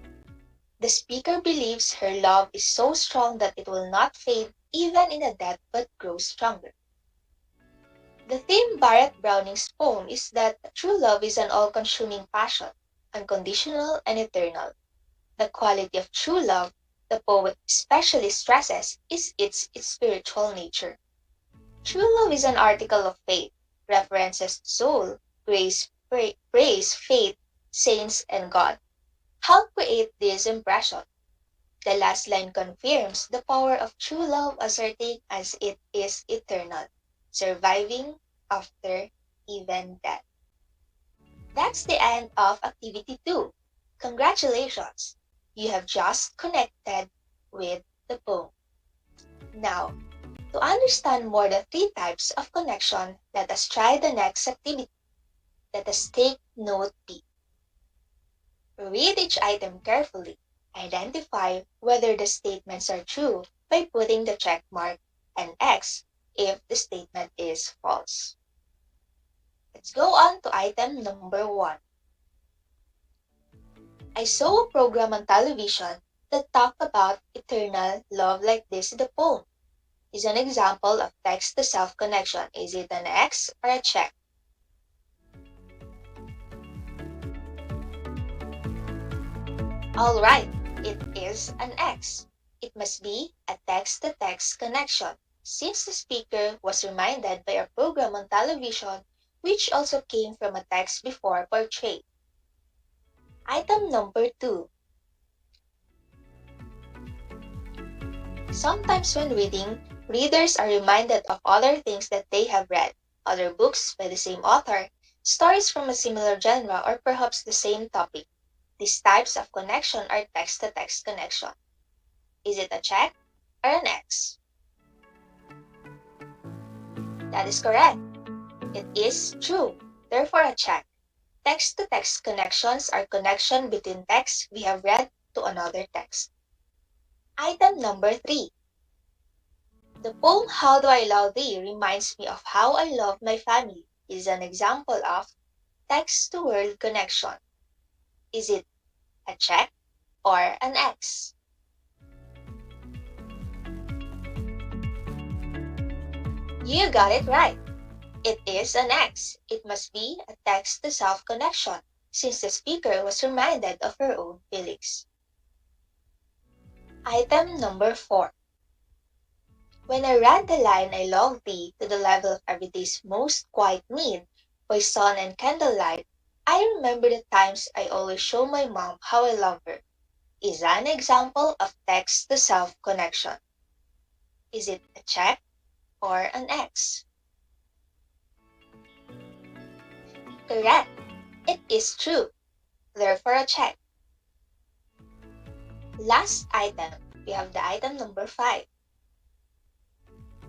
the speaker believes her love is so strong that it will not fade even in a death but grows stronger. The theme Barrett Browning's poem is that true love is an all-consuming passion, unconditional and eternal. The quality of true love, the poet especially stresses, is its spiritual nature. True love is an article of faith, references to soul, grace, praise, faith, saints, and God. Help create this impression. The last line confirms the power of true love asserting as it is eternal, surviving after even death. That's the end of Activity 2. Congratulations! You have just connected with the poem. Now, to understand more the 3 types of connection, let us try the next activity. Let us take note B. Read each item carefully. Identify whether the statements are true by putting the check mark and X if the statement is false. Let's go on to item number 1. I saw a program on television that talked about eternal love like this in the poem. Is an example of text-to-self connection. Is it an X or a check? Alright, it is an X. It must be a text-to-text connection, since the speaker was reminded by a program on television which also came from a text before portrayed. Item number 2. Sometimes when reading, readers are reminded of other things that they have read, other books by the same author, stories from a similar genre, or perhaps the same topic. These types of connection are text-to-text connection. Is it a check or an X? That is correct. It is true, therefore a check. Text-to-text connections are connection between texts we have read to another text. Item number 3. The poem How Do I Love Thee reminds me of how I love my family is an example of text-to-word connection. Is it a check or an X? You got it right. It is an X. It must be a text-to-self connection since the speaker was reminded of her own feelings. Item number 4. When I read the line I love thee to the level of everyday's most quiet need by sun and candlelight, I remember the times I always show my mom how I love her. Is an example of text-to-self connection. Is it a check or an X? Correct. It is true. Therefore a check. Last item, we have the item number 5.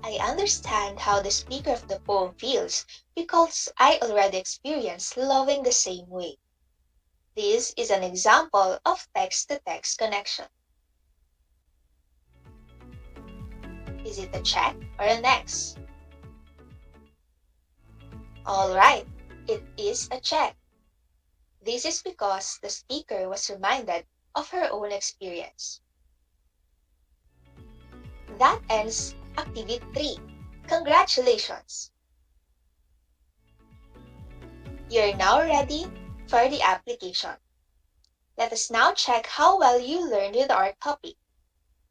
I understand how the speaker of the poem feels because I already experienced loving the same way. This is an example of text-to-text connection. Is it a check or an X? Alright, it is a check. This is because the speaker was reminded of her own experience. That ends Activity 3. Congratulations! You're now ready for the application. Let us now check how well you learned with our topic.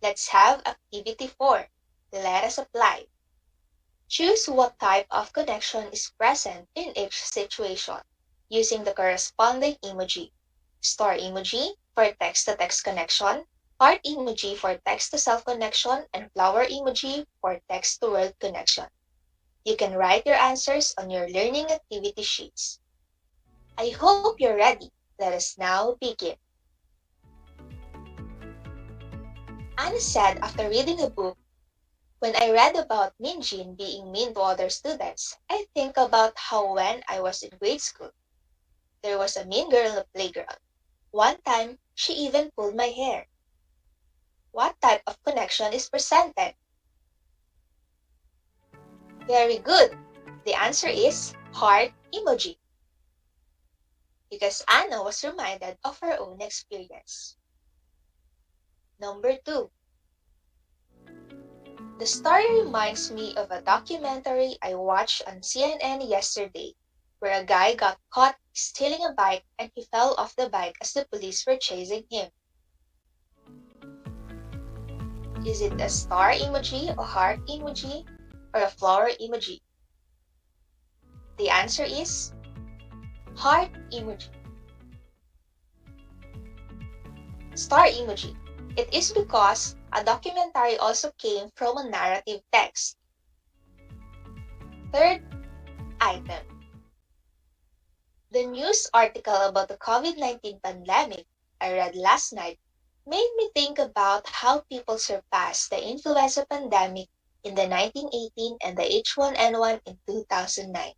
Let's have Activity 4. Let us apply. Choose what type of connection is present in each situation using the corresponding emoji. Star emoji for text-to-text connection, heart emoji for text-to-self connection, and flower emoji for text-to-word connection. You can write your answers on your learning activity sheets. I hope you're ready. Let us now begin. Anna said after reading a book, "When I read about Minjin being mean to other students, I think about how when I was in grade school, there was a mean girl in the playground. One time, she even pulled my hair." What type of connection is presented? Very good. The answer is heart emoji, because Anna was reminded of her own experience. Number 2. The story reminds me of a documentary I watched on CNN yesterday, where a guy got caught stealing a bike and he fell off the bike as the police were chasing him. Is it a star emoji, a heart emoji, or a flower emoji? The answer is heart emoji. Star emoji. It is because a documentary also came from a narrative text. Third item. The news article about the COVID-19 pandemic I read last night made me think about how people surpassed the influenza pandemic in the 1918 and the H1N1 in 2009.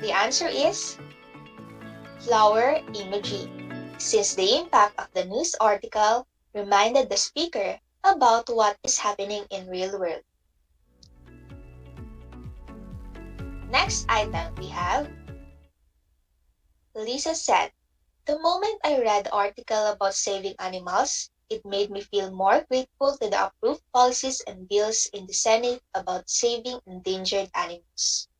The answer is flower emoji, since the impact of the news article reminded the speaker about what is happening in real world. Next item we have, Lisa said, "The moment I read the article about saving animals, it made me feel more grateful to the approved policies and bills in the Senate about saving endangered animals."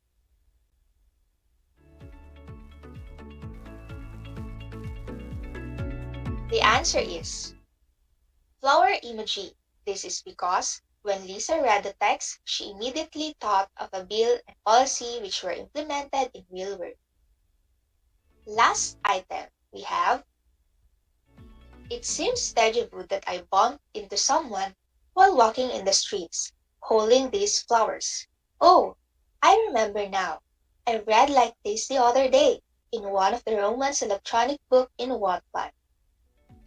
The answer is flower emoji. This is because when Lisa read the text, she immediately thought of a bill and policy which were implemented in real world. Last item we have, it seems deja vu that I bumped into someone while walking in the streets, holding these flowers. Oh, I remember now. I read like this the other day in one of the romance electronic book in Wattpad.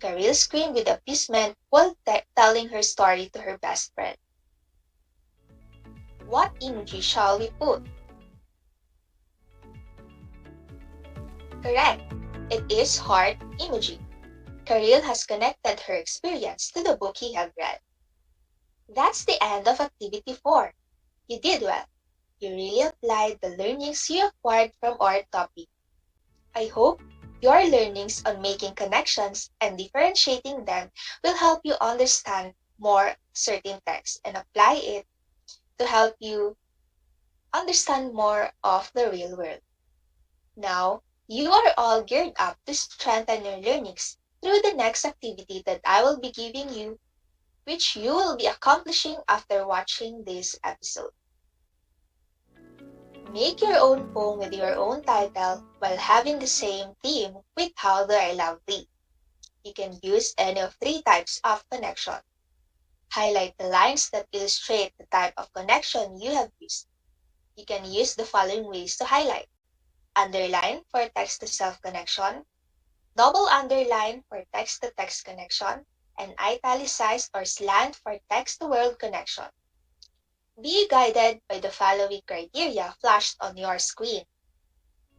Karil screamed with appeasement while telling her story to her best friend. What emoji shall we put? Correct. It is heart emoji. Karil has connected her experience to the book he had read. That's the end of Activity 4. You did well. You really applied the learnings you acquired from our topic. I hope your learnings on making connections and differentiating them will help you understand more certain text and apply it to help you understand more of the real world. Now, you are all geared up to strengthen your learnings through the next activity that I will be giving you, which you will be accomplishing after watching this episode. Make your own poem with your own title while having the same theme with How Do I Love Thee. You can use any of 3 types of connection. Highlight the lines that illustrate the type of connection you have used. You can use the following ways to highlight: underline for text-to-self connection, double underline for text-to-text connection, and italicized or slant for text-to-world connection. Be guided by the following criteria flashed on your screen.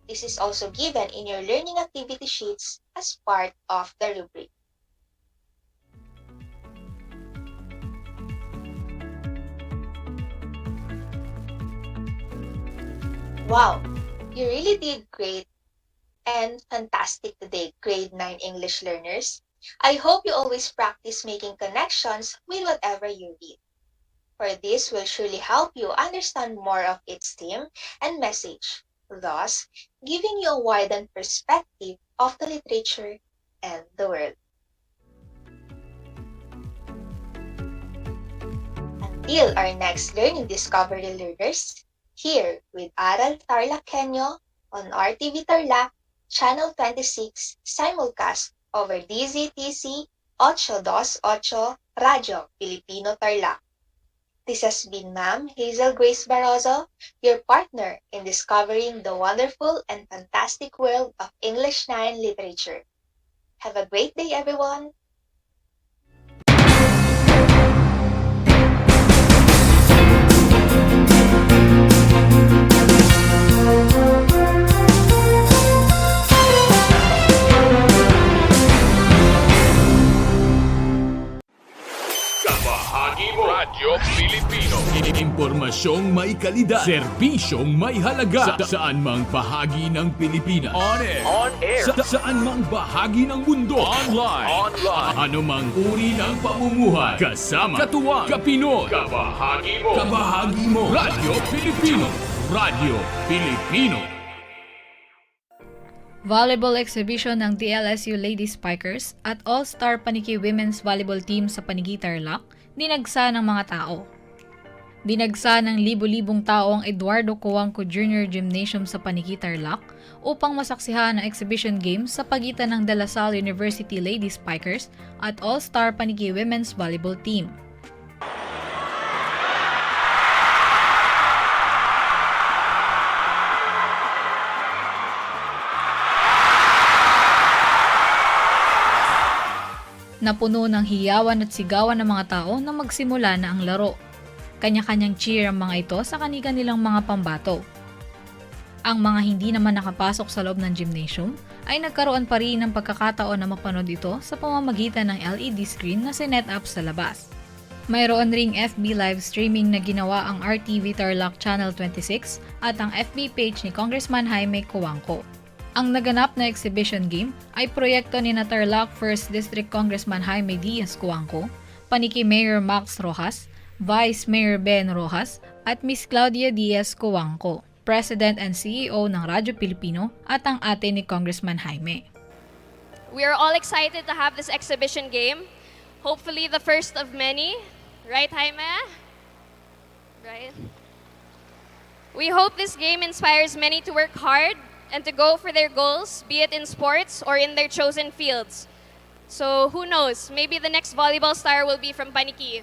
This is also given in your learning activity sheets as part of the rubric. Wow, you really did great and fantastic today, grade 9 English learners. I hope you always practice making connections with whatever you read. For this will surely help you understand more of its theme and message, thus giving you a widened perspective of the literature and the world. Until our next Learning Discovery learners, here with Aral TarlakHenyo on RTV Tarlac, Channel 26, simulcast over DZTC 828 Radyo Pilipino Tarlac. This has been Ma'am Hazel Grace Barroso, your partner in discovering the wonderful and fantastic world of English 9 literature. Have a great day, everyone! Kabahagi mo, Radyo Pilipino. Impormasyong may kalidad, serbisyong may halaga, saan mang bahagi ng Pilipinas. On air. Saan mang bahagi ng mundo. Online. Ano mang uri ng pamumuhay. Kasama, katuwang, kapinoy. Kabahagi mo. Radyo Pilipino. Radyo Pilipino. Volleyball exhibition ng DLSU Ladies Spikers at All-Star Paniki Women's Volleyball Team sa Panigi Tarlac, dinagsa ng mga tao. Dinagsa ng libo-libong tao ang Eduardo Coangco Jr. Gymnasium sa Panigi Tarlac upang masaksihan ang exhibition games sa pagitan ng De La Salle University Ladies Spikers at All-Star Paniki Women's Volleyball Team. Napuno ng hiyawan at sigawan ng mga tao na magsimula na ang laro. Kanya-kanyang cheer ang mga ito sa kanilang mga pambato. Ang mga hindi naman nakapasok sa loob ng gymnasium ay nagkaroon pa rin ng pagkakataon na mapanood ito sa pamamagitan ng LED screen na sinet up sa labas. Mayroon ring FB live streaming na ginawa ang RTV Tarlac Channel 26 at ang FB page ni Congressman Jaime Coangco. Ang naganap na exhibition game ay proyekto ni Tarlac 1st District Congressman Jaime Diaz Coangco, Paniki Mayor Max Rojas, Vice Mayor Ben Rojas at Miss Claudia Diaz Coangco, President and CEO ng Radyo Pilipino at ang ate ni Congressman Jaime. We are all excited to have this exhibition game. Hopefully the first of many. Right, Jaime? Right? We hope this game inspires many to work hard and to go for their goals, be it in sports or in their chosen fields. So who knows, maybe the next volleyball star will be from Paniki.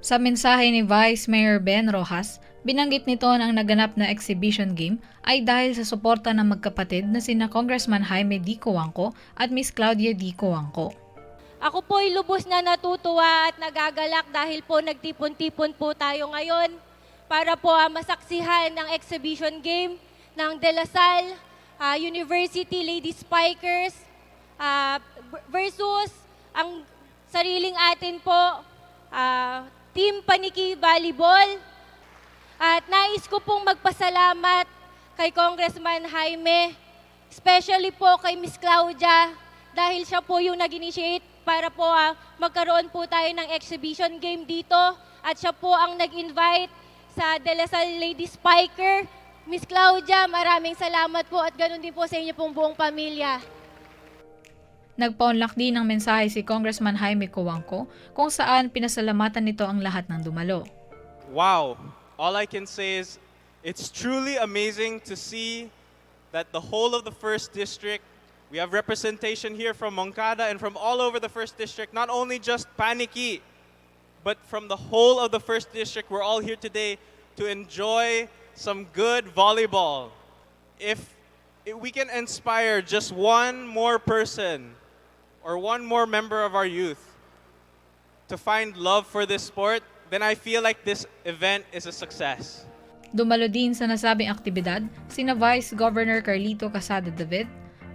Sa mensahe ni Vice Mayor Ben Rojas, binanggit nito na ang naganap na exhibition game ay dahil sa suporta ng magkapatid na sina Congressman Jaime D. Coangco at Miss Claudia D. Coangco. Ako po'y lubos na natutuwa at nagagalak dahil po nagtipon-tipon po tayo ngayon para po masaksihan ng exhibition game ng De La Salle University Ladies Spikers versus ang sariling atin po, Team Paniki Volleyball. At nais ko pong magpasalamat kay Congressman Jaime, especially po kay Miss Claudia, dahil siya po yung nag-initiate para po magkaroon po tayo ng exhibition game dito. At siya po ang nag-invite sa De La Salle Lady Spiker. Miss Claudia, maraming salamat po at ganoon din po sa inyo pong buong pamilya. Nagpaunlak din ng mensahe si Congressman Jaime Coangco kung saan pinasalamatan nito ang lahat ng dumalo. Wow! All I can say is it's truly amazing to see that the whole of the 1st District, we have representation here from Moncada and from all over the 1st District, not only just Paniki, but from the whole of the 1st District. We're all here today to enjoy some good volleyball. If we can inspire just one more person or one more member of our youth to find love for this sport, then I feel like this event is a success. Dumalo din sa nasabing aktibidad sina Vice Governor Carlito Casado David,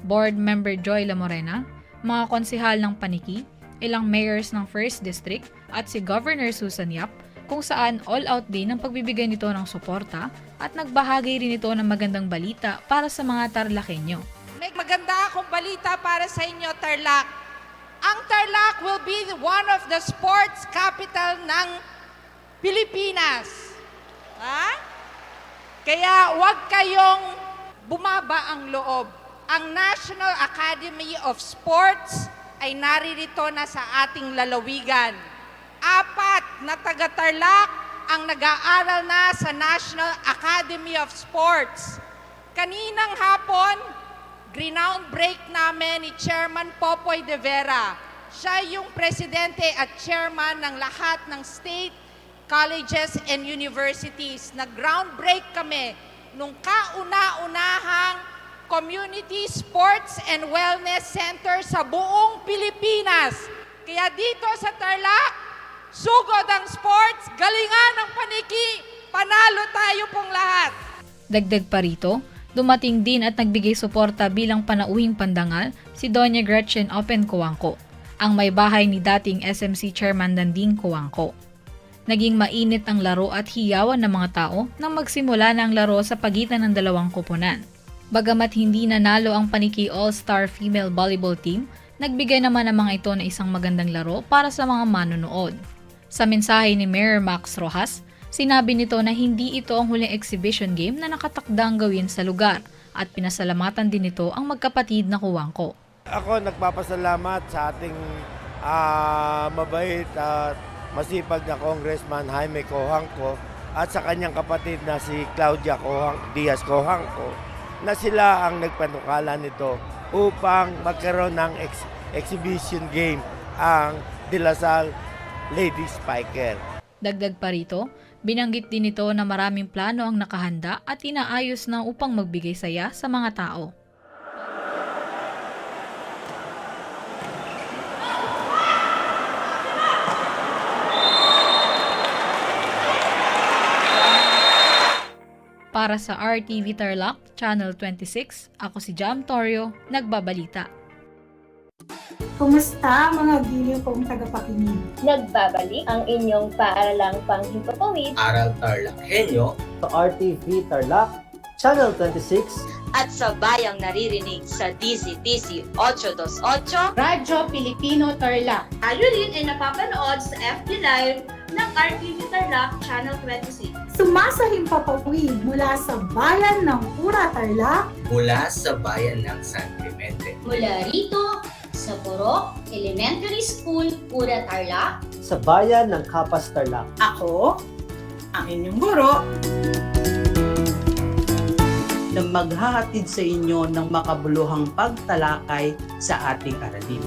Board Member Joy La Morena, mga konsehal ng Paniki, ilang mayors ng 1st District at si Governor Susan Yap, kung saan all-out din ang pagbibigay nito ng suporta at nagbahagi rin ito ng magandang balita para sa mga Tarlakhenyo. May maganda akong balita para sa inyo, Tarlac. Ang Tarlac will be one of the sports capital ng Pilipinas. Kaya huwag kayong bumaba ang loob. Ang National Academy of Sports ay naririto na sa ating lalawigan. 4 na taga-Tarlac ang nag-aaral na sa National Academy of Sports. Kaninang hapon, ground break namin ni Chairman Popoy de Vera. Siya yung presidente at chairman ng lahat ng state colleges and universities. Nag-ground break kami nung kauna-unahang Community Sports and Wellness Center sa buong Pilipinas. Kaya dito sa Tarlac, sugod ang sports, galingan ang Paniki, panalo tayo pong lahat. Dagdag pa rito, dumating din at nagbigay suporta bilang panauhing pandangal si Doña Gretchen Open Coangco, ang may bahay ni dating SMC Chairman Danding Coangco. Naging mainit ang laro at hiyawan ng mga tao nang magsimula na ang laro sa pagitan ng dalawang koponan. Bagamat hindi nanalo ang Paniki All-Star Female Volleyball Team, nagbigay naman ang mga ito na isang magandang laro para sa mga manonood. Sa mensahe ni Mayor Max Rojas, sinabi nito na hindi ito ang huling exhibition game na nakatakdang gawin sa lugar at pinasalamatan din nito ang magkapatid na Coangco. Ako nagpapasalamat sa ating mabait at masipag na Congressman Jaime Coangco at sa kanyang kapatid na si Claudia Diaz Coangco na sila ang nagpanukala nito upang magkaroon ng exhibition game ang De La Salle Lady Spiker. Dagdag pa rito, binanggit din ito na maraming plano ang nakahanda at inaayos na upang magbigay saya sa mga tao. Para sa RTV Tarlac, Channel 26, ako si Jam Torio, nagbabalita. Kumusta mga giliw kong tagapakinig? Nagbabalik ang inyong paaralang panghimpapawid. Aral TarlakHenyo Sa RTV Tarlac, Channel 26, At sa bayang naririnig sa DZTC 828, Radyo Pilipino Tarlac. Tayo rin ay napapanood sa FB Live ng RTV Tarlac Channel 26. Sumasahimpapawid mula sa bayan ng Pura Tarlac, mula sa bayan ng San Clemente. Mula rito sa Purok Elementary School, Pura Tarlac. sa bayan ng Capas Tarlac. Ako, ang inyong guro, na maghahatid sa inyo ng makabuluhang pagtalakay sa ating aralin.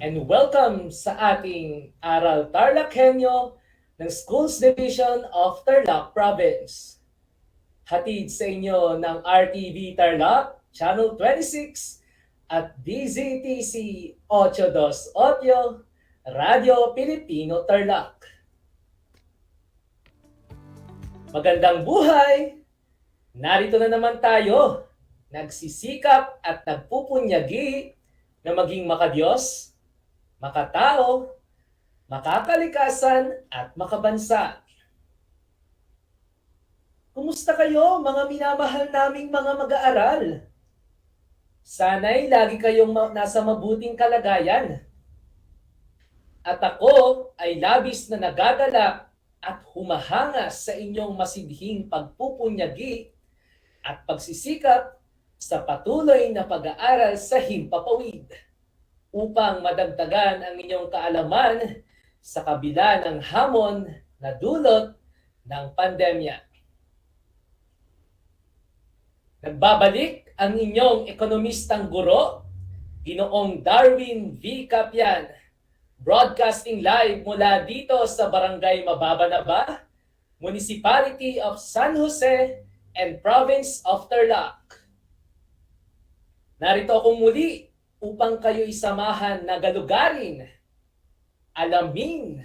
and welcome sa ating Aral TarlakHenyo ng Schools Division of Tarlac Province. Hatid sa inyo ng RTV Tarlac, Channel 26 at DZTC 828, Radio Pilipino Tarlac. Magandang buhay! Narito na naman tayo, nagsisikap at nagpupunyagi na maging makadiyos, makatao, makakalikasan at makabansa. Kumusta kayo mga minamahal naming mga mag-aaral? Sana'y lagi kayong nasa mabuting kalagayan. At ako ay labis na nagagalak at humahanga sa inyong masidhing pagpupunyagi at pagsisikap sa patuloy na pag-aaral sa himpapawid upang madagdagan ang inyong kaalaman sa kabila ng hamon na dulot ng pandemya. Nagbabalik ang inyong ekonomistang guro, Ginoong Darwin V. Capian, broadcasting live mula dito sa Barangay Mababanaba, Municipality of San Jose, and Province of Tarlac. Narito akong muli upang kayo isamahan na galugarin, alamin,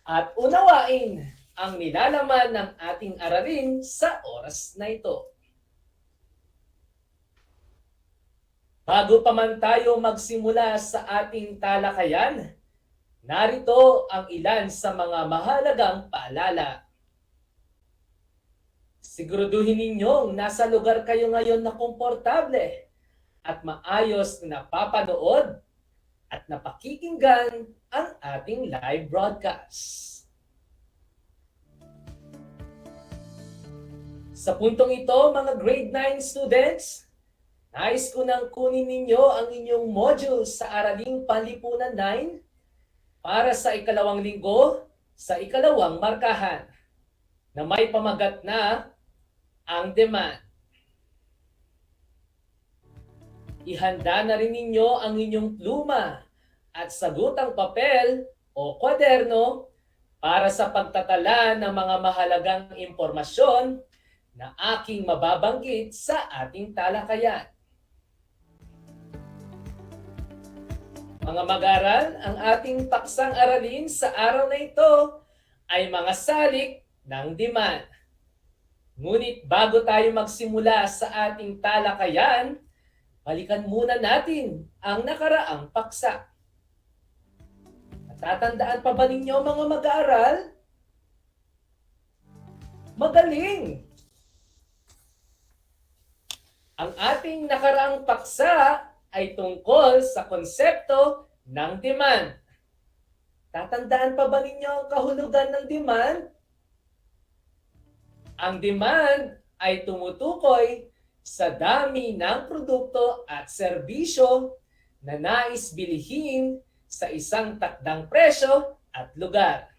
at unawain ang nilalaman ng ating aralin sa oras na ito. Bago pa man tayo magsimula sa ating talakayan, narito ang ilan sa mga mahalagang paalala. Siguraduhin ninyong nasa lugar kayo ngayon na komportable at maayos na napapanood at napakikinggan ang ating live broadcast. Sa puntong ito, mga grade 9 students, nais ko nang kunin ninyo ang inyong module sa Araling Panlipunan 9 para sa ikalawang linggo sa ikalawang markahan na may pamagat na ang demand. Ihanda na rin ninyo ang inyong pluma at sagutang papel o kwaderno para sa pagtatala ng mga mahalagang impormasyon na aking mababanggit sa ating talakayan. Mga mag-aral, ang ating paksang aralin sa araw na ito ay mga salik ng demand. Ngunit bago tayo magsimula sa ating talakayan, balikan muna natin ang nakaraang paksa. Natatandaan pa ba ninyo mga mag-aaral? Magaling! Ang ating nakaraang paksa ay tungkol sa konsepto ng demand. Tatandaan pa ba ninyo ang kahulugan ng demand? Ang demand ay tumutukoy sa dami ng produkto at serbisyo na nais bilhin sa isang takdang presyo at lugar.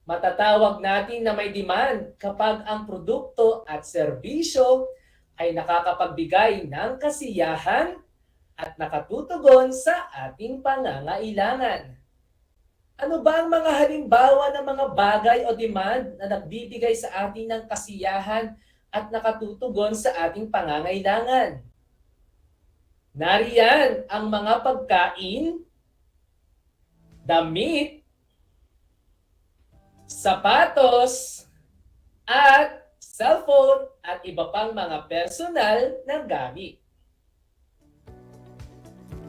Matatawag natin na may demand kapag ang produkto at serbisyo ay nakakapagbigay ng kasiyahan at nakatutugon sa ating pangangailangan. Ano ba ang mga halimbawa ng mga bagay o demand na nagbibigay sa atin ng kasiyahan at nakatutugon sa ating pangangailangan? Nariyan ang mga pagkain, damit, sapatos, at cellphone at iba pang mga personal na gamit.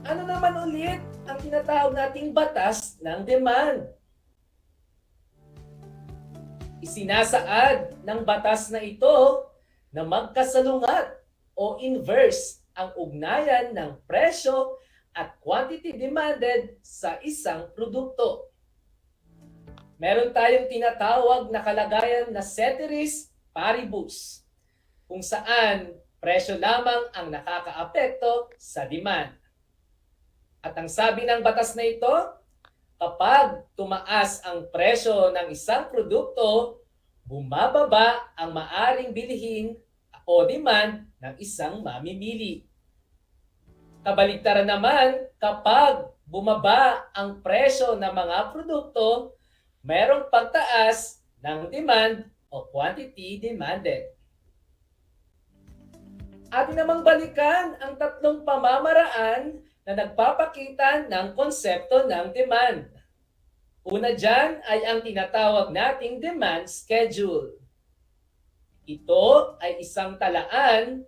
Ano naman ulit ang tinatawag nating batas ng demand? Isinasaad ng batas na ito na magkasalungat o inverse ang ugnayan ng presyo at quantity demanded sa isang produkto. Meron tayong tinatawag na kalagayan na ceteris paribus, kung saan presyo lamang ang nakakaapekto sa demand. At ang sabi ng batas na ito, kapag tumaas ang presyo ng isang produkto, bumababa ang maaring bilhin o demand ng isang mamimili. Kabaligtaran naman, kapag bumaba ang presyo ng mga produkto, merong pagtaas ng demand o quantity demanded. Atin namang balikan ang tatlong pamamaraan na nagpapakita ng konsepto ng demand. Una dyan ay ang tinatawag nating demand schedule. Ito ay isang talaan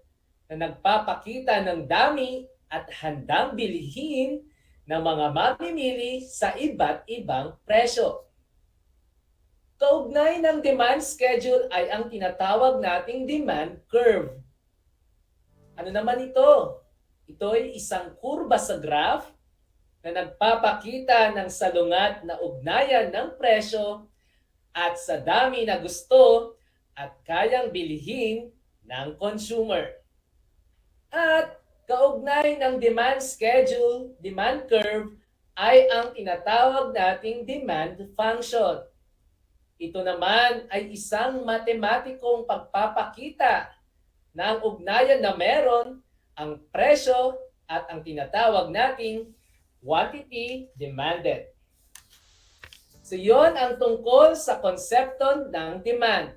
na nagpapakita ng dami at handang bilhin ng mga mamimili sa iba't ibang presyo. Kaugnay ng demand schedule ay ang tinatawag nating demand curve. Ano naman ito? Ito ay isang kurba sa graph na nagpapakita ng salungat na ugnayan ng presyo at sa dami na gusto at kayang bilhin ng consumer. At kaugnay ng demand schedule, demand curve, ay ang tinatawag nating demand function. Ito naman ay isang matematikong pagpapakita ng ugnayan na meron ang presyo at ang tinatawag nating quantity demanded. So yon ang tungkol sa konsepto ng demand.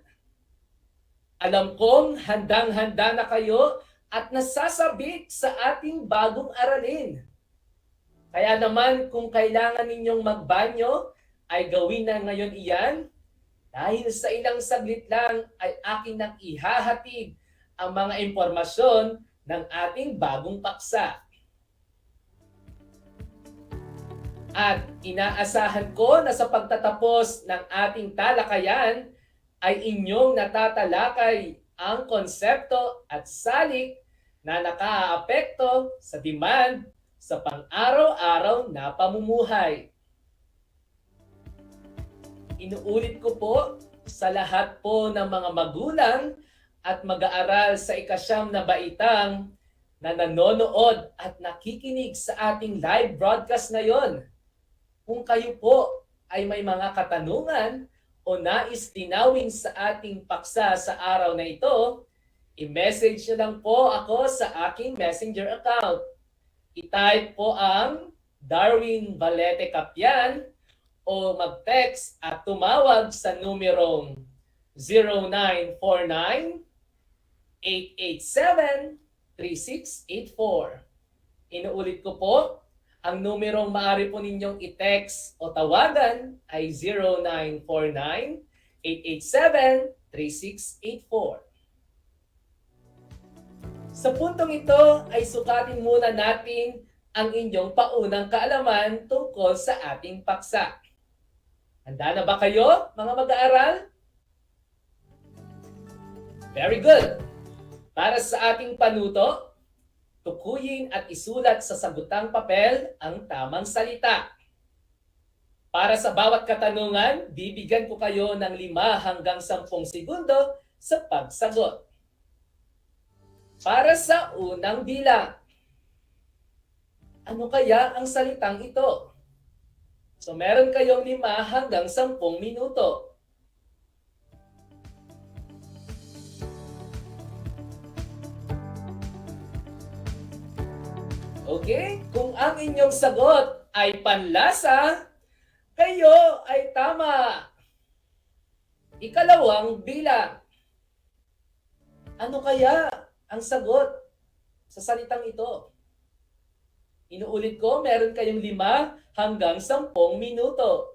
Alam kong handang-handa na kayo at nasasabik sa ating bagong aralin. Kaya naman kung kailangan ninyong magbanyo, ay gawin na ngayon iyan dahil sa ilang saglit lang ay akin nang ihahatid ang mga impormasyon ng ating bagong paksa. At inaasahan ko na sa pagtatapos ng ating talakayan ay inyong natatalakay ang konsepto at salik na nakaaapekto sa demand sa pang-araw-araw na pamumuhay. Inuulit ko po sa lahat po ng mga magulang at mag-aaral sa ikasyam na baitang na nanonood at nakikinig sa ating live broadcast ngayon. Kung kayo po ay may mga katanungan o nais linawin sa ating paksa sa araw na ito, i-message nyo lang po ako sa aking messenger account. I-type po ang Darwin Valete Capian o mag-text at tumawag sa numerong 0949-887-3684. Inuulit ko po, ang numerong maaari po ninyong i-text o tawagan ay 0949-887-3684. Sa puntong ito ay sukatin muna natin ang inyong paunang kaalaman tungkol sa ating paksa. Handa na ba kayo, mga mag-aaral? Very good! Para sa ating panuto, tukuyin at isulat sa sagutang papel ang tamang salita. Para sa bawat katanungan, bibigyan ko kayo ng 5 hanggang 10 segundo sa pagsagot. Para sa unang bilang, ano kaya ang salitang ito? So meron kayong 5 hanggang 10 minuto. Okay? Kung ang inyong sagot ay panlasa, kayo ay tama. Ikalawang bilang. Ano kaya ang sagot sa salitang ito? Inuulit ko, meron kayong 5 hanggang 10 minuto.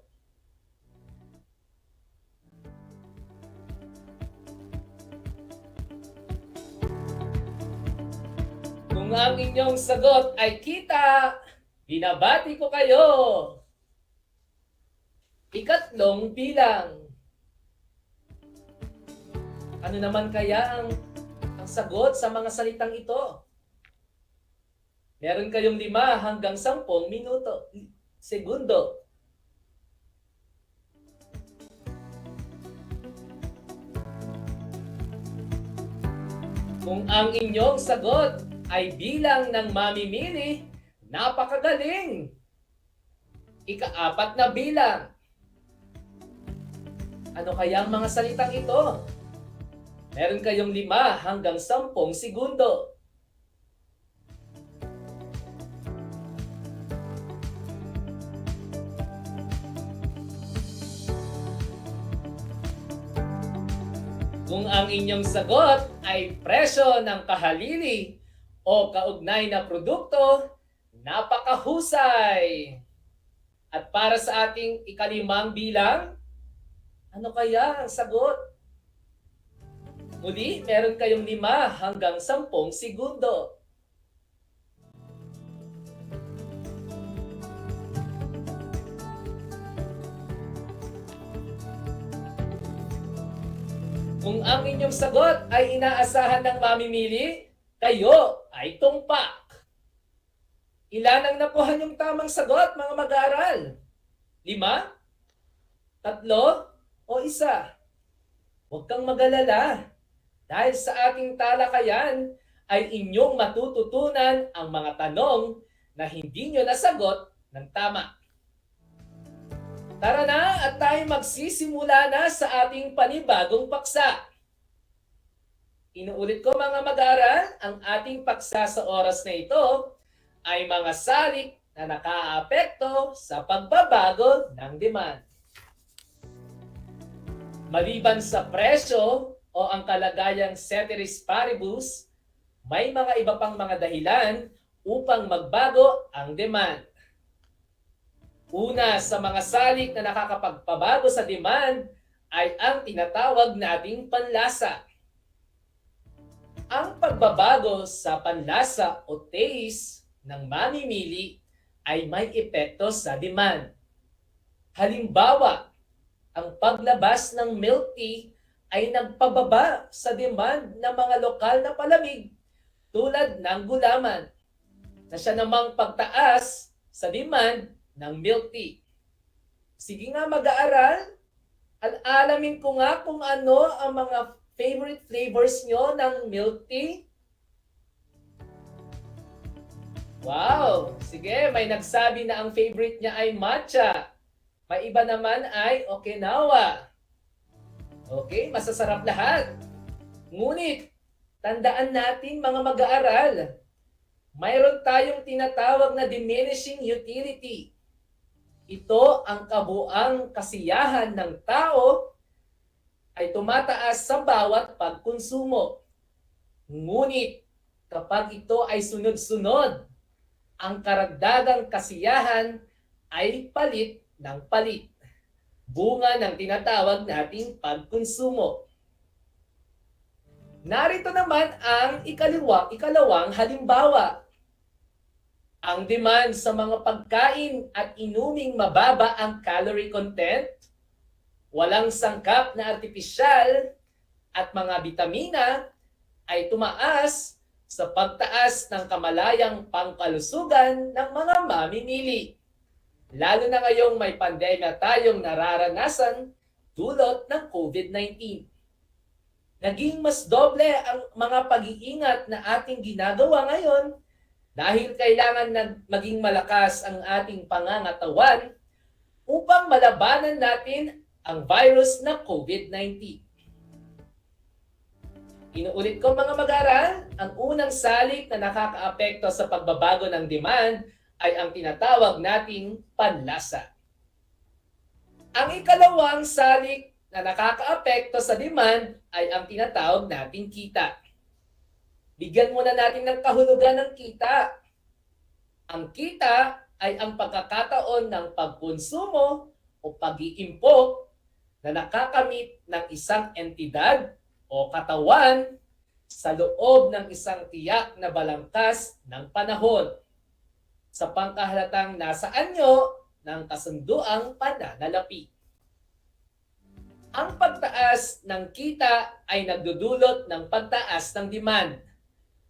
Kung ang inyong sagot ay kita, binabati ko kayo. Ikatlong bilang. Ano naman kaya ang sagot sa mga salitang ito? Meron kayong 5 hanggang 10 minuto, segundo. Kung ang inyong sagot ay bilang ng mamimili, napakagaling! Ika-4 na bilang. Ano kaya ang mga salitang ito? Meron kayong 5 hanggang 10 segundo. Kung ang inyong sagot ay presyo ng kahalili o kaugnay na produkto, napakahusay! At para sa ating ikalimang bilang, ano kaya ang sagot? Muli, meron kayong 5 hanggang 10 segundo. Kung ang inyong sagot ay inaasahan ng mamimili, kayo ay tumpak. Ilan ang nakuha niyong tamang sagot, mga mag-aaral? 5? 3? O 1? Huwag kang mag-alala. Dahil sa ating talakayan ay inyong matututunan ang mga tanong na hindi nyo nasagot ng tama. Tara na at tayo magsisimula na sa ating panibagong paksa. Inuulit ko mga mag-aaral, ang ating paksa sa oras na ito ay mga salik na nakaapekto sa pagbabago ng demand. Maliban sa presyo o ang kalagayang ceteris paribus, may mga iba pang mga dahilan upang magbago ang demand. Una sa mga salik na nakakapagpabago sa demand ay ang tinatawag nating panlasa. Ang pagbabago sa panlasa o taste ng mamimili ay may epekto sa demand. Halimbawa, ang paglabas ng milk tea ay nagpababa sa demand ng mga lokal na palamig tulad ng gulaman, na siya namang pagtaas sa demand ng milk tea. Sige nga mag-aaral, alamin ko nga kung ano ang mga favorite flavors nyo ng milk tea. Wow! Sige, may nagsabi na ang favorite niya ay matcha. May iba naman ay Okinawa. Okay, masasarap lahat. Ngunit, tandaan natin mga mag-aaral, mayroon tayong tinatawag na diminishing utility. Ito ang kabuang kasiyahan ng tao ay tumataas sa bawat pagkonsumo. Ngunit, kapag ito ay sunod-sunod, ang karagdagang kasiyahan ay palit ng palit. Bunga ng tinatawag nating pagkonsumo. Narito naman ang ikalawang halimbawa. Ang demand sa mga pagkain at inuming mababa ang calorie content, walang sangkap na artipisyal at mga bitamina ay tumaas sa pagtaas ng kamalayang pangkalusugan ng mga mamimili. Lalo na ngayong may pandemya tayong nararanasan dulot ng COVID-19. Naging mas doble ang mga pag-iingat na ating ginagawa ngayon dahil kailangan na maging malakas ang ating pangangatawan upang malabanan natin ang virus na COVID-19. Inuulit ko mga mag-aaral, ang unang salik na nakakaapekto sa pagbabago ng demand ay ang tinatawag nating panlasa. Ang ikalawang salik na nakakaapekto sa demand ay ang tinatawag nating kita. Bigyan muna natin ng kahulugan ng kita. Ang kita ay ang pagkakataon ng pagkonsumo o pag-iimpok na nakakamit ng isang entidad o katawan sa loob ng isang tiyak na balangkas ng panahon sa pangkahalatang nasa anyo ng kasunduang pananalapi. Ang pagtaas ng kita ay nagdudulot ng pagtaas ng demand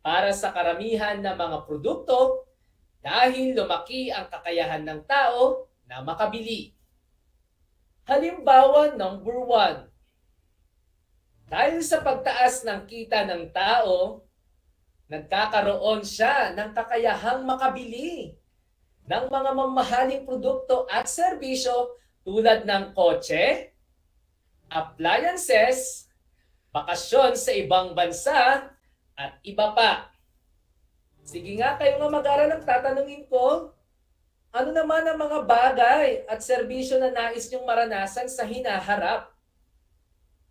para sa karamihan ng mga produkto dahil lumaki ang kakayahan ng tao na makabili. Halimbawa number 1. Dahil sa pagtaas ng kita ng tao, nagkakaroon siya ng kakayahang makabili ng mga mamahaling produkto at serbisyo tulad ng kotse, appliances, bakasyon sa ibang bansa, at iba pa. Sige nga, kayo nga mag-aral ang tatanungin ko, ano naman ang mga bagay at serbisyo na nais niyong maranasan sa hinaharap?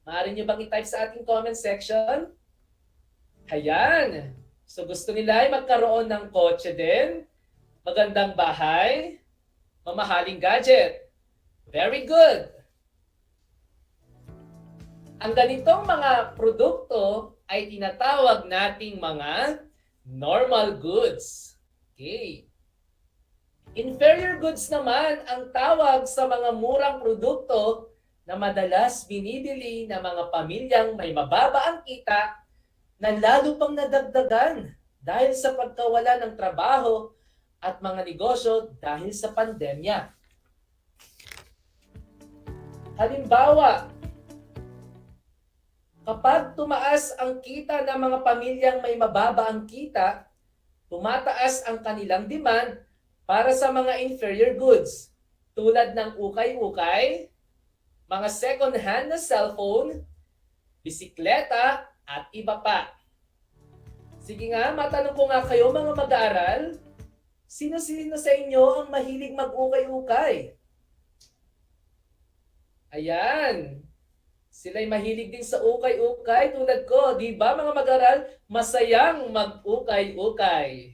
Maaari nyo bang i-type sa ating comment section? Ayan. So gusto nila ay magkaroon ng kotse din, magandang bahay, mamahaling gadget. Very good. Ang ganitong mga produkto ay tinatawag nating mga normal goods. Okay. Inferior goods naman ang tawag sa mga murang produkto na madalas binibili ng mga pamilyang may mababa ang kita na lalo pang nadagdagan dahil sa pagkawala ng trabaho at mga negosyo dahil sa pandemya. Halimbawa, kapag tumaas ang kita ng mga pamilyang may mababa ang kita, tumataas ang kanilang demand para sa mga inferior goods tulad ng ukay-ukay, mga second-hand na cellphone, bisikleta, at iba pa. Sige nga, matanong ko nga kayo mga mag-aaral, sino-sino sa inyo ang mahilig mag-ukay-ukay? Ayan. Sila'y mahilig din sa ukay-ukay tulad ko. Di ba mga mag-aaral? Masayang mag-ukay-ukay.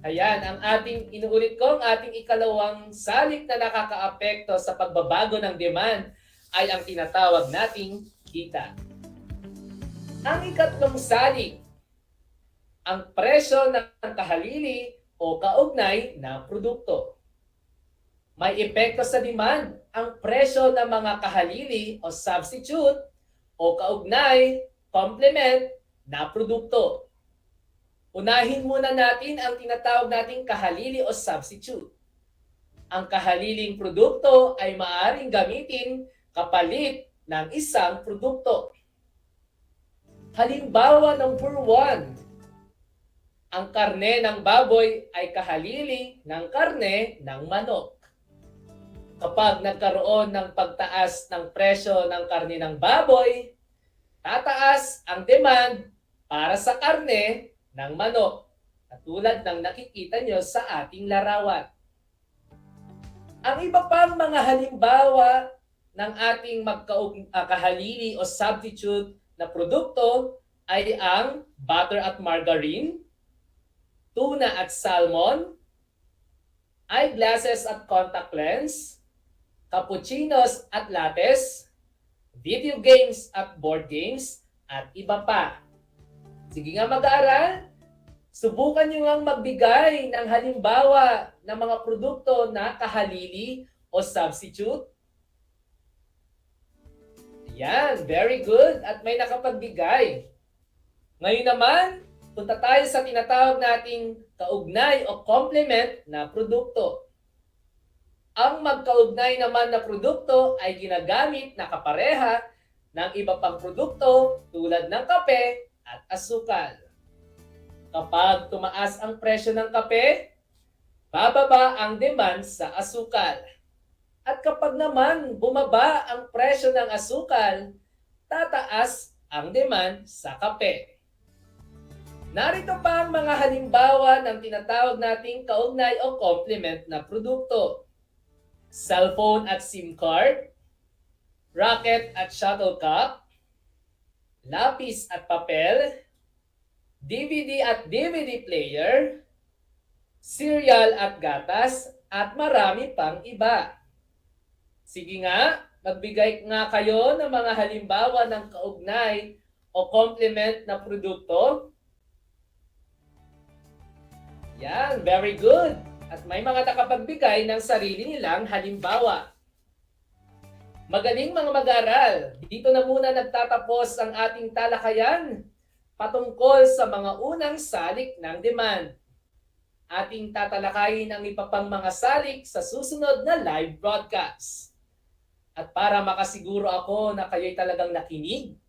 Ayan, ang ating, inuulit ko, ang ating ikalawang salik na nakakaapekto sa pagbabago ng demand ay ang tinatawag nating kita. Ang ikatlong salik, ang presyo ng kahalili o kaugnay na produkto. May epekto sa demand ang presyo ng mga kahalili o substitute o kaugnay, complement na produkto. Unahin muna natin ang tinatawag nating kahalili o substitute. Ang kahaliling produkto ay maaaring gamitin kapalit ng isang produkto. Halimbawa number 1, ang karne ng baboy ay kahalili ng karne ng manok. Kapag nagkaroon ng pagtaas ng presyo ng karne ng baboy, tataas ang demand para sa karne ng manok, katulad ng nakikita nyo sa ating larawan. Ang iba pang mga halimbawa ng ating kahalili o substitute na produkto ay ang butter at margarine, tuna at salmon, eyeglasses at contact lens, cappuccinos at lattes, video games at board games, at iba pa. Sige nga mag-aaral, subukan nyo ngang magbigay ng halimbawa ng mga produkto na kahalili o substitute. Yan, very good. At may nakapagbigay. Ngayon naman, punta tayo sa tinatawag nating kaugnay o complement na produkto. Ang magkaugnay naman na produkto ay ginagamit na kapareha ng iba pang produkto tulad ng kape at asukal. Kapag tumaas ang presyo ng kape, bababa ang demand sa asukal. At kapag naman bumaba ang presyo ng asukal, tataas ang demand sa kape. Narito pa ang mga halimbawa ng tinatawag nating kaugnay o complement na produkto. Cellphone at SIM card, racket at shuttlecock, lapis at papel, DVD at DVD player, cereal at gatas, at marami pang iba. Sige nga, magbigay nga kayo ng mga halimbawa ng kaugnay o complement na produkto. Yan, very good. At may mga nakapagbigay ng sarili nilang halimbawa. Magaling mga mag-aaral, dito na muna nagtatapos ang ating talakayan patungkol sa mga unang salik ng demand. Ating tatalakayin ang iba pang mga salik sa susunod na live broadcast. At para makasiguro ako na kayo'y talagang nakinig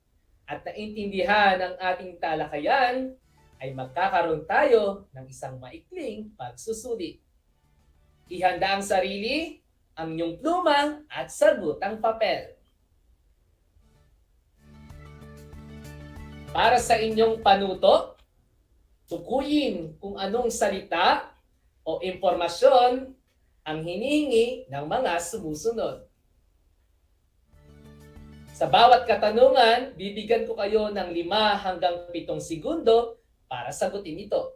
at naintindihan ang ating talakayan, ay magkakaroon tayo ng isang maikling pagsusulit. Ihanda ang sarili, ang inyong pluma at sagutang papel. Para sa inyong panuto, tukuyin kung anong salita o impormasyon ang hinihingi ng mga sumusunod. Sa bawat katanungan, bibigyan ko kayo ng 5 hanggang 7 segundo para sagutin ito.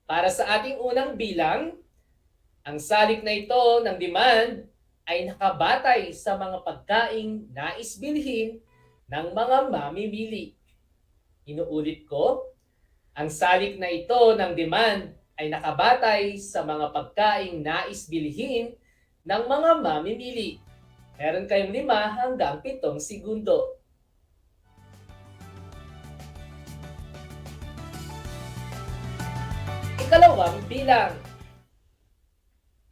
Para sa ating unang bilang, ang salik na ito ng demand ay nakabatay sa mga pagkaing nais bilhin ng mga mamimili. Inuulit ko, ang salik na ito ng demand ay nakabatay sa mga pagkaing nais bilhin ng mga mamimili. Meron kayong 5 hanggang 7 segundo. Ikalawang bilang.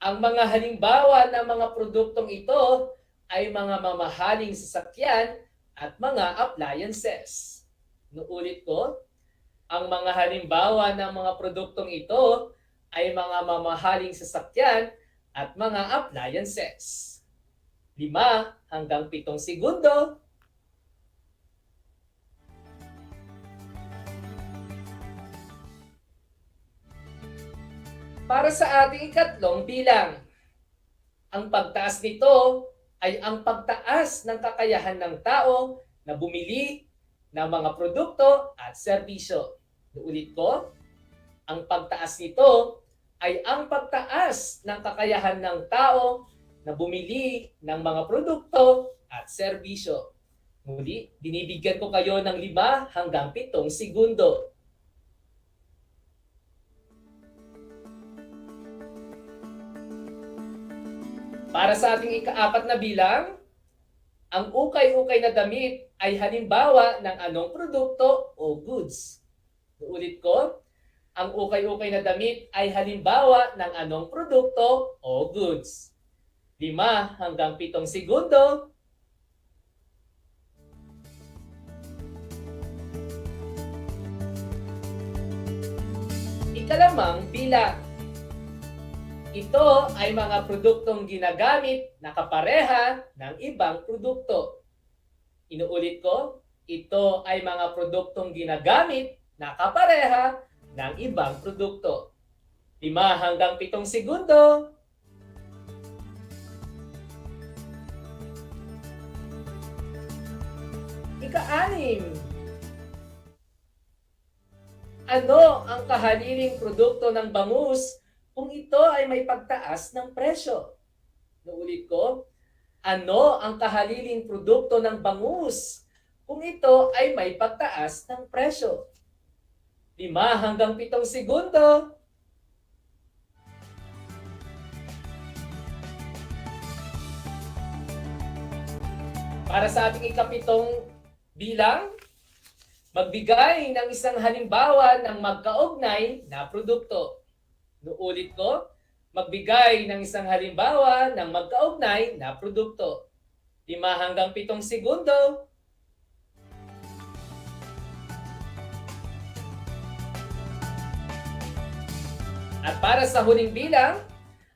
Ang mga halimbawa ng mga produktong ito ay mga mamahaling sasakyan at mga appliances. Nuulit ko, ang mga halimbawa ng mga produktong ito ay mga mamahaling sasakyan at mga appliances. 5 hanggang 7 segundo. Para sa ating ikatlong bilang, ang pagtaas nito ay ang pagtaas ng kakayahan ng tao na bumili ng mga produkto at serbisyo. Uulit ko, ang pagtaas nito ay ang pagtaas ng kakayahan ng tao na bumili ng mga produkto at serbisyo. Muli, binibigyan ko kayo ng 5 hanggang 7 segundo. Para sa ating ika-4 na bilang, ang ukay-ukay na damit ay halimbawa ng anong produkto o goods. Uulit ko, ang ukay-ukay na damit ay halimbawa ng anong produkto o goods. 5 hanggang 7 segundo. Ikalamang bilang. Ito ay mga produktong ginagamit na kapareha ng ibang produkto. Inuulit ko, ito ay mga produktong ginagamit na kapareha ng ibang produkto. 5 hanggang 7 segundo. Ika-6. Ano ang kahaliling produkto ng bangus kung ito ay may pagtaas ng presyo? Naulit ko, ano ang kahaliling produkto ng bangus kung ito ay may pagtaas ng presyo? 5 hanggang 7 segundo. Para sa ating ika-7 bilang, magbigay ng isang halimbawa ng magkaugnay na produkto. Nuulit ko, magbigay ng isang halimbawa ng magkaugnay na produkto. 5 hanggang 7 segundo. At para sa huling bilang,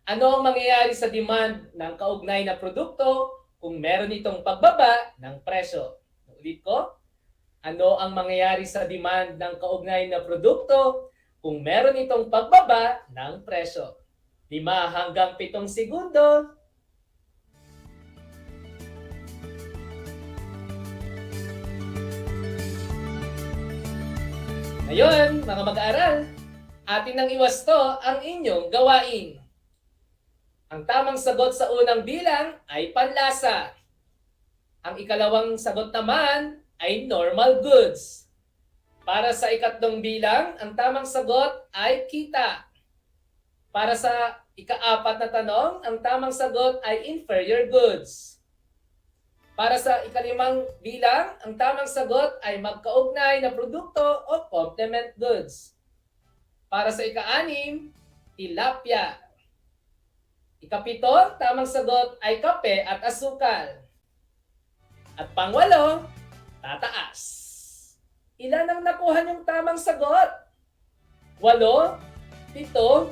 ano ang mangyayari sa demand ng kaugnay na produkto kung meron itong pagbaba ng presyo? Nuulit ko, ano ang mangyayari sa demand ng kaugnay na produkto kung meron itong pagbaba ng presyo? 5 hanggang 7 segundo. Ngayon, mga mag-aaral, atin nang iwasto ang inyong gawain. Ang tamang sagot sa unang bilang ay panlasa. Ang ikalawang sagot naman ay normal goods. Para sa ikatlong bilang, ang tamang sagot ay kita. Para sa ika-4 na tanong, ang tamang sagot ay inferior goods. Para sa ika-5 bilang, ang tamang sagot ay magkaugnay na produkto o complement goods. Para sa ika-6, tilapia. Ika-7, tamang sagot ay kape at asukal. At pang-8, tataas. Ilan ang nakuha niyong tamang sagot? 8, 7,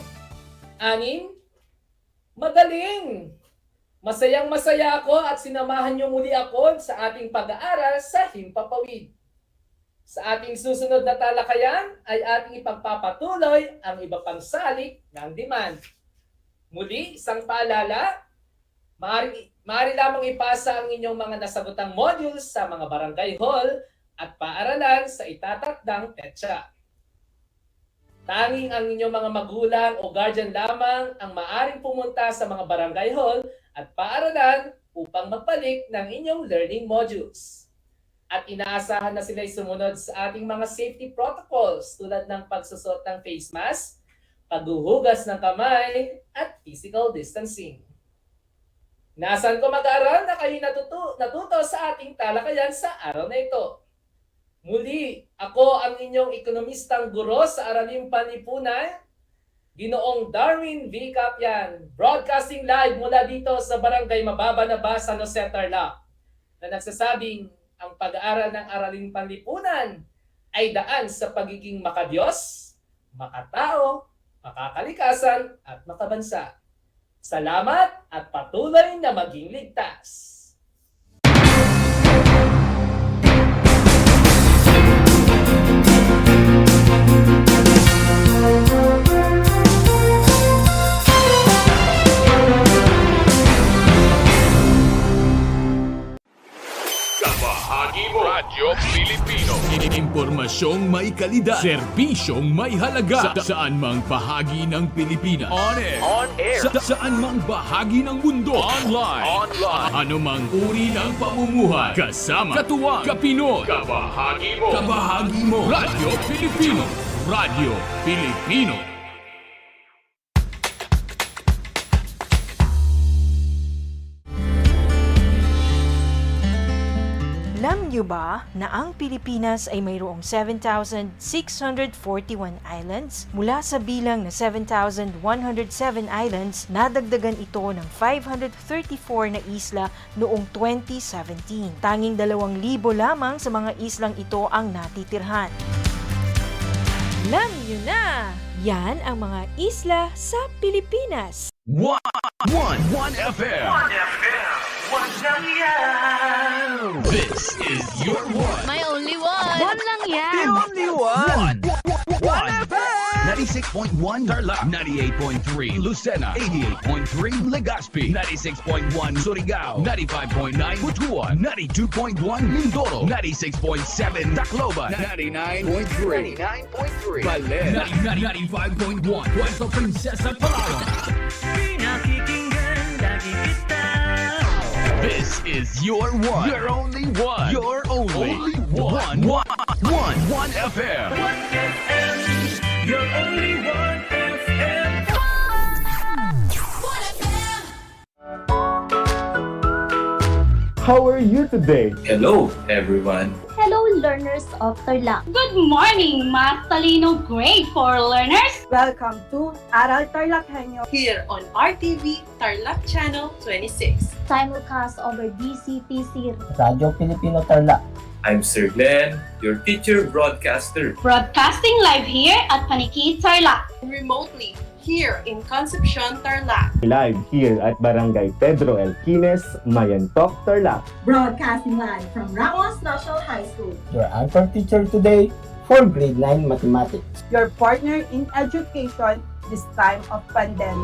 6. Magaling! Masayang-masaya ako at sinamahan niyo muli ako sa ating pag-aaral sa Himpapawid. Sa ating susunod na talakayan ay ating ipagpapatuloy ang iba pang salik ng demand. Muli, isang paalala, Maaari lamang ipasa ang inyong mga nasagutang modules sa mga barangay hall at paaralan sa itatakdang petsa. Tanging ang inyong mga magulang o guardian lamang ang maaring pumunta sa mga barangay hall at paaralan upang magbalik ng inyong learning modules. At inaasahan na sila'y sumunod sa ating mga safety protocols tulad ng pagsusot ng face mask, paghuhugas ng kamay, at physical distancing. Naasahan ko mag-aaral na kayo natuto sa ating talakayan sa araw na ito. Muli, ako ang inyong ekonomistang guro sa Araling Panlipunan, Ginoong Darwin V. Capian, broadcasting live mula dito sa Barangay Mababanaba, San Jose, Tarlac, na nagsasabing ang pag-aaral ng Araling Panlipunan ay daan sa pagiging makadiyos, makatao, makakalikasan at makabansa. Salamat at patuloy na maging ligtas. Kabahagi mo Radyo Pilipino. Impormasyong may kalidad, serbisyong may halaga, saan mang bahagi ng Pilipinas. On air. Saan mang bahagi ng mundo. Online. Ano mang uri ng pamumuhay. Kasama, katuwang, kapinoy. Kabahagi mo. Radyo Pilipino. Radyo Pilipino. Alam niyo ba na ang Pilipinas ay mayroong 7,641 islands? Mula sa bilang na 7,107 islands, nadagdagan ito ng 534 na isla noong 2017. Tanging 2,000 lamang sa mga islang ito ang natitirhan. Alam niyo na! Yan ang mga isla sa Pilipinas. One FM. This is your one. My only one. One lang yan. The only one. One FM. 96.1 Tarlac, 98.3 Lucena, 88.3 Legazpi, 96.1 Surigao, 95.9 Butuan, 92.1 Mindoro, 96.7 Tacloban, 99.3 Baler, 95.1 Puerto Princesa, Palawan. Pinakikinggan lagi kita. This is your one. Your only one. Your only one. One FM. One FM. Your only one FM. How are you today? Hello, everyone. Hello, learners of Tarlac. Good morning, Math Talino Grade 4 learners. Welcome to Aral TarlakHenyo here on RTV Tarlac Channel 26. Simulcast over DCTC Radio Filipino Tarlac. I'm Sir Glenn, your teacher broadcaster. Broadcasting live here at Paniki Tarlac. Remotely here in Concepcion, Tarlac. Live here at Barangay Pedro Elquines, Mayantok, Tarlac. Broadcasting live from Ramos National High School. Your anchor teacher today for grade 9 mathematics. Your partner in education this time of pandemic.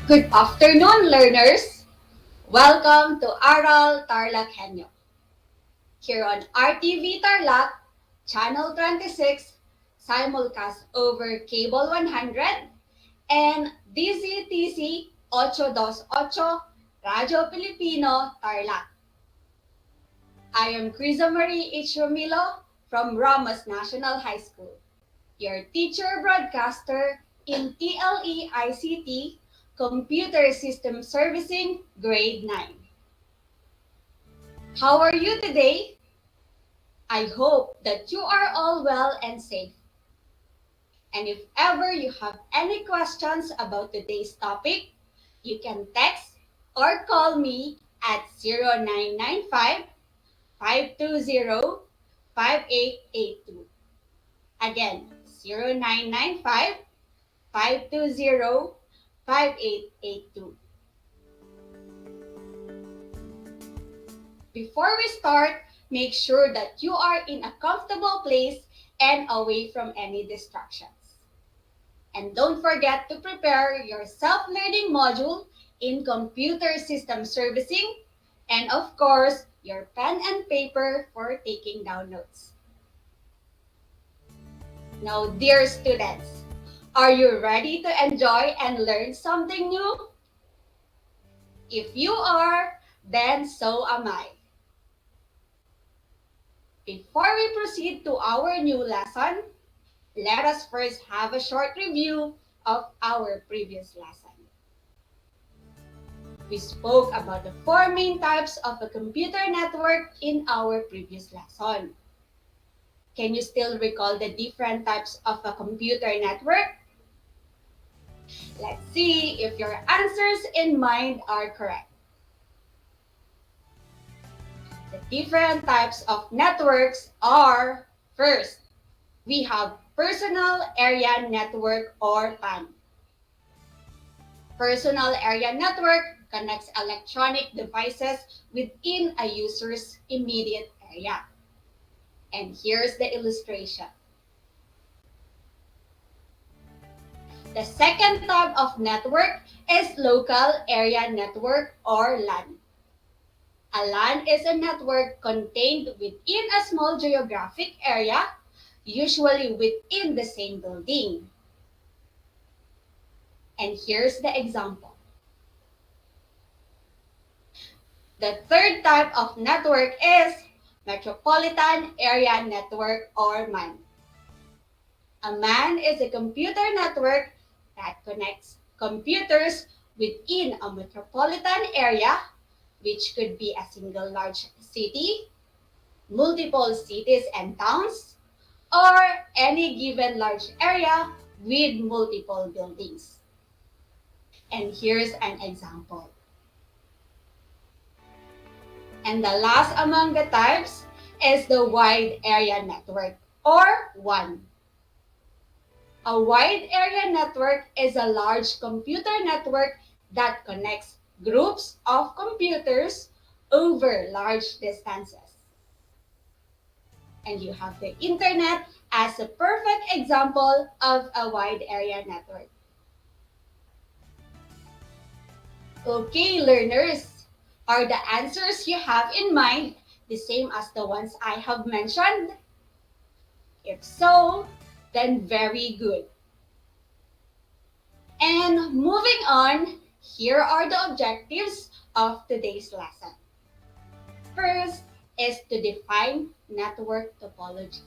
Good afternoon, learners! Welcome to Aral TarlakHenyo. Here on RTV Tarlac, Channel 26, simulcast over Cable 100, and DZTC 828, Radio Filipino Tarlac. I am Criza Marie H. Romilo from Ramos National High School, your teacher broadcaster in TLE ICT Computer System Servicing, Grade 9. How are you today? I hope that you are all well and safe. And if ever you have any questions about today's topic, you can text or call me at 0995-520-5882. Again, 0995-520-5882. Before we start, make sure that you are in a comfortable place and away from any distractions. And don't forget to prepare your self-learning module in computer system servicing, and of course, your pen and paper for taking down notes. Now, dear students, are you ready to enjoy and learn something new? If you are, then so am I. Before we proceed to our new lesson, let us first have a short review of our previous lesson. We spoke about the four main types of a computer network in our previous lesson. Can you still recall the different types of a computer network? Let's see if your answers in mind are correct. The different types of networks are, first, we have Personal Area Network or PAN. Personal Area Network connects electronic devices within a user's immediate area. And here's the illustration. The second type of network is Local Area Network or LAN. A LAN is a network contained within a small geographic area, usually within the same building. And here's the example. The third type of network is Metropolitan Area Network or MAN. A MAN is a computer network that connects computers within a metropolitan area, which could be a single large city, multiple cities and towns, or any given large area with multiple buildings. And here's an example. And the last among the types is the Wide Area Network or WAN. A wide area network is a large computer network that connects groups of computers over large distances. And you have the internet as a perfect example of a wide area network. Okay, learners. Are the answers you have in mind the same as the ones I have mentioned? If so, then very good. And moving on, here are the objectives of today's lesson. First is to define network topology.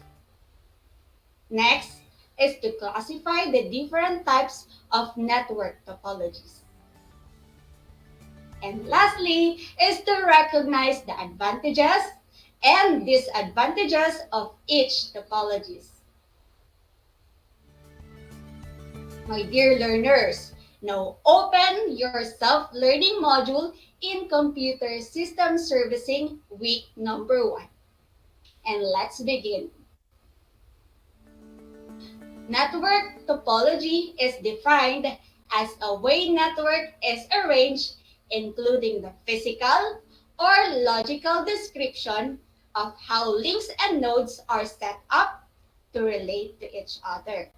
Next is to classify the different types of network topologies. And lastly is to recognize the advantages and disadvantages of each topologies. My dear learners, now open your self-learning module in Computer System Servicing week number 1. And let's begin. Network topology is defined as a way network is arranged, including the physical or logical description of how links and nodes are set up to relate to each other.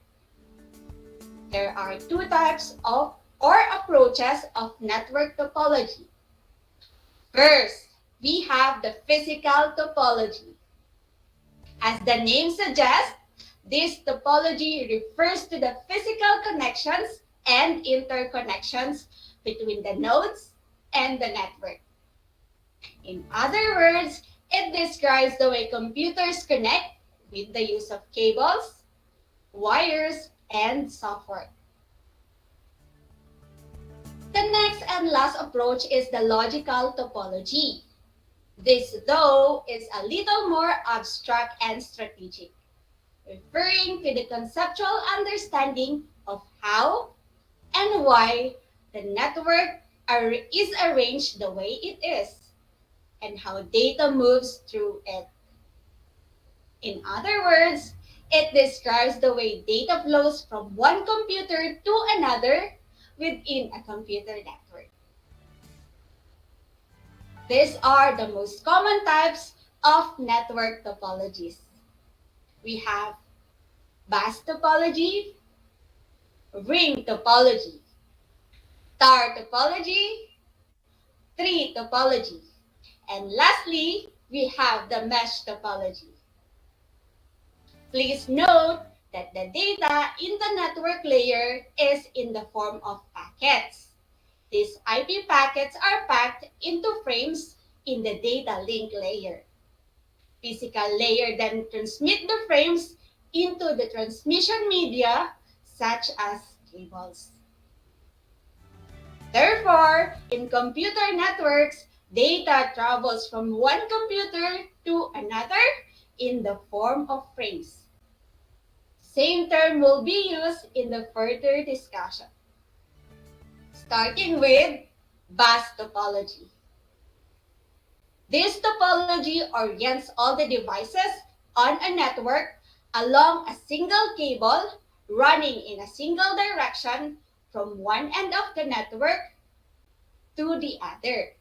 There are two types of or approaches of network topology. First, we have the physical topology. As the name suggests, this topology refers to the physical connections and interconnections between the nodes and the network. In other words, it describes the way computers connect with the use of cables, wires, and software. The next and last approach is the logical topology. This, though, is a little more abstract and strategic, referring to the conceptual understanding of how and why the network is arranged the way it is. and how data moves through it. In other words, it describes the way data flows from one computer to another within a computer network. These are the most common types of network topologies. We have bus topology, ring topology, star topology, tree topology, and lastly, we have the mesh topology. Please note that the data in the network layer is in the form of packets. These IP packets are packed into frames in the data link layer. Physical layer then transmit the frames into the transmission media such as cables. Therefore, in computer networks, data travels from one computer to another in the form of frames. Same term will be used in the further discussion. Starting with bus topology. This topology orients all the devices on a network along a single cable running in a single direction from one end of the network to the other,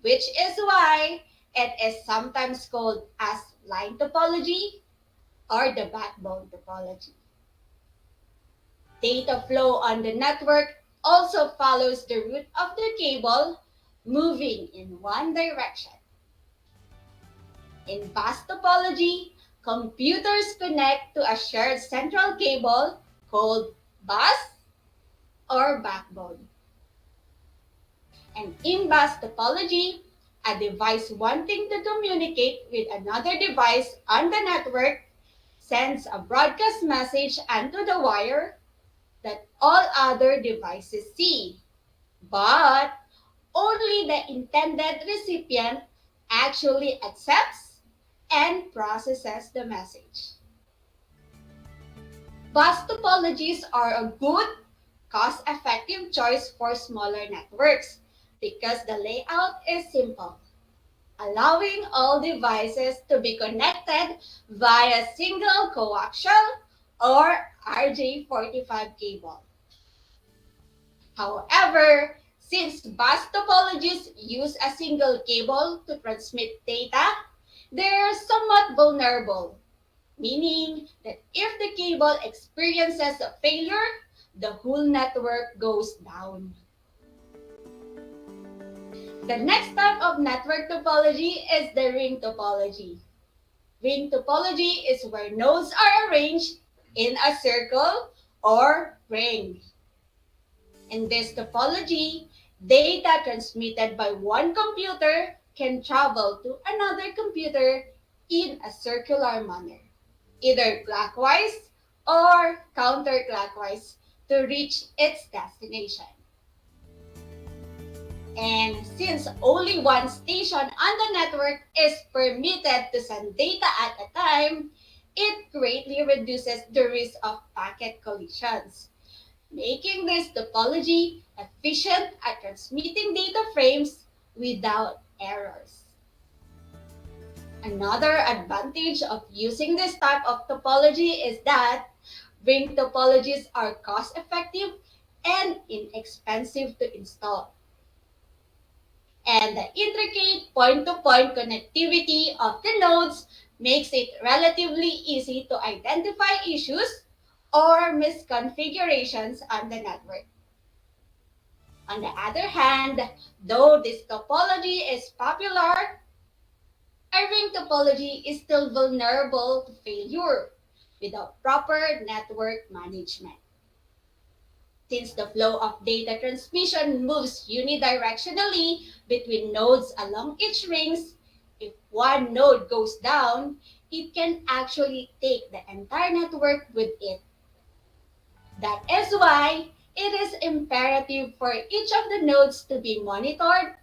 which is why it is sometimes called as line topology or the backbone topology. Data flow on the network also follows the route of the cable moving in one direction. In bus topology, computers connect to a shared central cable called bus or backbone. And in bus topology, a device wanting to communicate with another device on the network sends a broadcast message onto the wire that all other devices see, but only the intended recipient actually accepts and processes the message. Bus topologies are a good, cost-effective choice for smaller networks because the layout is simple, allowing all devices to be connected via single coaxial or RJ45 cable. However, since bus topologies use a single cable to transmit data, they are somewhat vulnerable, meaning that if the cable experiences a failure, the whole network goes down. The next type of network topology is the ring topology. Ring topology is where nodes are arranged in a circle or ring. In this topology, data transmitted by one computer can travel to another computer in a circular manner, either clockwise or counterclockwise to reach its destination. And since only one station on the network is permitted to send data at a time, it greatly reduces the risk of packet collisions, making this topology efficient at transmitting data frames without errors. Another advantage of using this type of topology is that ring topologies are cost-effective and inexpensive to install. And the intricate point-to-point connectivity of the nodes makes it relatively easy to identify issues or misconfigurations on the network. On the other hand, though this topology is popular, a ring topology is still vulnerable to failure without proper network management. Since the flow of data transmission moves unidirectionally between nodes along each rings, if one node goes down, it can actually take the entire network with it. That is why it is imperative for each of the nodes to be monitored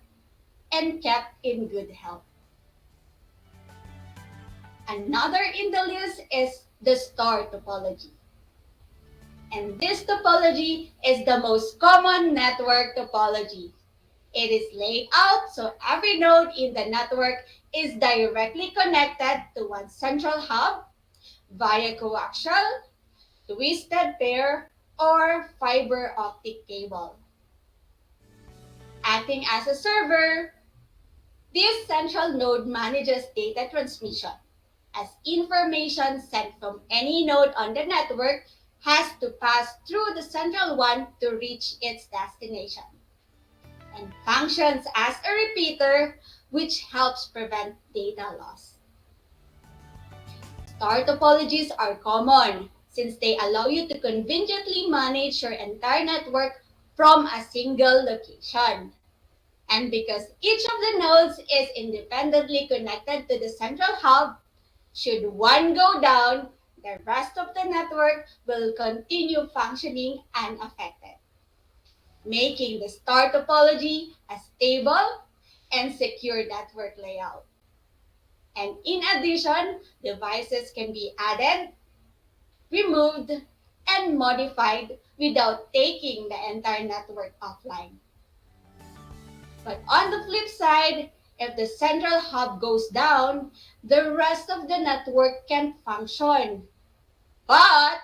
and kept in good health. Another in the list is the star topology. And this topology is the most common network topology. It is laid out so every node in the network is directly connected to one central hub via coaxial, twisted pair, or fiber optic cable. Acting as a server, this central node manages data transmission, as information sent from any node on the network has to pass through the central one to reach its destination, and functions as a repeater, which helps prevent data loss. Star topologies are common since they allow you to conveniently manage your entire network from a single location. And because each of the nodes is independently connected to the central hub, should one go down, the rest of the network will continue functioning unaffected, making the star topology a stable and secure network layout. And in addition, devices can be added, removed, and modified without taking the entire network offline. But on the flip side, if the central hub goes down, the rest of the network can function. But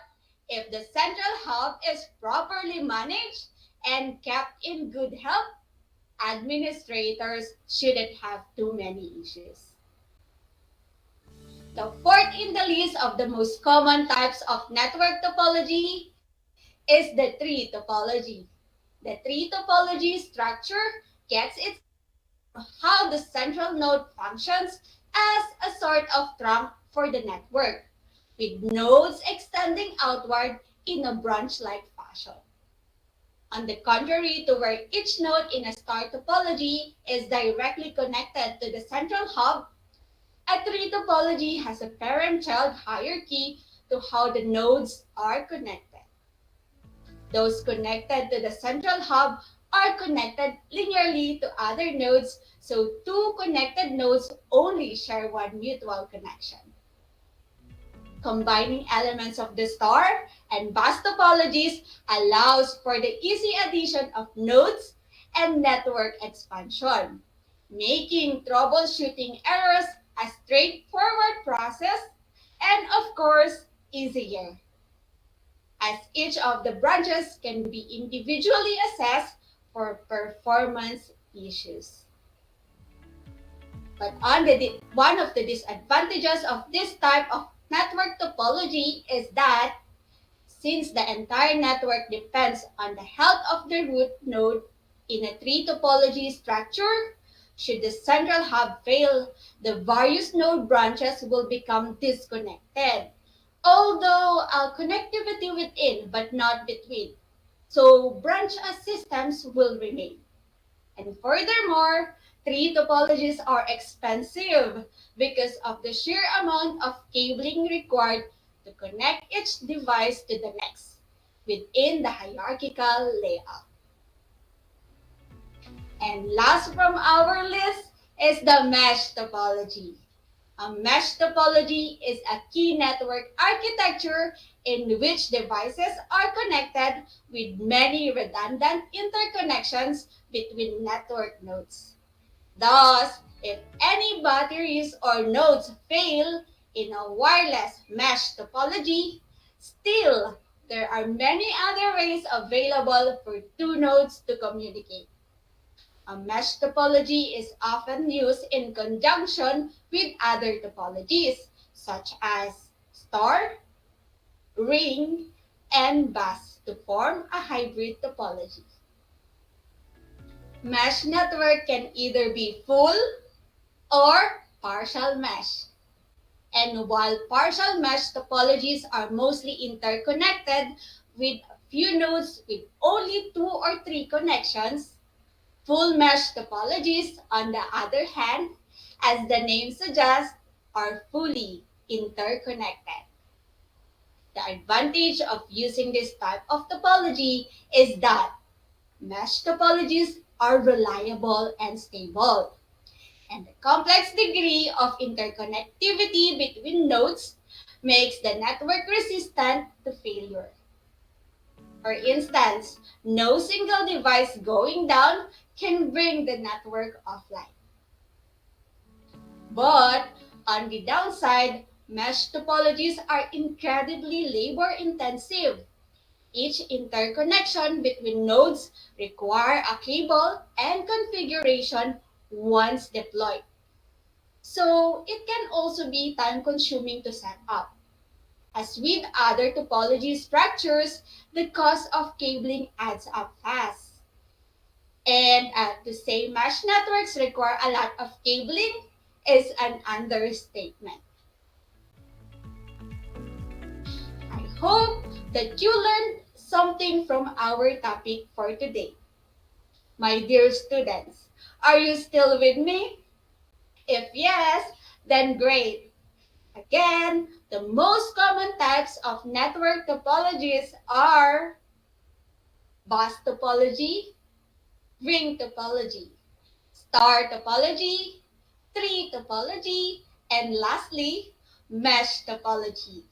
if the central hub is properly managed and kept in good health, administrators shouldn't have too many issues. The fourth in the list of the most common types of network topology is the tree topology. The tree topology structure gets its how the central node functions as a sort of trunk for the network, with nodes extending outward in a branch-like fashion. On the contrary to where each node in a star topology is directly connected to the central hub, a tree topology has a parent-child hierarchy to how the nodes are connected. Those connected to the central hub are connected linearly to other nodes, so two connected nodes only share one mutual connection. Combining elements of the star and bus topologies allows for the easy addition of nodes and network expansion, making troubleshooting errors a straightforward process and, of course, easier, as each of the branches can be individually assessed for performance issues. But one of the disadvantages of this type of network topology is that since the entire network depends on the health of the root node in a tree topology structure, should the central hub fail, the various node branches will become disconnected, although connectivity within but not between. So branch systems will remain. And furthermore, tree topologies are expensive because of the sheer amount of cabling required to connect each device to the next within the hierarchical layout. And last from our list is the mesh topology. A mesh topology is a key network architecture in which devices are connected with many redundant interconnections between network nodes. Thus, if any batteries or nodes fail in a wireless mesh topology, still there are many other ways available for two nodes to communicate. A mesh topology is often used in conjunction with other topologies, such as star, ring, and bus to form a hybrid topology. Mesh network can either be full or partial mesh. And while partial mesh topologies are mostly interconnected with a few nodes with only 2 or 3 connections, full mesh topologies, on the other hand, as the name suggests, are fully interconnected. The advantage of using this type of topology is that mesh topologies are reliable and stable, and the complex degree of interconnectivity between nodes makes the network resistant to failure. For instance, no single device going down can bring the network offline. But on the downside, mesh topologies are incredibly labor-intensive. Each interconnection between nodes require a cable and configuration once deployed. So it can also be time-consuming to set up. As with other topology structures, the cost of cabling adds up fast. And to say mesh networks require a lot of cabling is an understatement. I hope that you learned something from our topic for today. My dear students, are you still with me? If yes, then great. Again, the most common types of network topologies are bus topology, ring topology, star topology, tree topology, and lastly, mesh topology.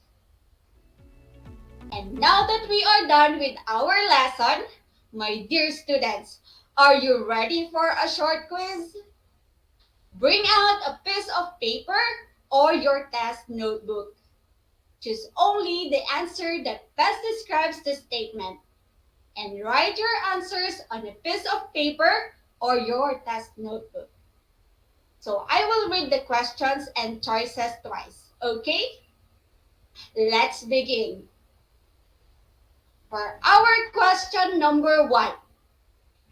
And now that we are done with our lesson, my dear students, are you ready for a short quiz? Bring out a piece of paper or your test notebook. Choose only the answer that best describes the statement and write your answers on a piece of paper or your test notebook. So I will read the questions and choices twice, okay? Let's begin. For our question number 1,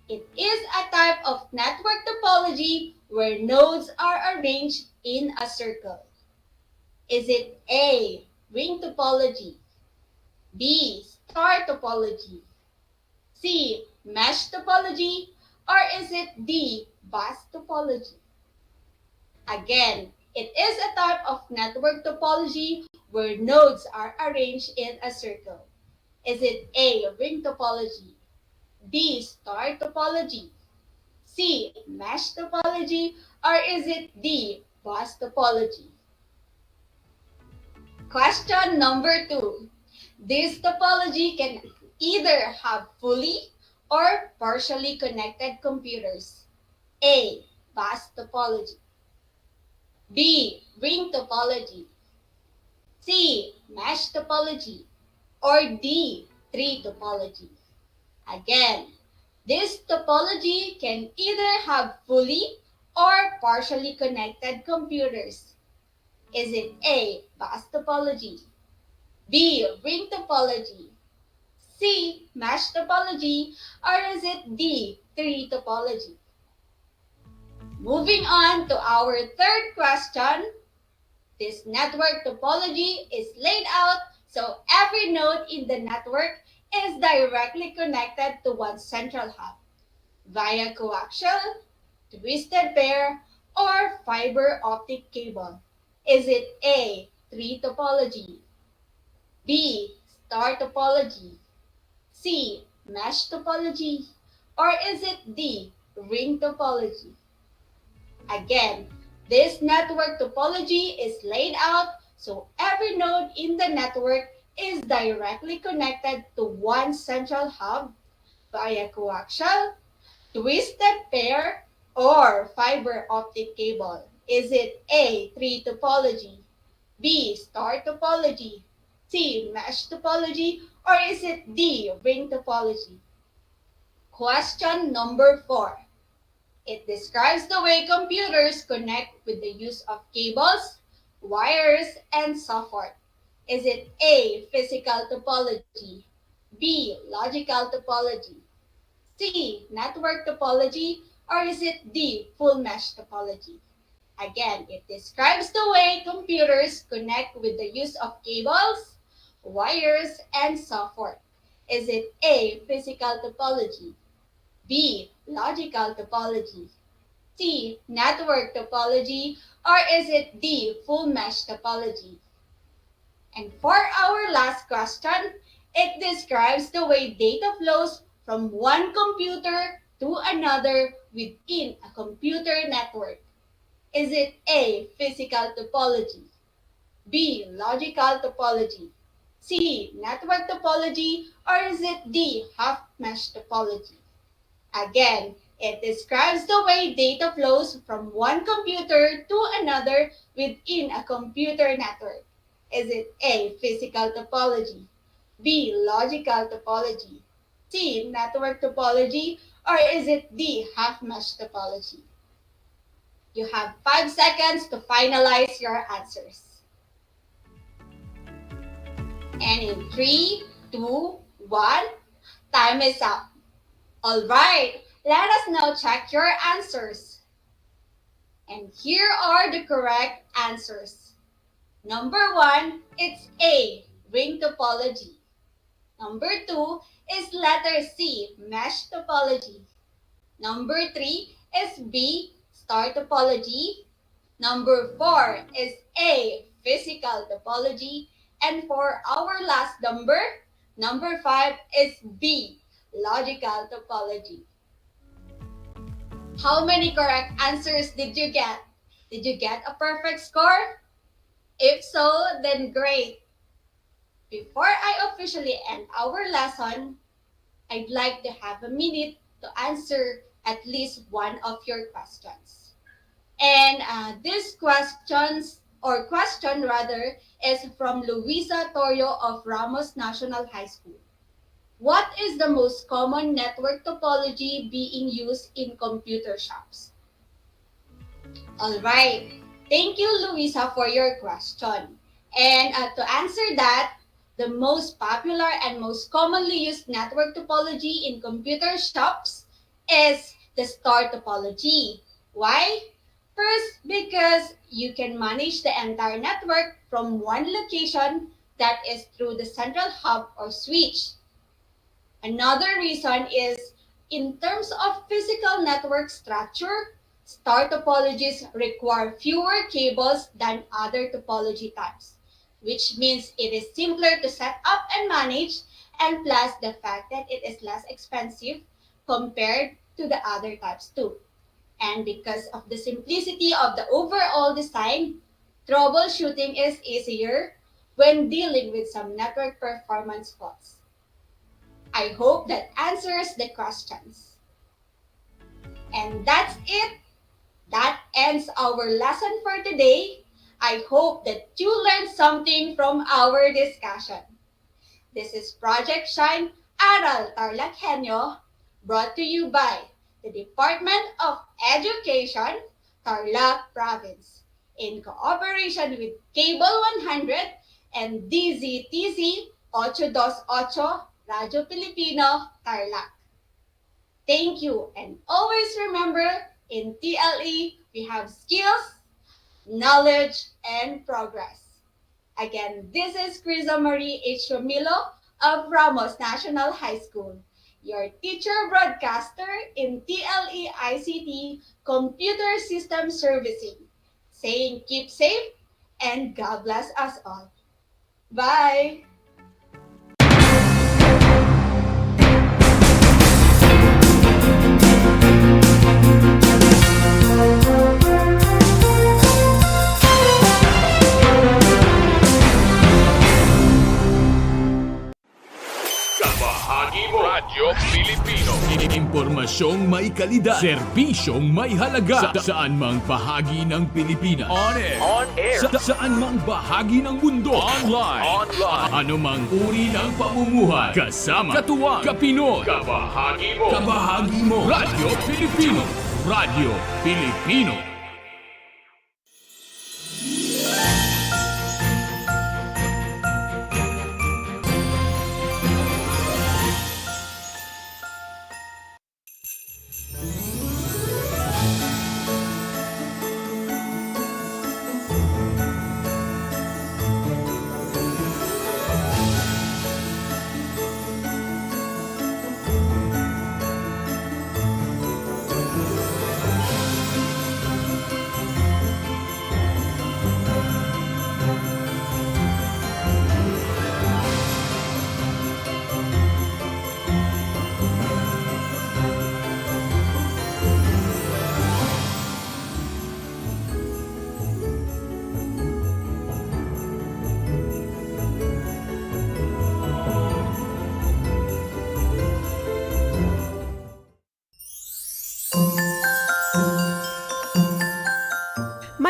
it is a type of network topology where nodes are arranged in a circle. Is it A, ring topology, B, star topology, C, mesh topology, or is it D, bus topology? Again, it is a type of network topology where nodes are arranged in a circle. Is it A, ring topology, B, star topology, C, mesh topology, or is it D, bus topology? Question number 2. This topology can either have fully or partially connected computers. A, bus topology, B, ring topology, C, mesh topology, or D, tree topology. Again, this topology can either have fully or partially connected computers. Is it A, bus topology, B, ring topology, C, mesh topology, or is it D, tree topology? Moving on to our third question. This network topology is laid out so every node in the network is directly connected to one central hub via coaxial, twisted pair, or fiber optic cable. Is it A, tree topology, B, star topology, C, mesh topology, or is it D, ring topology? Again, this network topology is laid out so every node in the network is directly connected to one central hub via coaxial, twisted pair, or fiber optic cable. Is it A, tree topology, B, star topology, C, mesh topology, or is it D, ring topology? Question number 4. It describes the way computers connect with the use of cables, wires, and so forth. Is it A, physical topology, B, logical topology, C, network topology, or is it D, full mesh topology? Again, it describes the way computers connect with the use of cables, wires, and so forth. Is it A, physical topology, B, logical topology, C, network topology, or is it D, full mesh topology? And for our last question, it describes the way data flows from one computer to another within a computer network. Is it A, physical topology, B, logical topology, C, network topology, or is it D, half mesh topology? Again, It describes the way data flows from one computer to another within a computer network. Is it A, physical topology, B, logical topology, C, network topology, or is it D, half-mesh topology? You have 5 seconds to finalize your answers. And in 3, 2, 1, time is up. All right, let us now check your answers. And here are the correct answers. Number 1, it's A, ring topology. Number 2 is letter C, mesh topology. Number 3 is B, star topology. Number 4 is A, physical topology. And for our last number 5 is B, logical topology. How many correct answers did you get? Did you get a perfect score? If so, then great. Before I officially end our lesson, I'd like to have a minute to answer at least one of your questions. And this question is from Luisa Torrio of Ramos National High School. What is the most common network topology being used in computer shops? All right. Thank you, Luisa, for your question. And to answer that, the most popular and most commonly used network topology in computer shops is the star topology. Why? First, because you can manage the entire network from one location, that is through the central hub or switch. Another reason is, in terms of physical network structure, star topologies require fewer cables than other topology types, which means it is simpler to set up and manage, and plus the fact that it is less expensive compared to the other types too. And because of the simplicity of the overall design, troubleshooting is easier when dealing with some network performance faults. I hope that answers the questions. And that's it. That ends our lesson for today. I hope that you learned something from our discussion. This is Project Shine Aral TarlakHenyo, brought to you by the Department of Education, Tarlac Province, in cooperation with Cable 100 and DZTC 828 Radio Filipino, Tarlac. Thank you, and always remember, in TLE, we have skills, knowledge, and progress. Again, this is Criza Marie H. Romilo of Ramos National High School, your teacher broadcaster in TLE ICT Computer System Servicing, saying keep safe and God bless us all. Bye! Kabahagi mo Radyo Pilipino. Impormasyong may kalidad, serbisyong may halaga, saan mang bahagi ng Pilipinas. On air. Saan mang bahagi ng mundo. Online. Ano mang uri ng pamumuhay. Kasama, katuwang, kapinoy. Kabahagi mo Radyo Pilipino. Radyo Pilipino.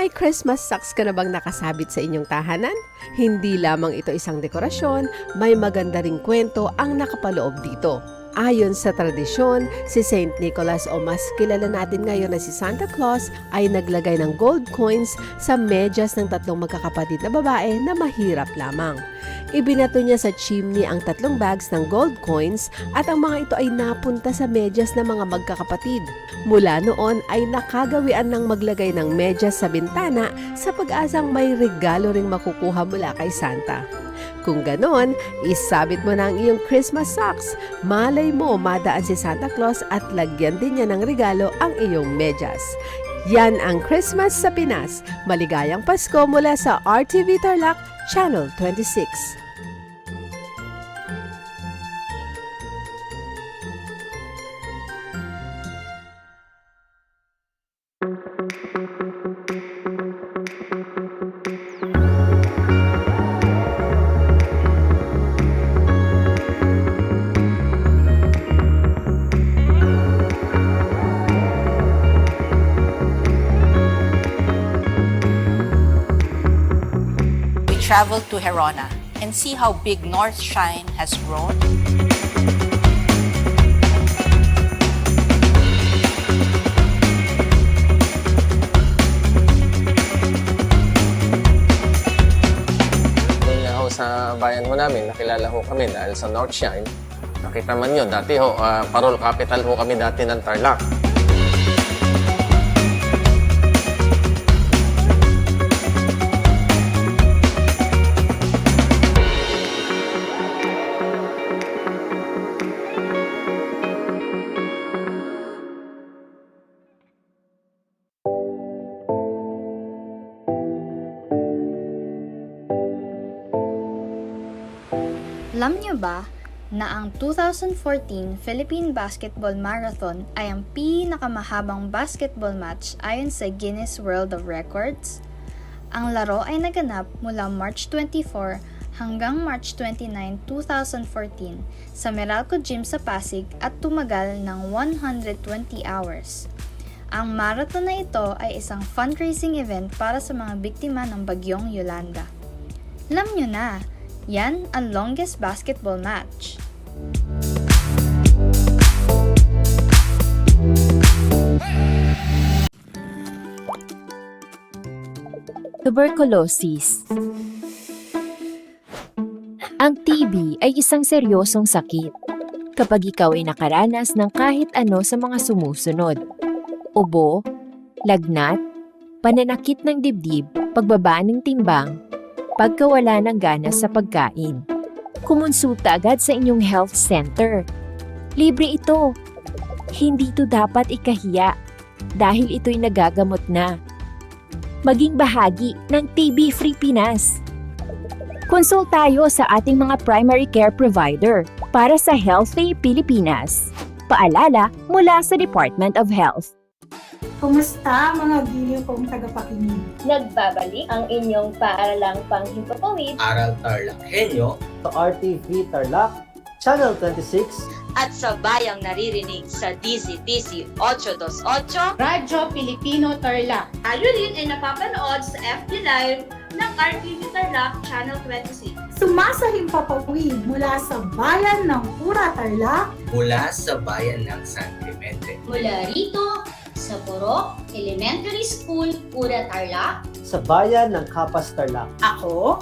May Christmas socks ka na bang nakasabit sa inyong tahanan? Hindi lamang ito isang dekorasyon, may maganda ring kwento ang nakapaloob dito. Ayon sa tradisyon, si Saint Nicholas o mas kilala natin ngayon na si Santa Claus ay naglagay ng gold coins sa medyas ng tatlong magkakapatid na babae na mahirap lamang. Ibinato niya sa chimney ang 3 bags ng gold coins at ang mga ito ay napunta sa medyas ng mga magkakapatid. Mula noon ay nakagawian ng maglagay ng medyas sa bintana sa pag-asang may regalo ring makukuha mula kay Santa. Kung ganon, isabit mo na ang iyong Christmas socks. Malay mo madaan si Santa Claus at lagyan din niya ng regalo ang iyong medyas. Yan ang Christmas sa Pinas. Maligayang Pasko mula sa RTV Tarlac, Channel 26. Travel to Herona and see how big North Shine has grown. Doon ho sa bayan ho namin, nakilala ho kami dahil sa North Shine. Nakita man yun, dati ho, parol capital ho kami dati ng Tarlac. Alam niyo ba na ang 2014 Philippine Basketball Marathon ay ang pinakamahabang basketball match ayon sa Guinness World of Records? Ang laro ay naganap mula March 24 hanggang March 29, 2014 sa Meralco Gym sa Pasig at tumagal ng 120 hours. Ang marathon na ito ay isang fundraising event para sa mga biktima ng bagyong Yolanda. Alam niyo na, yan ang longest basketball match. Tuberculosis. Ang TB ay isang seryosong sakit. Kapag ikaw ay nakaranas ng kahit ano sa mga sumusunod: ubo, lagnat, pananakit ng dibdib, pagbaba ng timbang, pagkawala ng gana sa pagkain, kumonsulta agad sa inyong health center. Libre ito. Hindi ito dapat ikahiya dahil ito'y nagagamot na. Maging bahagi ng TB-Free Pinas. Consult tayo sa ating mga primary care provider para sa Healthy Pilipinas. Paalala mula sa Department of Health. Kumusta mga giliw kong tagapakinig? Nagbabalik ang inyong paaralang panghimpapawid, Aral TarlakHenyo, Sa RTV Tarlac, Channel 26, at sa bayang naririnig sa DZTC 828, Radyo Pilipino Tarlac. Tayo rin ay napapanood sa FB Live ng RTV Tarlac Channel 26. Sumasahimpapawid mula sa bayan ng Pura Tarlac, mula sa bayan ng San Clemente. Mula rito, sa Puro Elementary School, Pura Tarlac, sa bayan ng Capas Tarlac. Ako,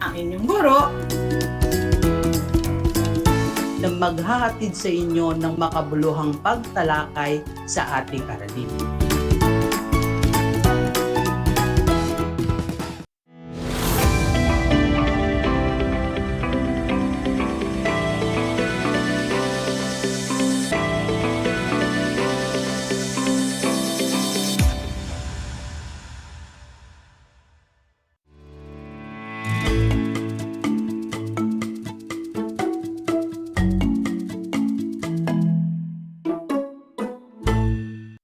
ang inyong guro, na maghahatid sa inyo ng makabuluhang pagtalakay sa ating aralin.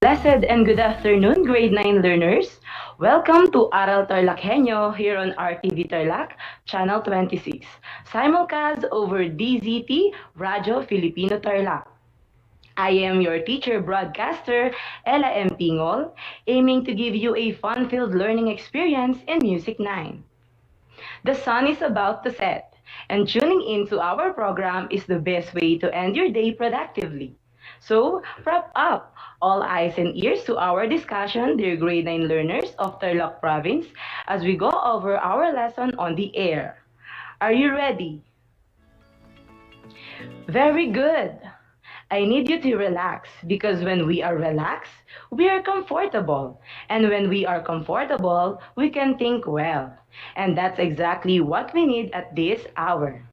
Blessed and good afternoon, grade 9 learners. Welcome to Aral TarlakHenyo here on RTV Tarlac, Channel 26, simulcast over DZT, Radyo Filipino Tarlac. I am your teacher broadcaster, Ella M. Pingol, aiming to give you a fun-filled learning experience in Music 9. The sun is about to set, and tuning into our program is the best way to end your day productively. So, prop up all eyes and ears to our discussion, dear grade 9 learners of Tarlac Province, as we go over our lesson on the air. Are you ready? Very good. I need you to relax because when we are relaxed, we are comfortable. And when we are comfortable, we can think well. And that's exactly what we need at this hour.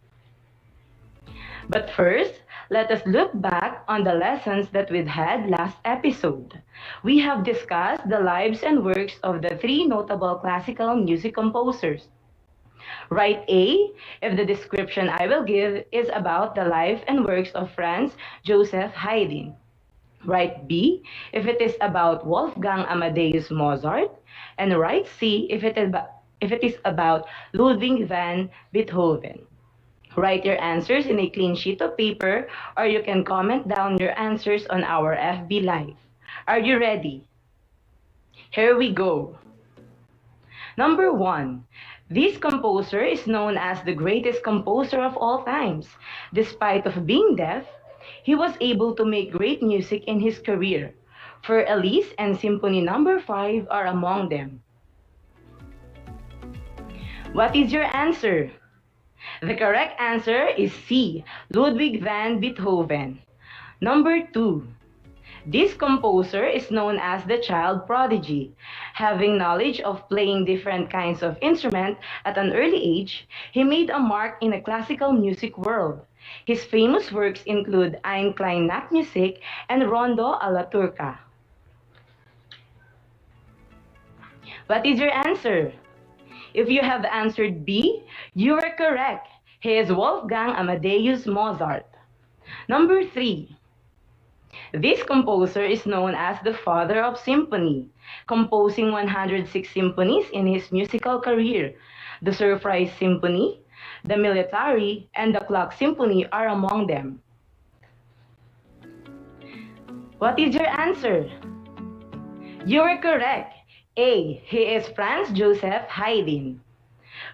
But first, let us look back on the lessons that we've had last episode. We have discussed the lives and works of the three notable classical music composers. Write A if the description I will give is about the life and works of Franz Joseph Haydn. Write B if it is about Wolfgang Amadeus Mozart. And write C if it is about Ludwig van Beethoven. Write your answers in a clean sheet of paper, or you can comment down your answers on our FB Live. Are you ready? Here we go. Number 1. This composer is known as the greatest composer of all times. Despite of being deaf, he was able to make great music in his career. For Elise and Symphony Number 5 are among them. What is your answer? The correct answer is C, Ludwig van Beethoven. Number 2. This composer is known as the child prodigy. Having knowledge of playing different kinds of instrument at an early age, he made a mark in the classical music world. His famous works include Ein klein Nachtmusik and Rondo alla Turca. What is your answer? If you have answered B, you are correct. He is Wolfgang Amadeus Mozart. Number 3. This composer is known as the father of symphony, composing 106 symphonies in his musical career. The Surprise Symphony, the Military, and the Clock Symphony are among them. What is your answer? You are correct. A. He is Franz Joseph Haydn.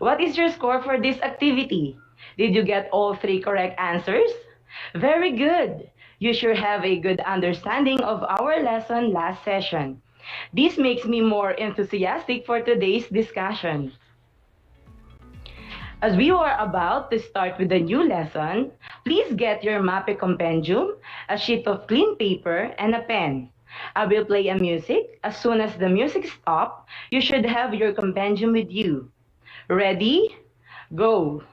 What is your score for this activity? Did you get all 3 correct answers? Very good. You sure have a good understanding of our lesson last session. This makes me more enthusiastic for today's discussion. As we are about to start with the new lesson, please get your MAPE compendium, a sheet of clean paper, and a pen. I will play a music. As soon as the music stops, you should have your compendium with you. Ready? Go!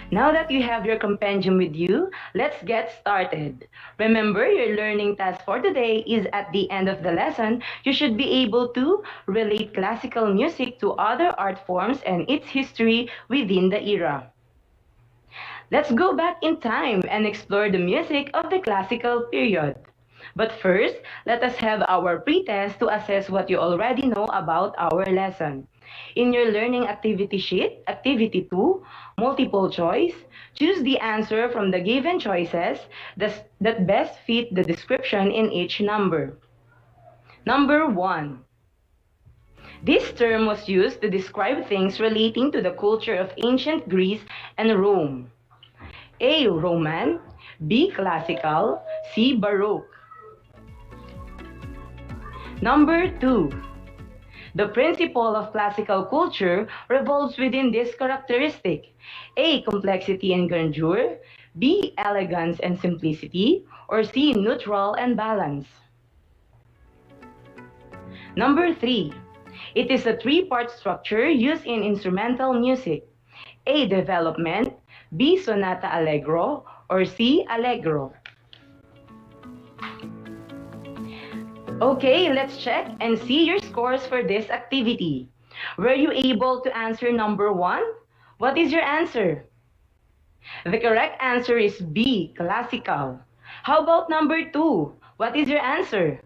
Now that you have your compendium with you, let's get started. Remember, your learning task for today is at the end of the lesson, you should be able to relate classical music to other art forms and its history within the era. Let's go back in time and explore the music of the classical period. But first, let us have our pre-test to assess what you already know about our lesson. In your learning activity sheet, Activity 2, multiple choice, choose the answer from the given choices that best fit the description in each number. Number 1. This term was used to describe things relating to the culture of ancient Greece and Rome. A. Roman, B. Classical, C. Baroque. Number 2. The principle of classical culture revolves within this characteristic: A. Complexity and grandeur, B. Elegance and simplicity, or C. Neutral and balance. Number 3. It is a three-part structure used in instrumental music: A. Development, B. Sonata Allegro, or C. Allegro. Okay, let's check and see your scores for this activity. Were you able to answer number 1? What is your answer? The correct answer is B. Classical. How about number 2? What is your answer?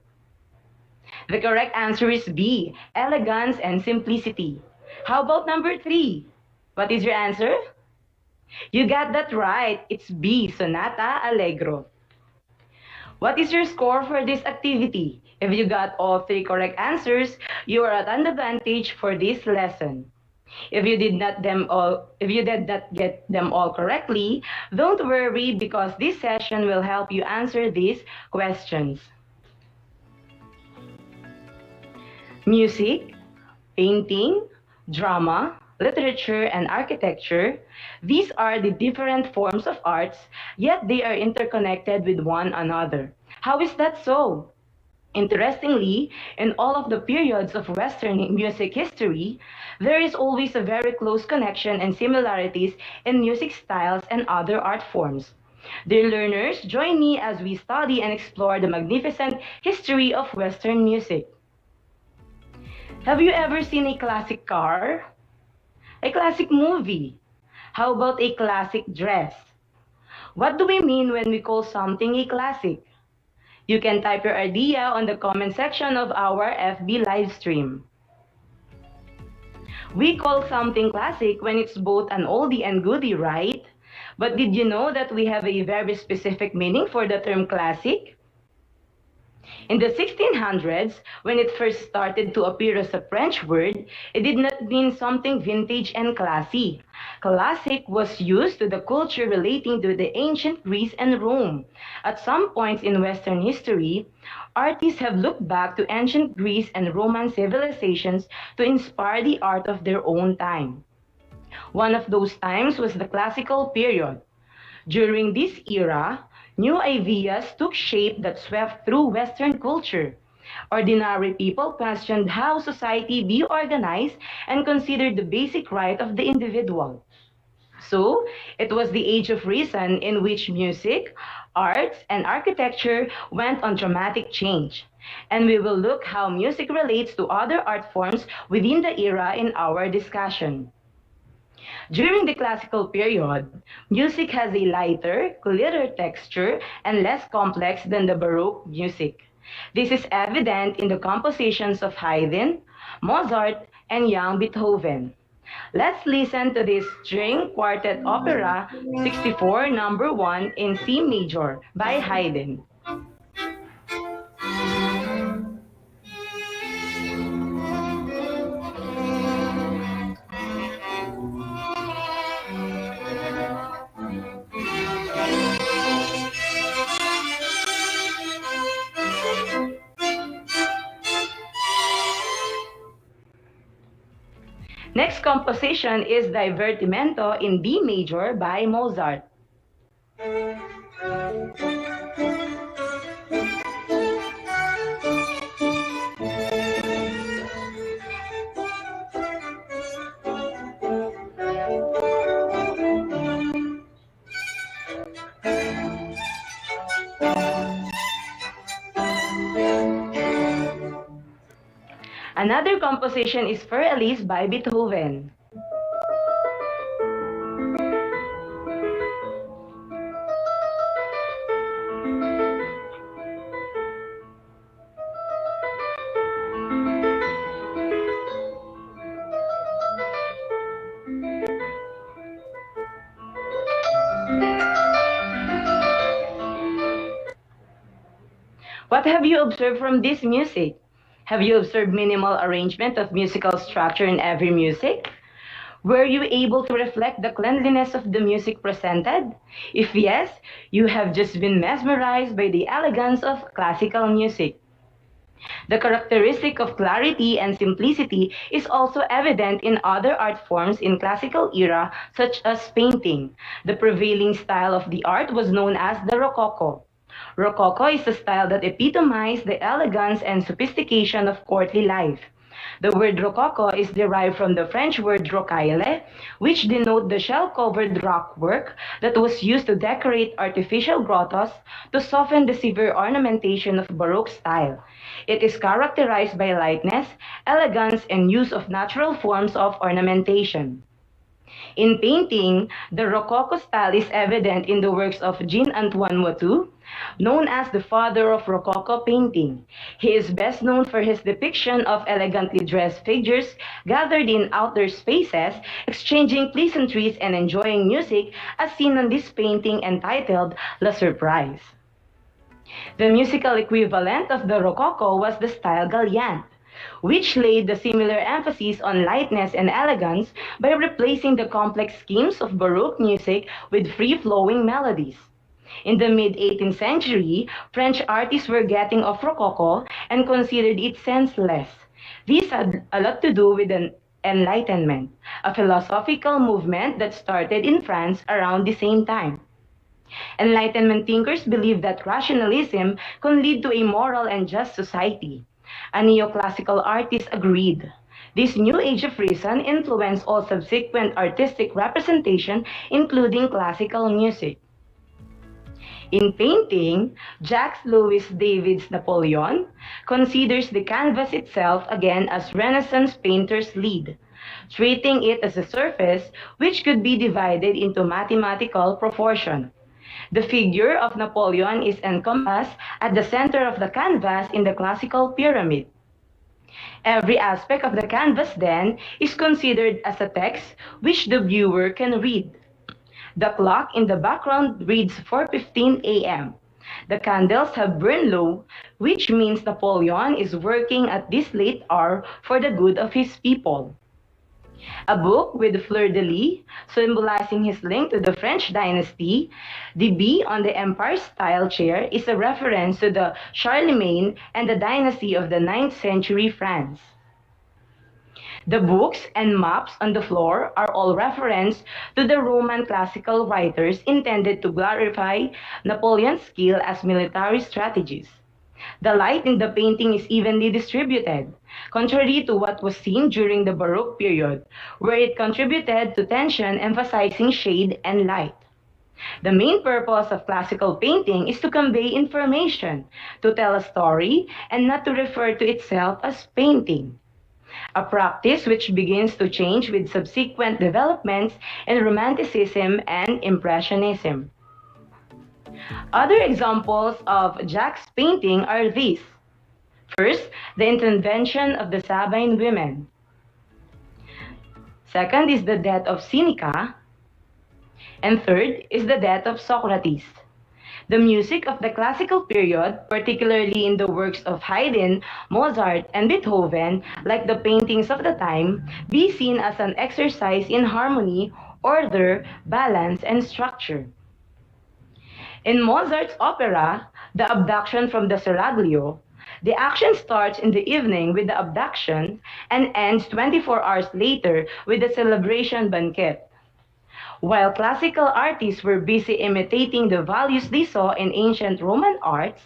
The correct answer is B. Elegance and simplicity. How about number 3? What is your answer? You got that right. It's B. Sonata Allegro. What is your score for this activity? If you got all 3 correct answers, you are at an advantage for this lesson. If you did not get them all correctly, don't worry, because this session will help you answer these questions. Music, painting, drama, literature, and architecture, these are the different forms of arts, yet they are interconnected with one another. How is that so? Interestingly, in all of the periods of Western music history, there is always a very close connection and similarities in music styles and other art forms. Dear learners, join me as we study and explore the magnificent history of Western music. Have you ever seen a classic car? A classic movie? How about a classic dress? What do we mean when we call something a classic? You can type your idea on the comment section of our FB live stream. We call something classic when it's both an oldie and goodie, right? But did you know that we have a very specific meaning for the term classic? In the 1600s, when it first started to appear as a French word, it did not mean something vintage and classy. Classic was used to the culture relating to the ancient Greece and Rome. At some points in Western history, artists have looked back to ancient Greece and Roman civilizations to inspire the art of their own time. One of those times was the classical period. During this era, new ideas took shape that swept through Western culture. Ordinary people questioned how society be organized and considered the basic right of the individual. So, it was the age of reason in which music, arts, and architecture went on dramatic change. And we will look how music relates to other art forms within the era in our discussion. During the classical period, music has a lighter, clearer texture and less complex than the Baroque music. This is evident in the compositions of Haydn, Mozart, and young Beethoven. Let's listen to this string quartet opera 64 number 1 in C major by Haydn. Next composition is Divertimento in D major by Mozart. Another composition is For Elise by Beethoven. What have you observed from this music? Have you observed minimal arrangement of musical structure in every music? Were you able to reflect the cleanliness of the music presented? If yes, you have just been mesmerized by the elegance of classical music. The characteristic of clarity and simplicity is also evident in other art forms in classical era, such as painting. The prevailing style of the art was known as the Rococo. Rococo is a style that epitomized the elegance and sophistication of courtly life. The word rococo is derived from the French word rocaille, which denote the shell-covered rockwork that was used to decorate artificial grottos to soften the severe ornamentation of Baroque style. It is characterized by lightness, elegance, and use of natural forms of ornamentation. In painting, the Rococo style is evident in the works of Jean-Antoine Watteau, known as the father of Rococo painting. He is best known for his depiction of elegantly dressed figures gathered in outdoor spaces, exchanging pleasantries and enjoying music, as seen on this painting entitled La Surprise. The musical equivalent of the Rococo was the style Galliante, which laid the similar emphasis on lightness and elegance by replacing the complex schemes of Baroque music with free-flowing melodies. In the mid-18th century, French artists were getting off Rococo and considered it senseless. This had a lot to do with the Enlightenment, a philosophical movement that started in France around the same time. Enlightenment thinkers believed that rationalism can lead to a moral and just society. A neoclassical artist agreed. This new age of reason influenced all subsequent artistic representation, including classical music. In painting, Jacques Louis David's Napoleon considers the canvas itself again as Renaissance painters' lead, treating it as a surface which could be divided into mathematical proportion. The figure of Napoleon is encompassed at the center of the canvas in the classical pyramid. Every aspect of the canvas, then, is considered as a text which the viewer can read. The clock in the background reads 4:15 a.m. The candles have burned low, which means Napoleon is working at this late hour for the good of his people. A book with fleur-de-lis, symbolizing his link to the French dynasty, the bee on the empire-style chair is a reference to the Charlemagne and the dynasty of the 9th century France. The books and maps on the floor are all reference to the Roman classical writers intended to glorify Napoleon's skill as military strategist. The light in the painting is evenly distributed, contrary to what was seen during the Baroque period, where it contributed to tension, emphasizing shade and light. The main purpose of classical painting is to convey information, to tell a story, and not to refer to itself as painting. A practice which begins to change with subsequent developments in Romanticism and Impressionism. Other examples of Jacques' painting are these. First, the intervention of the Sabine women. Second is the death of Seneca. And third is the death of Socrates. The music of the classical period, particularly in the works of Haydn, Mozart, and Beethoven, like the paintings of the time, be seen as an exercise in harmony, order, balance, and structure. In Mozart's opera, The Abduction from the Seraglio, the action starts in the evening with the abduction and ends 24 hours later with the celebration banquet. While classical artists were busy imitating the values they saw in ancient Roman arts,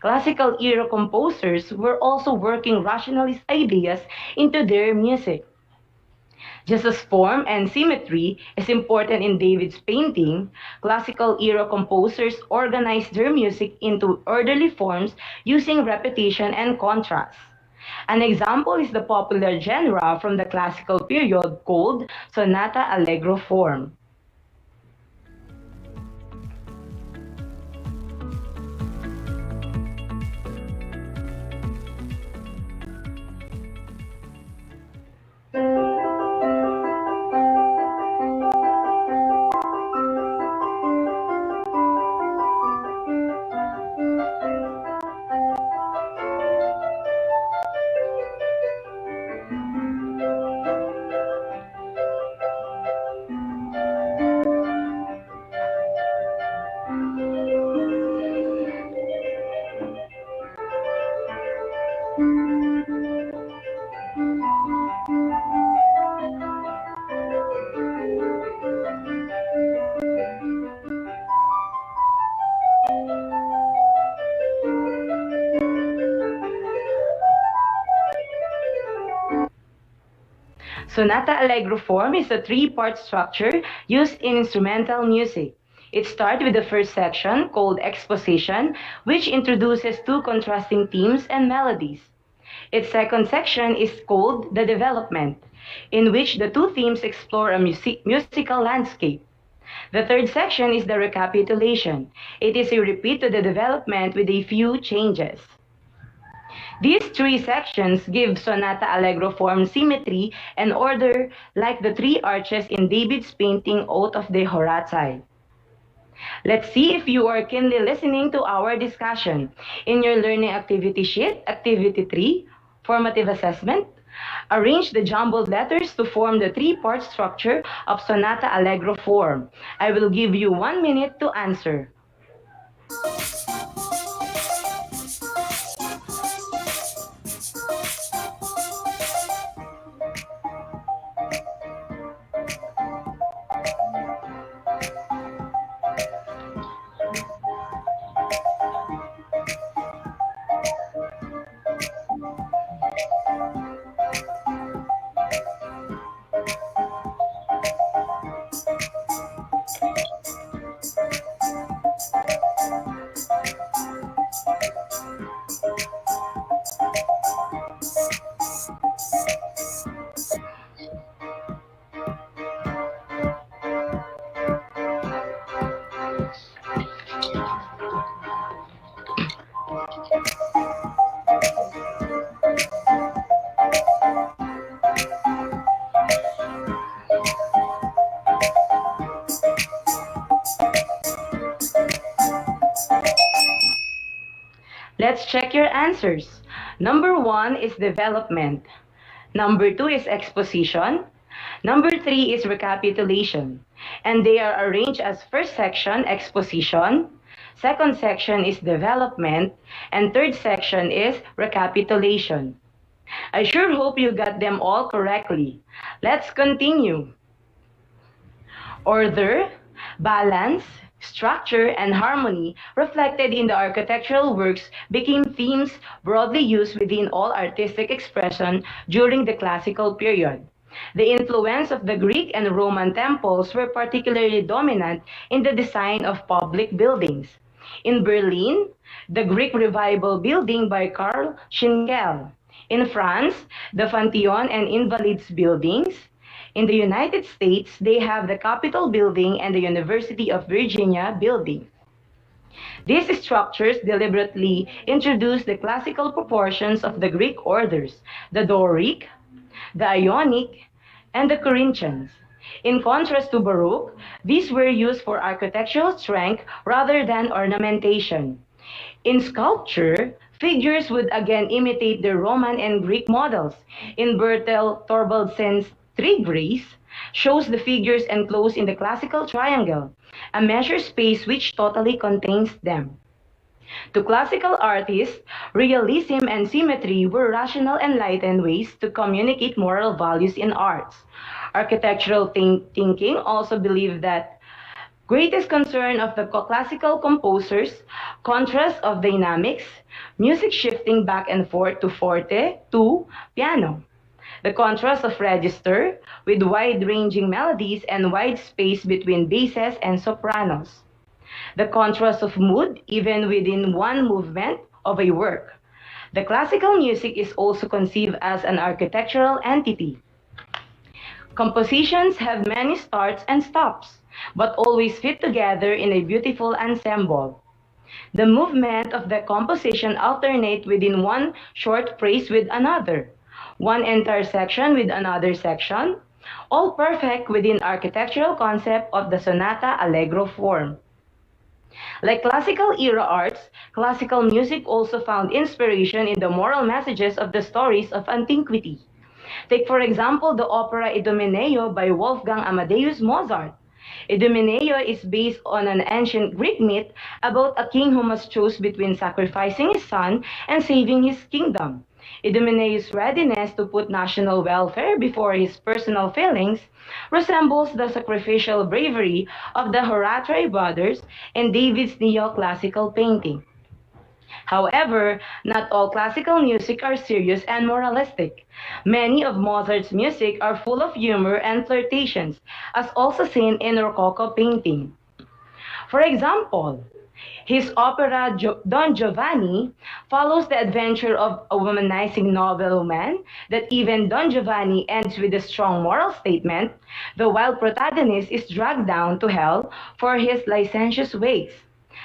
classical era composers were also working rationalist ideas into their music. Just as form and symmetry is important in David's painting, classical era composers organized their music into orderly forms using repetition and contrast. An example is the popular genre from the classical period called sonata allegro form. Sonata Allegro form is a three-part structure used in instrumental music. It starts with the first section called exposition, which introduces two contrasting themes and melodies. Its second section is called the development, in which the two themes explore a musical landscape. The third section is the recapitulation. It is a repeat to the development with a few changes. These three sections give Sonata Allegro form symmetry and order like the three arches in David's painting Oath of the Horatii. Let's see if you are keenly listening to our discussion. In your learning activity sheet, Activity 3, Formative Assessment, arrange the jumbled letters to form the three-part structure of Sonata Allegro form. I will give you 1 minute to answer. Let's check your answers. Number 1 is development. Number 2 is exposition. Number 3 is recapitulation. And they are arranged as first section, exposition. Second section is development. And third section is recapitulation. I sure hope you got them all correctly. Let's continue. Order, balance, structure, and harmony reflected in the architectural works became themes broadly used within all artistic expression during the classical period. The influence of the Greek and Roman temples were particularly dominant in the design of public buildings. In Berlin, the Greek Revival building by Karl Schinkel. In France, the Pantheon and Invalides buildings. In the United States, they have the Capitol building and the University of Virginia building. These structures deliberately introduced the classical proportions of the Greek orders, the Doric, the Ionic, and the Corinthians. In contrast to Baroque, these were used for architectural strength rather than ornamentation. In sculpture, figures would again imitate the Roman and Greek models. In Bertel Thorvaldsen's Three Grace shows the figures enclosed in the classical triangle, a measured space which totally contains them. To classical artists, realism and symmetry were rational, enlightened ways to communicate moral values in arts. Architectural thinking also believed that greatest concern of the classical composers, contrast of dynamics, music shifting back and forth to forte, to piano. The contrast of register with wide-ranging melodies and wide space between basses and sopranos. The contrast of mood even within one movement of a work. The classical music is also conceived as an architectural entity. Compositions have many starts and stops, but always fit together in a beautiful ensemble. The movement of the composition alternate within one short phrase with another, one entire section with another section, all perfect within architectural concept of the Sonata Allegro form. Like classical era arts, classical music also found inspiration in the moral messages of the stories of antiquity. Take for example the opera Idomeneo by Wolfgang Amadeus Mozart. Idomeneo is based on an ancient Greek myth about a king who must choose between sacrificing his son and saving his kingdom. Idomeneo's readiness to put national welfare before his personal feelings resembles the sacrificial bravery of the Horatii brothers in David's neoclassical painting. However, not all classical music are serious and moralistic. Many of Mozart's music are full of humor and flirtations, as also seen in Rococo painting. For example, his opera Don Giovanni follows the adventure of a womanizing noblewoman that even Don Giovanni ends with a strong moral statement, the while protagonist is dragged down to hell for his licentious ways.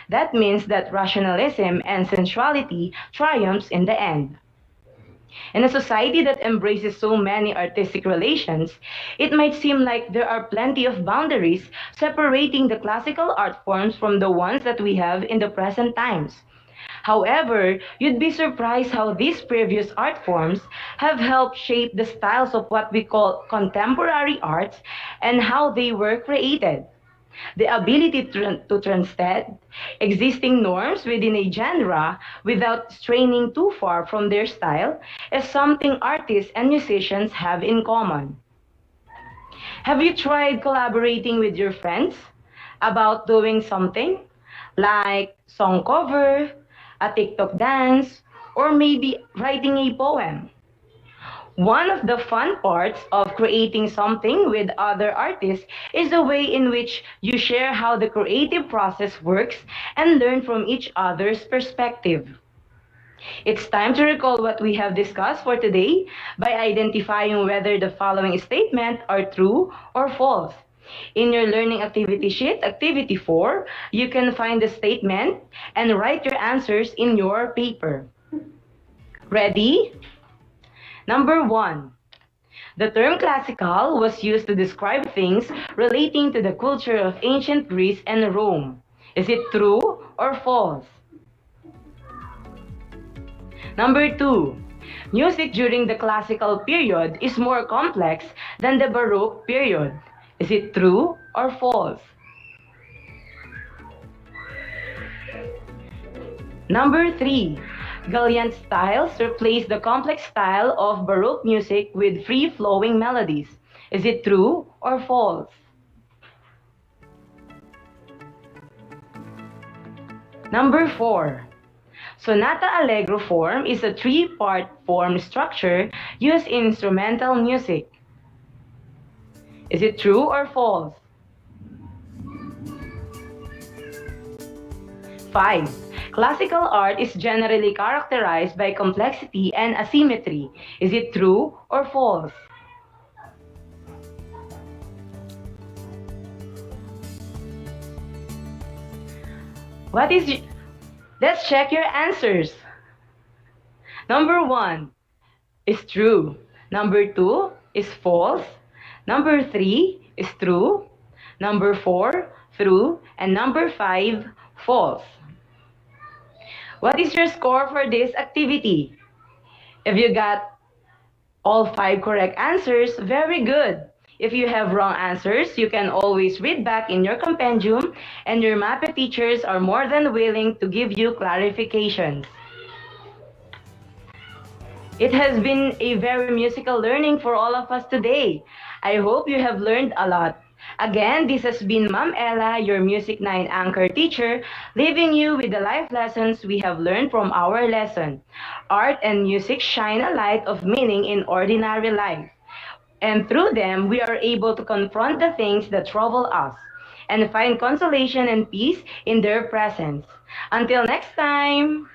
That means that rationalism and sensuality triumphs in the end. In a society that embraces so many artistic relations, it might seem like there are plenty of boundaries separating the classical art forms from the ones that we have in the present times. However, you'd be surprised how these previous art forms have helped shape the styles of what we call contemporary arts and how they were created. The ability to transcend existing norms within a genre without straying too far from their style is something artists and musicians have in common. Have you tried collaborating with your friends about doing something like song cover, a TikTok dance, or maybe writing a poem? One of the fun parts of creating something with other artists is the way in which you share how the creative process works and learn from each other's perspective. It's time to recall what we have discussed for today by identifying whether the following statements are true or false. In your learning activity sheet, activity 4, you can find the statement and write your answers in your paper. Ready? Number 1. The term classical was used to describe things relating to the culture of ancient Greece and Rome. Is it true or false? Number 2. Music during the classical period is more complex than the Baroque period. Is it true or false? Number 3. Gallant styles replace the complex style of Baroque music with free-flowing melodies. Is it true or false? Number 4. Sonata Allegro form is a 3-part form structure used in instrumental music. Is it true or false? 5. Classical art is generally characterized by complexity and asymmetry. Is it true or false? Let's check your answers. Number 1 is true. Number 2 is false. Number 3 is true. Number 4, true. And number 5, false. What is your score for this activity? If you got all 5 correct answers, very good. If you have wrong answers, you can always read back in your compendium, and your MAPE teachers are more than willing to give you clarifications. It has been a very musical learning for all of us today. I hope you have learned a lot. Again, this has been Ma'am Ella, your Music 9 anchor teacher, leaving you with the life lessons we have learned from our lesson. Art and music shine a light of meaning in ordinary life. And through them, we are able to confront the things that trouble us and find consolation and peace in their presence. Until next time!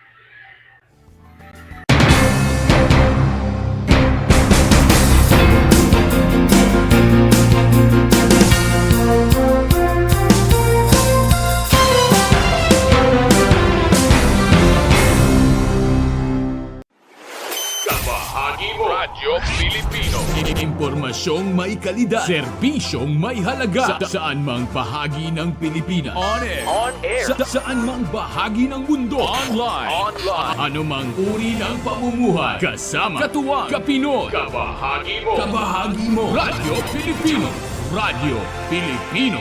Kabahagi mo, Radyo Pilipino. Impormasyong may kalidad, serbisyong may halaga, saan mang bahagi ng Pilipinas. On air. Saan mang bahagi ng mundo. Online. Ano mang uri ng pamumuhay. Kasama, katuwang, kapinoy. Kabahagi mo. Radyo Pilipino. Radyo Pilipino.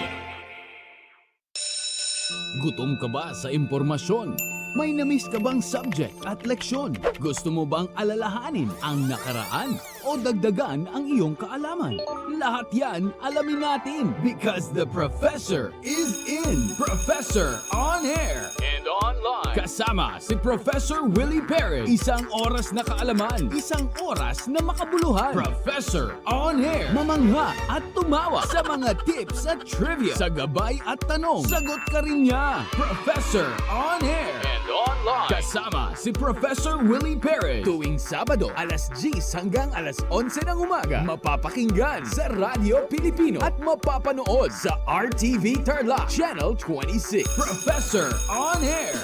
Gutom ka ba sa impormasyon? May namiss ka bang subject at leksyon? Gusto mo bang alalahanin ang nakaraan o dagdagan ang iyong kaalaman? Lahat yan alamin natin because the professor is in. Professor on air and online. Kasama si Professor Willie Perez. Isang oras na kaalaman, isang oras na makabuluhan. Professor On Air, mamangha at tumawa sa mga tips at trivia. Sa gabay at tanong, sagot ka rin niya. Professor On Air and online. Kasama si Professor Willie Perez. Tuwing Sabado, alas 10 hanggang alas 11 ng umaga. Mapapakinggan sa Radyo Pilipino at mapapanood sa RTV Tarlac Channel 26. Professor On Air.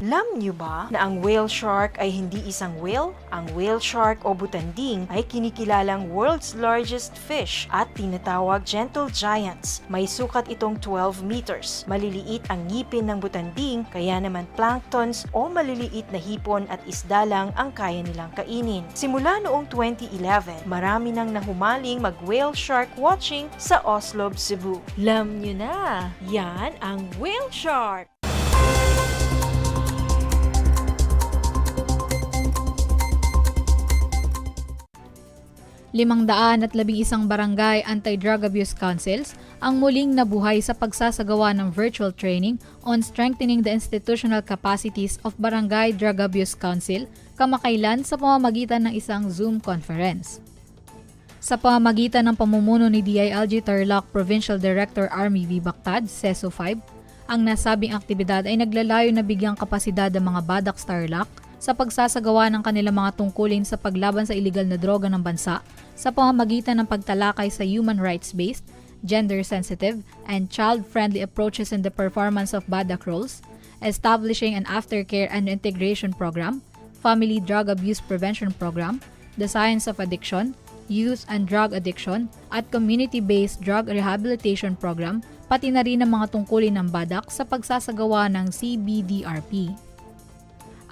Alam niyo ba na ang whale shark ay hindi isang whale? Ang whale shark o butanding ay kinikilalang world's largest fish at tinatawag gentle giants. May sukat itong 12 meters. Maliliit ang ngipin ng butanding, kaya naman planktons o maliliit na hipon at isda lang ang kaya nilang kainin. Simula noong 2011, marami nang nahumaling mag-whale shark watching sa Oslo, Cebu. Alam niyo na, yan ang whale shark! 511 barangay anti-drug abuse councils ang muling nabuhay sa pagsasagawa ng virtual training on strengthening the institutional capacities of Barangay Drug Abuse Council kamakailan sa pamamagitan ng isang Zoom conference. Sa pamamagitan ng pamumuno ni DILG Tarlac Provincial Director Army V. Bactad, CESO 5, ang nasabing aktibidad ay naglalayo na bigyang kapasidad ng mga badak Tarlac sa pagsasagawa ng kanilang mga tungkulin sa paglaban sa iligal na droga ng bansa sa pamamagitan ng pagtalakay sa human rights-based, gender-sensitive, and child-friendly approaches in the performance of BADAC roles, establishing an aftercare and integration program, family drug abuse prevention program, the science of addiction, youth and drug addiction, at community-based drug rehabilitation program, pati na rin ang mga tungkulin ng BADAC sa pagsasagawa ng CBDRP.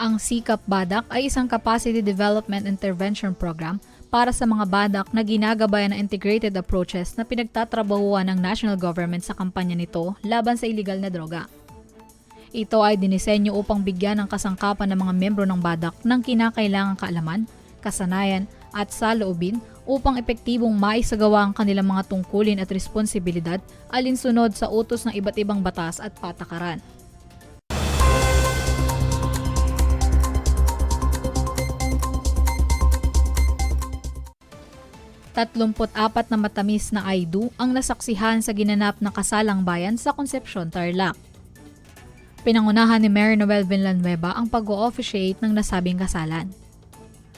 Ang SICAP BADAC ay isang Capacity Development Intervention Program para sa mga badak na ginagabayan ng integrated approaches na pinagtatrabahuan ng national government sa kampanya nito laban sa iligal na droga. Ito ay dinisenyo upang bigyan ng kasangkapan ng mga membro ng badak ng kinakailangang kaalaman, kasanayan at saloobin upang epektibong maisagawa ang kanilang mga tungkulin at responsibilidad alinsunod sa utos ng iba't ibang batas at patakaran. 34 na matamis na aidu ang nasaksihan sa ginanap na kasalang bayan sa Concepcion, Tarlac. Pinangunahan ni Mayor Noel Villanueva ang pag-o-officiate ng nasabing kasalan.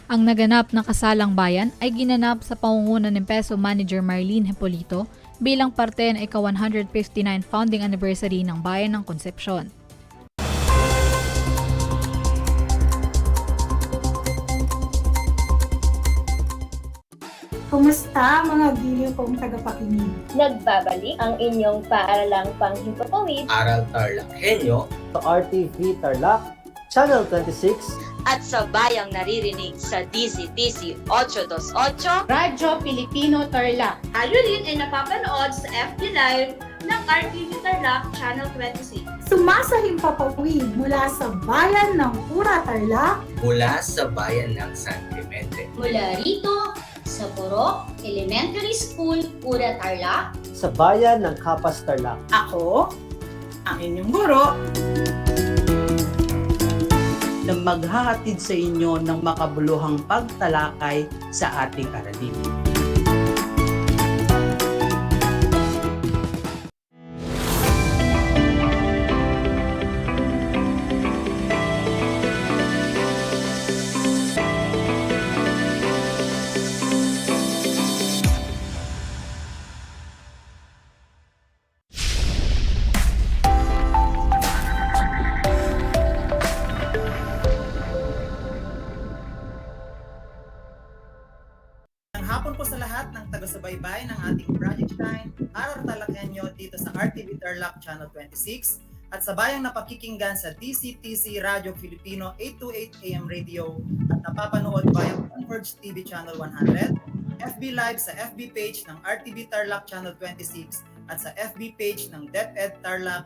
Ang naganap na kasalang bayan ay ginanap sa pangunguna ng Peso Manager Marlene Hipolito bilang parte ng ika-159 founding anniversary ng bayan ng Concepcion. Kumusta mga giliw kong tagapakinig? Nagbabalik ang inyong paaralang panghimpapawid. Aral TarlakHenyo sa RTV Tarlac, Channel 26 at sa bayang naririnig sa DZTC 828 Radyo Pilipino Tarlac. Tayo rin ay napapanood sa FB Live ng RTV Tarlac Channel 26. Sumasahimpapawid mula sa bayan ng Pura Tarlac, mula sa bayan ng San Clemente. Mula rito, sa Puro Elementary School, Pura Tarlac, sa bayan ng Kapas Tarlac. Ako, ang inyong guro, na maghahatid sa inyo ng makabuluhang pagtalakay sa ating aralin. Hapon po sa lahat ng taga-subaybay ng ating Project Shine, Aral TarlakHenyo dito sa RTV Tarlac Channel 26 at sa bayang napakikinggan sa DCTC Radio Filipino 828 AM Radio at napapanood via Converge TV Channel 100, FB Live sa FB page ng RTV Tarlac Channel 26 at sa FB page ng DEPED Tarlac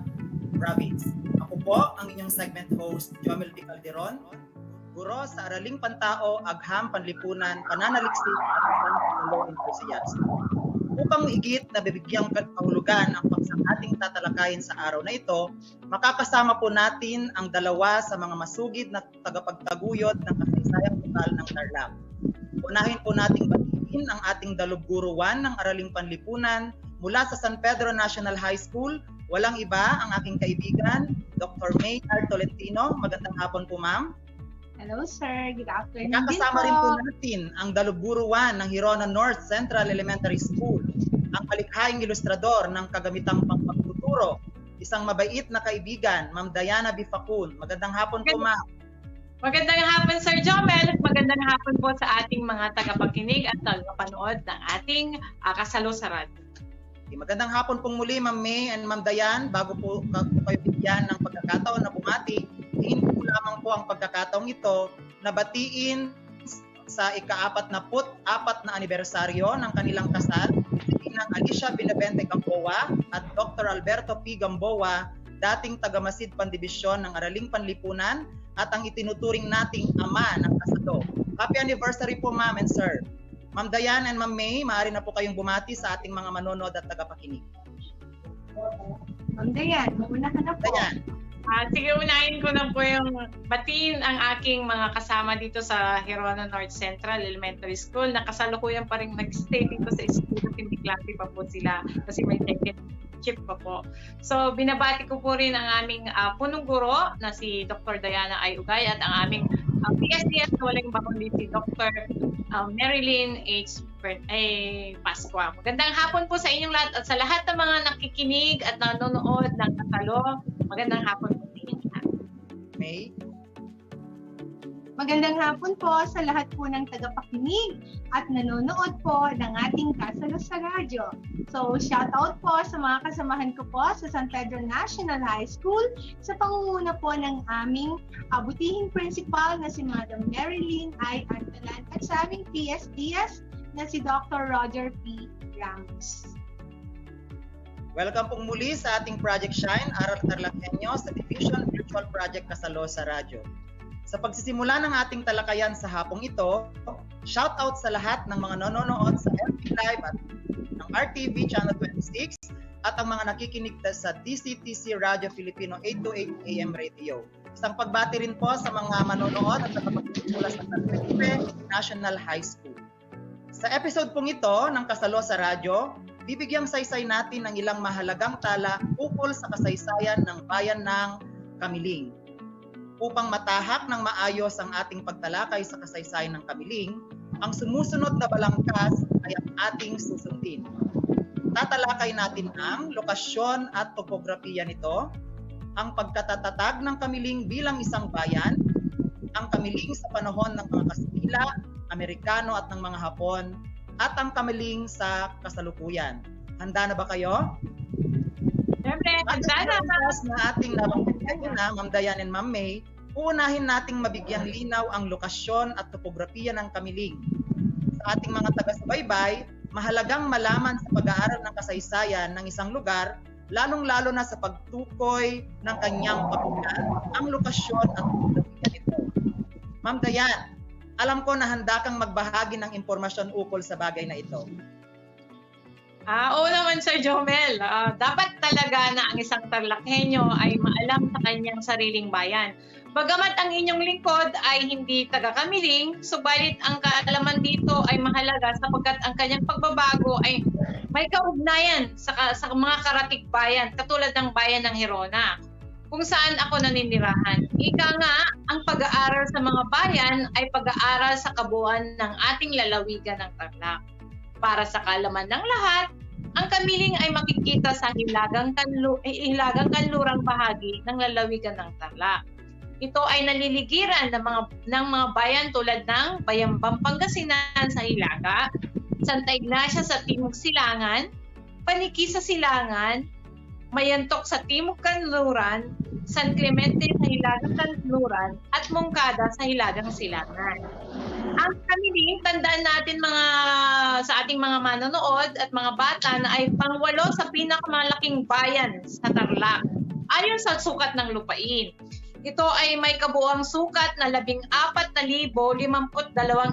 Province. Ako po ang inyong segment host, Jomel P. Calderon, guro sa Araling Pantao, Agham, Panlipunan, Pananaliksik at Pananalo Enthusiast. Upang higit na bibigyang kahulugan ang paksang ating tatalakayin sa araw na ito, makakasama po natin ang dalawa sa mga masugid na tagapagtaguyod ng kasaysayang lokal ng Tarlac. Unahin po nating batiin ang ating dalubguro 1 ng Araling Panlipunan mula sa San Pedro National High School. Walang iba ang aking kaibigan, Dr. May Tolentino. Magandang hapon po, ma'am. Hello, sir. Good afternoon. Kasama rin po natin ang dalubguro 1 ng Hirona North Central Elementary School, ang malikhaing ilustrador ng kagamitang pagtuturo, isang mabait na kaibigan, Ma'am Diana Bifacun. Magandang hapon po, ma'am. Magandang hapon, Sir Jomel. Magandang hapon po sa ating mga tagapakinig at tagapanood ng ating kasalo sa radyo. Magandang hapon pong muli, Ma'am May and Ma'am Dayan. Bago po kayo bigyan ng pagkakataon na bumati, tingin po lamang po ang pagkakataong ito na batiin sa ika-44 na anibersaryo ng kanilang kasal, ng Alicia Binavente Gamboa at Dr. Alberto P. Gamboa, dating tagamasid pandibisyon ng Araling Panlipunan at ang itinuturing nating ama ng kasalo. Happy anniversary po, ma'am and sir. Ma'am Dayan and Ma'am May, maaari na po kayong bumati sa ating mga manonood at tagapakinig. Ma'am Dayan, mauna ka na po. Dayan. Sige, unahin ko na po yung batiin ang aking mga kasama dito sa Hirona North Central Elementary School. Nakasalukuyan pa rin nag-stay dito sa school. Hindi klase pa po sila kasi may second chip pa po. So, binabati ko po rin ang aming punong guro na si Dr. Diana Ayugay at ang aming PSDS na walang iba kundi si Dr. Marilyn H. Pascua. Magandang hapon po sa inyong lahat at sa lahat ng mga nakikinig at nanonood ng kasalo. Magandang hapon po sa inyong lahat. May? Magandang hapon po sa lahat po ng tagapakinig at nanonood po ng ating kasalo sa radyo. So, shout out po sa mga kasamahan ko po sa San Pedro National High School sa pangunguna po ng aming butihing principal na si Madam Marilyn I. Antalan at sa aming PSDS na si Dr. Roger P. Ramos. Welcome pong muli sa ating Project Shine, Aral TarlakHenyo sa Division Virtual Project Kasalo sa Radyo. Sa pagsisimula ng ating talakayan sa hapong ito, shout out sa lahat ng mga nanonood sa RTV Live at ng RTV Channel 26 at ang mga nakikinig sa DCTC Radio Filipino 828 AM Radio. Isang pagbati rin po sa mga manonood at nakapakinig mula sa RTV National High School. Sa episode pong ito ng Kasalo sa Radyo, bibigyang saysay natin ng ilang mahalagang tala ukol sa kasaysayan ng bayan ng Kamiling. Upang matahak ng maayos ang ating pagtalakay sa kasaysayan ng Kamiling, ang sumusunod na balangkas ay ang ating susundin. Tatalakay natin ang lokasyon at topografiya nito, ang pagkatatatag ng Kamiling bilang isang bayan, ang Kamiling sa panahon ng mga Kastila, Amerikano at ng mga Hapon, at ang Kamiling sa kasalukuyan. Handa na ba kayo? Siyempre, handa na. Na ating nabanggit na, Ma'am Dayan and Ma'am May, uunahin nating mabigyang linaw ang lokasyon at topografiya ng Kamiling. Sa ating mga taga-subaybay, mahalagang malaman sa pag-aaral ng kasaysayan ng isang lugar, lalong-lalo na sa pagtukoy ng kanyang kabuuan, ang lokasyon at topografiya nito. Ma'am Dayan, alam ko na handa kang magbahagi ng impormasyon ukol sa bagay na ito. Oo naman, Sir Jomel. Dapat talaga na ang isang Tarlakhenyo ay maalam sa kanyang sariling bayan. Bagamat ang inyong lingkod ay hindi taga-Kamiling, subalit ang kaalaman dito ay mahalaga sapagkat ang kanyang pagbabago ay may kaugnayan sa mga karatig bayan, katulad ng bayan ng Hirona, kung saan ako naninirahan. Ika nga, ang pag-aaral sa mga bayan ay pag-aaral sa kabuuan ng ating lalawigan ng Tarlac. Para sa kaalaman ng lahat, ang Kamiling ay makikita sa hilagang kanlurang bahagi ng lalawigan ng Tarlac. Ito ay naliligiran ng mga bayan tulad ng Bayambang Pangasinan sa Hilaga, Santa Ignacia sa Timog Silangan, Paniki sa Silangan, Mayantok sa Timog Kanluran, San Clemente sa Hilagang Kanluran, at Mongkada sa Hilagang Silangan. Ang Kamiling, tandaan natin sa ating mga manonood at mga bata na ay pangwalo sa pinakamalaking bayan sa Tarlac, ayon sa sukat ng lupain. Ito ay may kabuuang sukat na 14,052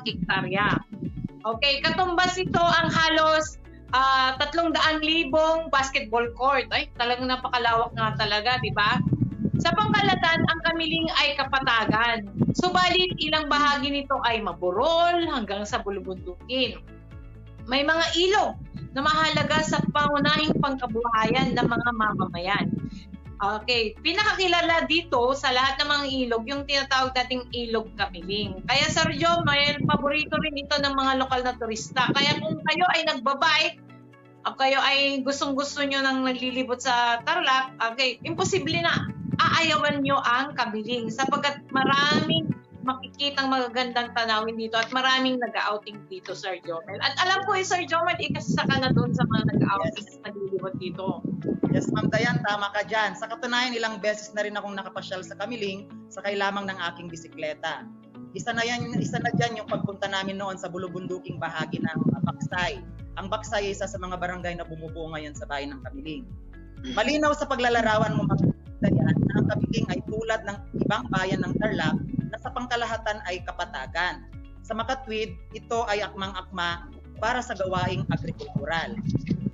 hektarya. Okay, katumbas ito ang halos 300,000 basketball court. Ay, talagang napakalawak nga talaga, di ba? Sa pangkalatan, ang Kamiling ay kapatagan. Subalit, ilang bahagi nito ay maburol hanggang sa bulubundukin. May mga ilog na mahalaga sa pangunahing pangkabuhayan ng mga mamamayan. Okay, pinakakilala dito sa lahat ng mga ilog, yung tinatawag nating ilog Kamiling. Kaya Sir John, may paborito rin ito ng mga lokal na turista. Kaya kung kayo ay nagbabike, o kayo ay gustong-gusto nyo nang naglilibot sa Tarlac, okay, imposible na aayawan nyo ang Kamiling sapagkat maraming makikitang magagandang tanawin dito at maraming nag-outing dito, Sir Jomel. At alam ko, Sir Jomel, ikasa ka na doon sa mga nag-outing at naglilibot dito. Yes, Ma'am Dayan, tama ka dyan. Sa katunayan, ilang beses na rin akong nakapasyal sa Kamiling sakay lamang ng aking bisikleta. Isa na dyan yung pagpunta namin noon sa bulubunduking bahagi ng Baksay. Ang Baksay ay isa sa mga barangay na bumubuo ngayon sa bayan ng Kamiling. Malinaw sa paglalarawan mo, Ma'am Dayan, na ang Kamiling ay tulad ng ibang bayan ng Tarlac na sa pangkalahatan ay kapatagan. Sa makatwid, ito ay akmang-akma para sa gawaing agrikultural.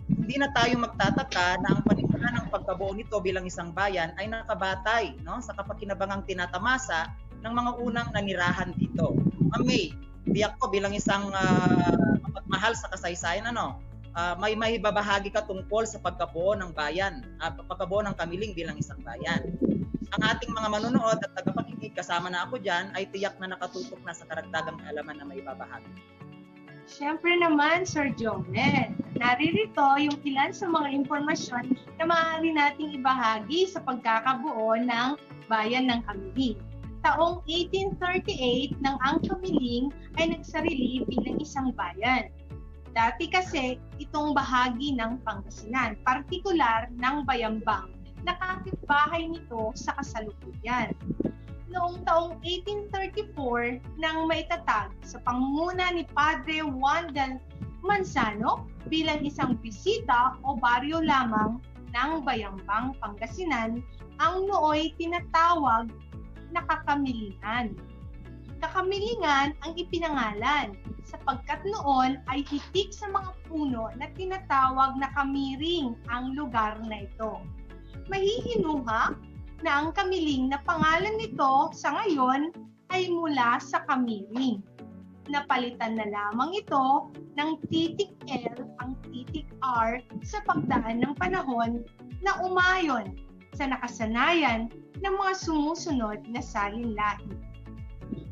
Hindi na tayo magtataka na ang panimula ng pagkabuo nito bilang isang bayan ay nakabatay, no, sa kapakinabangang tinatamasa ng mga unang nanirahan dito. Ma'am May, di ako bilang isang mapagmahal sa kasaysayan, may babahagi ka tungkol sa pagkabuo ng bayan, pagkabuo ng Kamiling bilang isang bayan. Ang ating mga manonood at tagapakinig, kasama na ako dyan, ay tiyak na nakatutok na sa karagdagang kaalaman na may babahagi. Siyempre naman, Sir Jomel, naririto yung ilan sa mga impormasyon na maaari nating ibahagi sa pagkakabuo ng bayan ng Kamiling. Taong 1838 nang ang Kamiling ay nagsarili bilang isang bayan. Dati kasi itong bahagi ng Pangasinan, partikular ng Bayambang, nakakitbahay nito sa kasalukuyan. Noong taong 1834 nang maitatag sa pangunguna ni Padre Juan del Manzano bilang isang bisita o baryo lamang ng Bayambang, Pangasinan, ang nooy tinatawag na Kakamilingan. Kakamilingan ang ipinangalan sapagkat noon ay hitik sa mga puno na tinatawag na kamiring ang lugar na ito. Mahihinuha na ang Kamiling na pangalan nito sa ngayon ay mula sa kamiring. Napalitan na lamang ito ng titik L ang titik R sa pagdaan ng panahon na umayon sa nakasanayan ng mga sumusunod na salinlahi.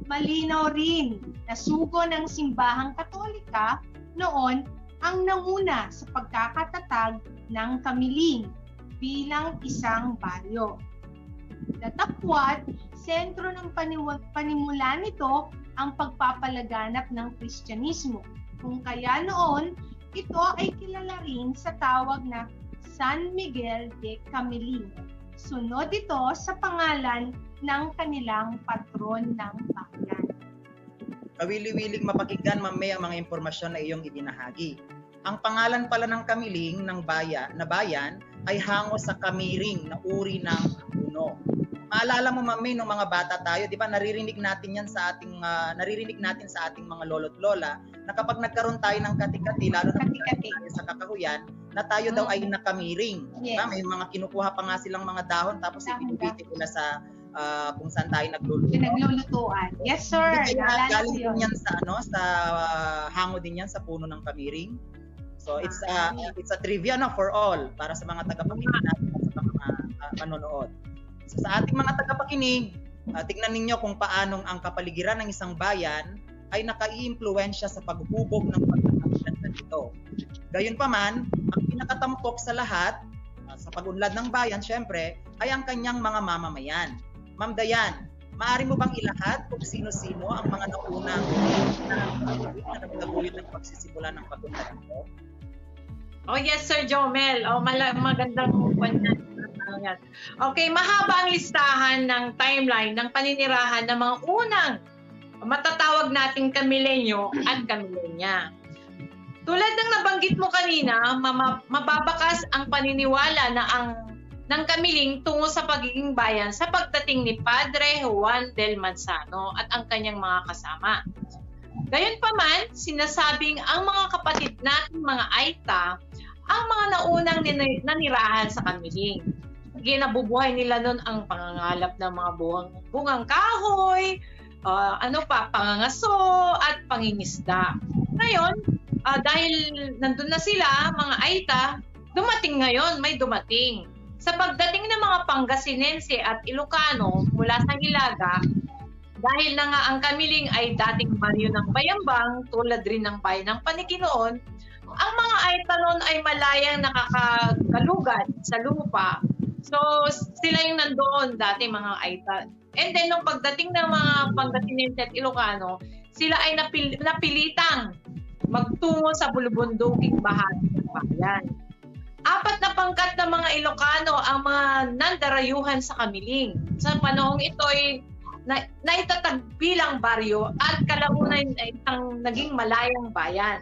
Malinaw rin na sugo ng simbahang Katolika noon ang nanguna sa pagkakatatag ng Kamiling bilang isang baryo. Datapwat, sentro ng panimula nito ang pagpapalaganap ng Kristyanismo. Kung kaya noon, ito ay kilala rin sa tawag na San Miguel de Kamiling. Sunod ito sa pangalan ng kanilang patron ng bayan. Kawili-wiling mapakinggan, Ma'am May, ang mga impormasyon na iyong ibinahagi. Ang pangalan pala ng Kamiling ng bayan ay hango sa kamiring na uri ng puno. Maalala mo, Ma'am May, nung mga bata tayo, di ba, naririnig natin sa ating mga lolo't lola na kapag nagkaroon tayo ng kati-kati, lalo na sa kakahuyan, na tayo daw ay nakamiring. Yes. Diba? May mga kinukuha pa nga silang mga dahon tapos ibinibiti nila sa kung saan tayo naglulutuan. Yes, sir. Galing din yan sa hango din yan sa puno ng kamiring. So it's a trivia for all para sa mga tagapakinig natin at sa mga manonood. So sa ating mga tagapakinig, tingnan ninyo kung paanong ang kapaligiran ng isang bayan ay nakaiimpluwensya sa paghubog ng pagkakakilan nito. Gayunpaman, ang pinakatampok sa lahat sa pag-unlad ng bayan, syempre, ay ang kanyang mga mamamayan. Ma'am Dayan, maaari mo bang ilahad kung sino-sino ang mga naunang na nagtaguyod ng pagsisimula ng pag-unlad nito? Oh yes, Sir Jomel. Oh, magandang kanya. Okay, mahaba ang listahan ng timeline ng paninirahan ng mga unang matatawag nating Kamilenyo at Kamilenya. Tulad ng nabanggit mo kanina, mababakas ang paniniwala na ng Kamiling tungo sa pagiging bayan sa pagdating ni Padre Juan del Manzano at ang kanyang mga kasama. Gayunpaman, sinasabing ang mga kapatid nating mga Aita ang mga naunang nanirahan sa kamiling. Ginabubuhay nila nun ang pangangalap ng mga bungang kahoy, pangangaso at pangingisda. Ngayon, dahil nandun na sila, mga Aita, dumating ngayon, may dumating. Sa pagdating ng mga Pangasinense at Ilocano mula sa Hilaga, dahil na nga ang Kamiling ay dating baryo ng Bayambang, tulad rin ng bayan ng Panikinoon, ang mga Aita noon ay malayang nakakagalugad sa lupa. So, sila yung nandoon dati mga Aita. And then, nung pagdating ng mga Pangasinense at Ilocano, sila ay napilitang magtungo sa bulubunduking bahagi ng bayan. 4 na pangkat ng mga Ilocano ang mga nandarayuhan sa Kamiling. Sa panahong ito ay naitatag bilang baryo at kalaunan ay isang naging malayang bayan.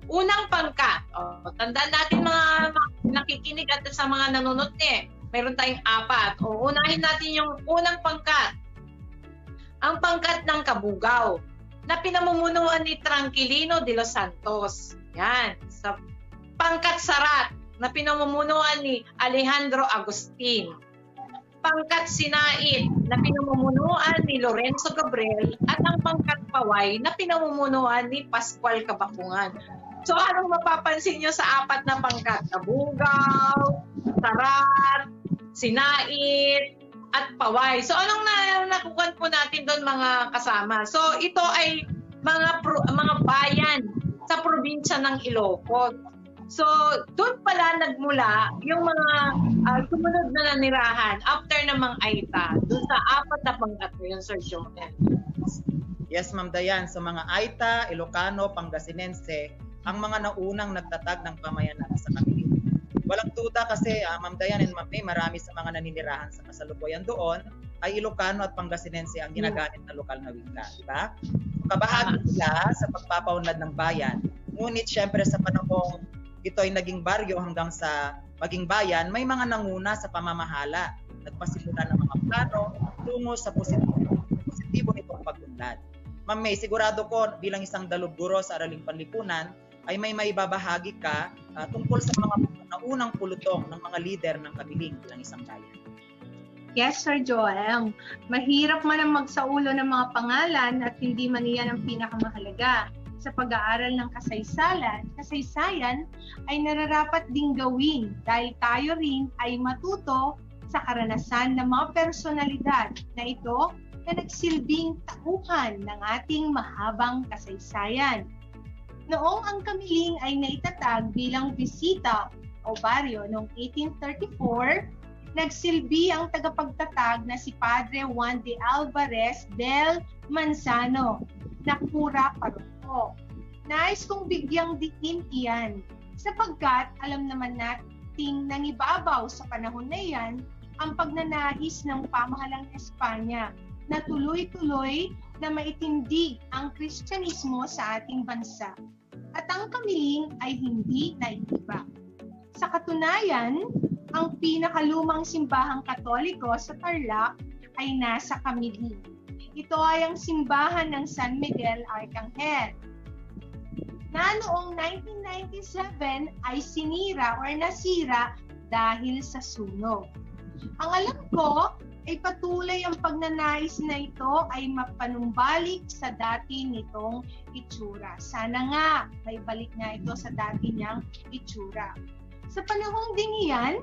Unang pangkat, tandaan natin mga nakikinig at sa mga nanonood mayroon tayong 4. Unahin natin yung unang pangkat. Ang pangkat ng Kabugaw na pinamumunuan ni Tranquilino de los Santos. Yan. Sa pangkat Sarat na pinamumunuan ni Alejandro Agustin. Pangkat Sinait na pinamumunuan ni Lorenzo Gabriel at ang pangkat Paway na pinamumunuan ni Pascual Kabakungan. So anong mapapansin nyo sa 4 na pangkat? Kabugaw, Sarat, Sinait, at Paway. So anong nakukuhan po natin doon mga kasama? So ito ay mga bayan sa probinsya ng Ilocos. So doon pala nagmula yung mga sumunod na nanirahan after ng mga Aita doon sa 4 na pangkat yun, Sir Jomel. Yes, Ma'am Dayan. So mga Aita, Ilocano, Pangasinense, ang mga naunang nagtatag ng pamayanan sa Kamiling. Walang duda kasi, Ma'am Dayan and Ma'am May, marami sa mga naninirahan sa kasalukuyan doon ay Ilocano at Pangasinense ang ginagamit na lokal na wika. Diba? Kabahagi nila sa pagpapaunlad ng bayan. Ngunit syempre sa panahong ito ay naging baryo hanggang sa maging bayan, may mga nanguna sa pamamahala. Nagpasimula ng mga plano tungo sa positibo nitong pag-unlad. Ma'am May, sigurado ko bilang isang dalubguro sa Araling Panlipunan, ay may maibabahagi ka tungkol sa mga naunang pulutong ng mga lider ng Kamiling bilang isang bayan. Yes, Sir Joel. Mahirap man ang magsaulo ng mga pangalan at hindi man iyan ang pinakamahalaga. Sa pag-aaral ng kasaysayan ay nararapat ding gawin dahil tayo rin ay matuto sa karanasan ng mga personalidad na ito na nagsilbing tauhan ng ating mahabang kasaysayan. Noong ang Kamiling ay naitatag bilang bisita o baryo noong 1834, nagsilbi ang tagapagtatag na si Padre Juan de Alvarez del Manzano na kura paroko. Nais kong bigyang diin iyan sapagkat alam naman nating nangibabaw sa panahon na iyan ang pagnanais ng pamahalang Espanya na tuloy-tuloy na maitindig ang Kristyanismo sa ating bansa. At ang Kamiling ay hindi naiiba. Sa katunayan, ang pinakalumang simbahang Katoliko sa Tarlac ay nasa Kamiling. Ito ay ang simbahan ng San Miguel Arcangel na noong 1997 ay sinira or nasira dahil sa sunog. Ang alam ko ay patuloy ang pagnanais na ito ay mapanumbalik sa dati nitong itsura. Sana nga may balik nga ito sa dati niyang itsura. Sa panahong ding iyan,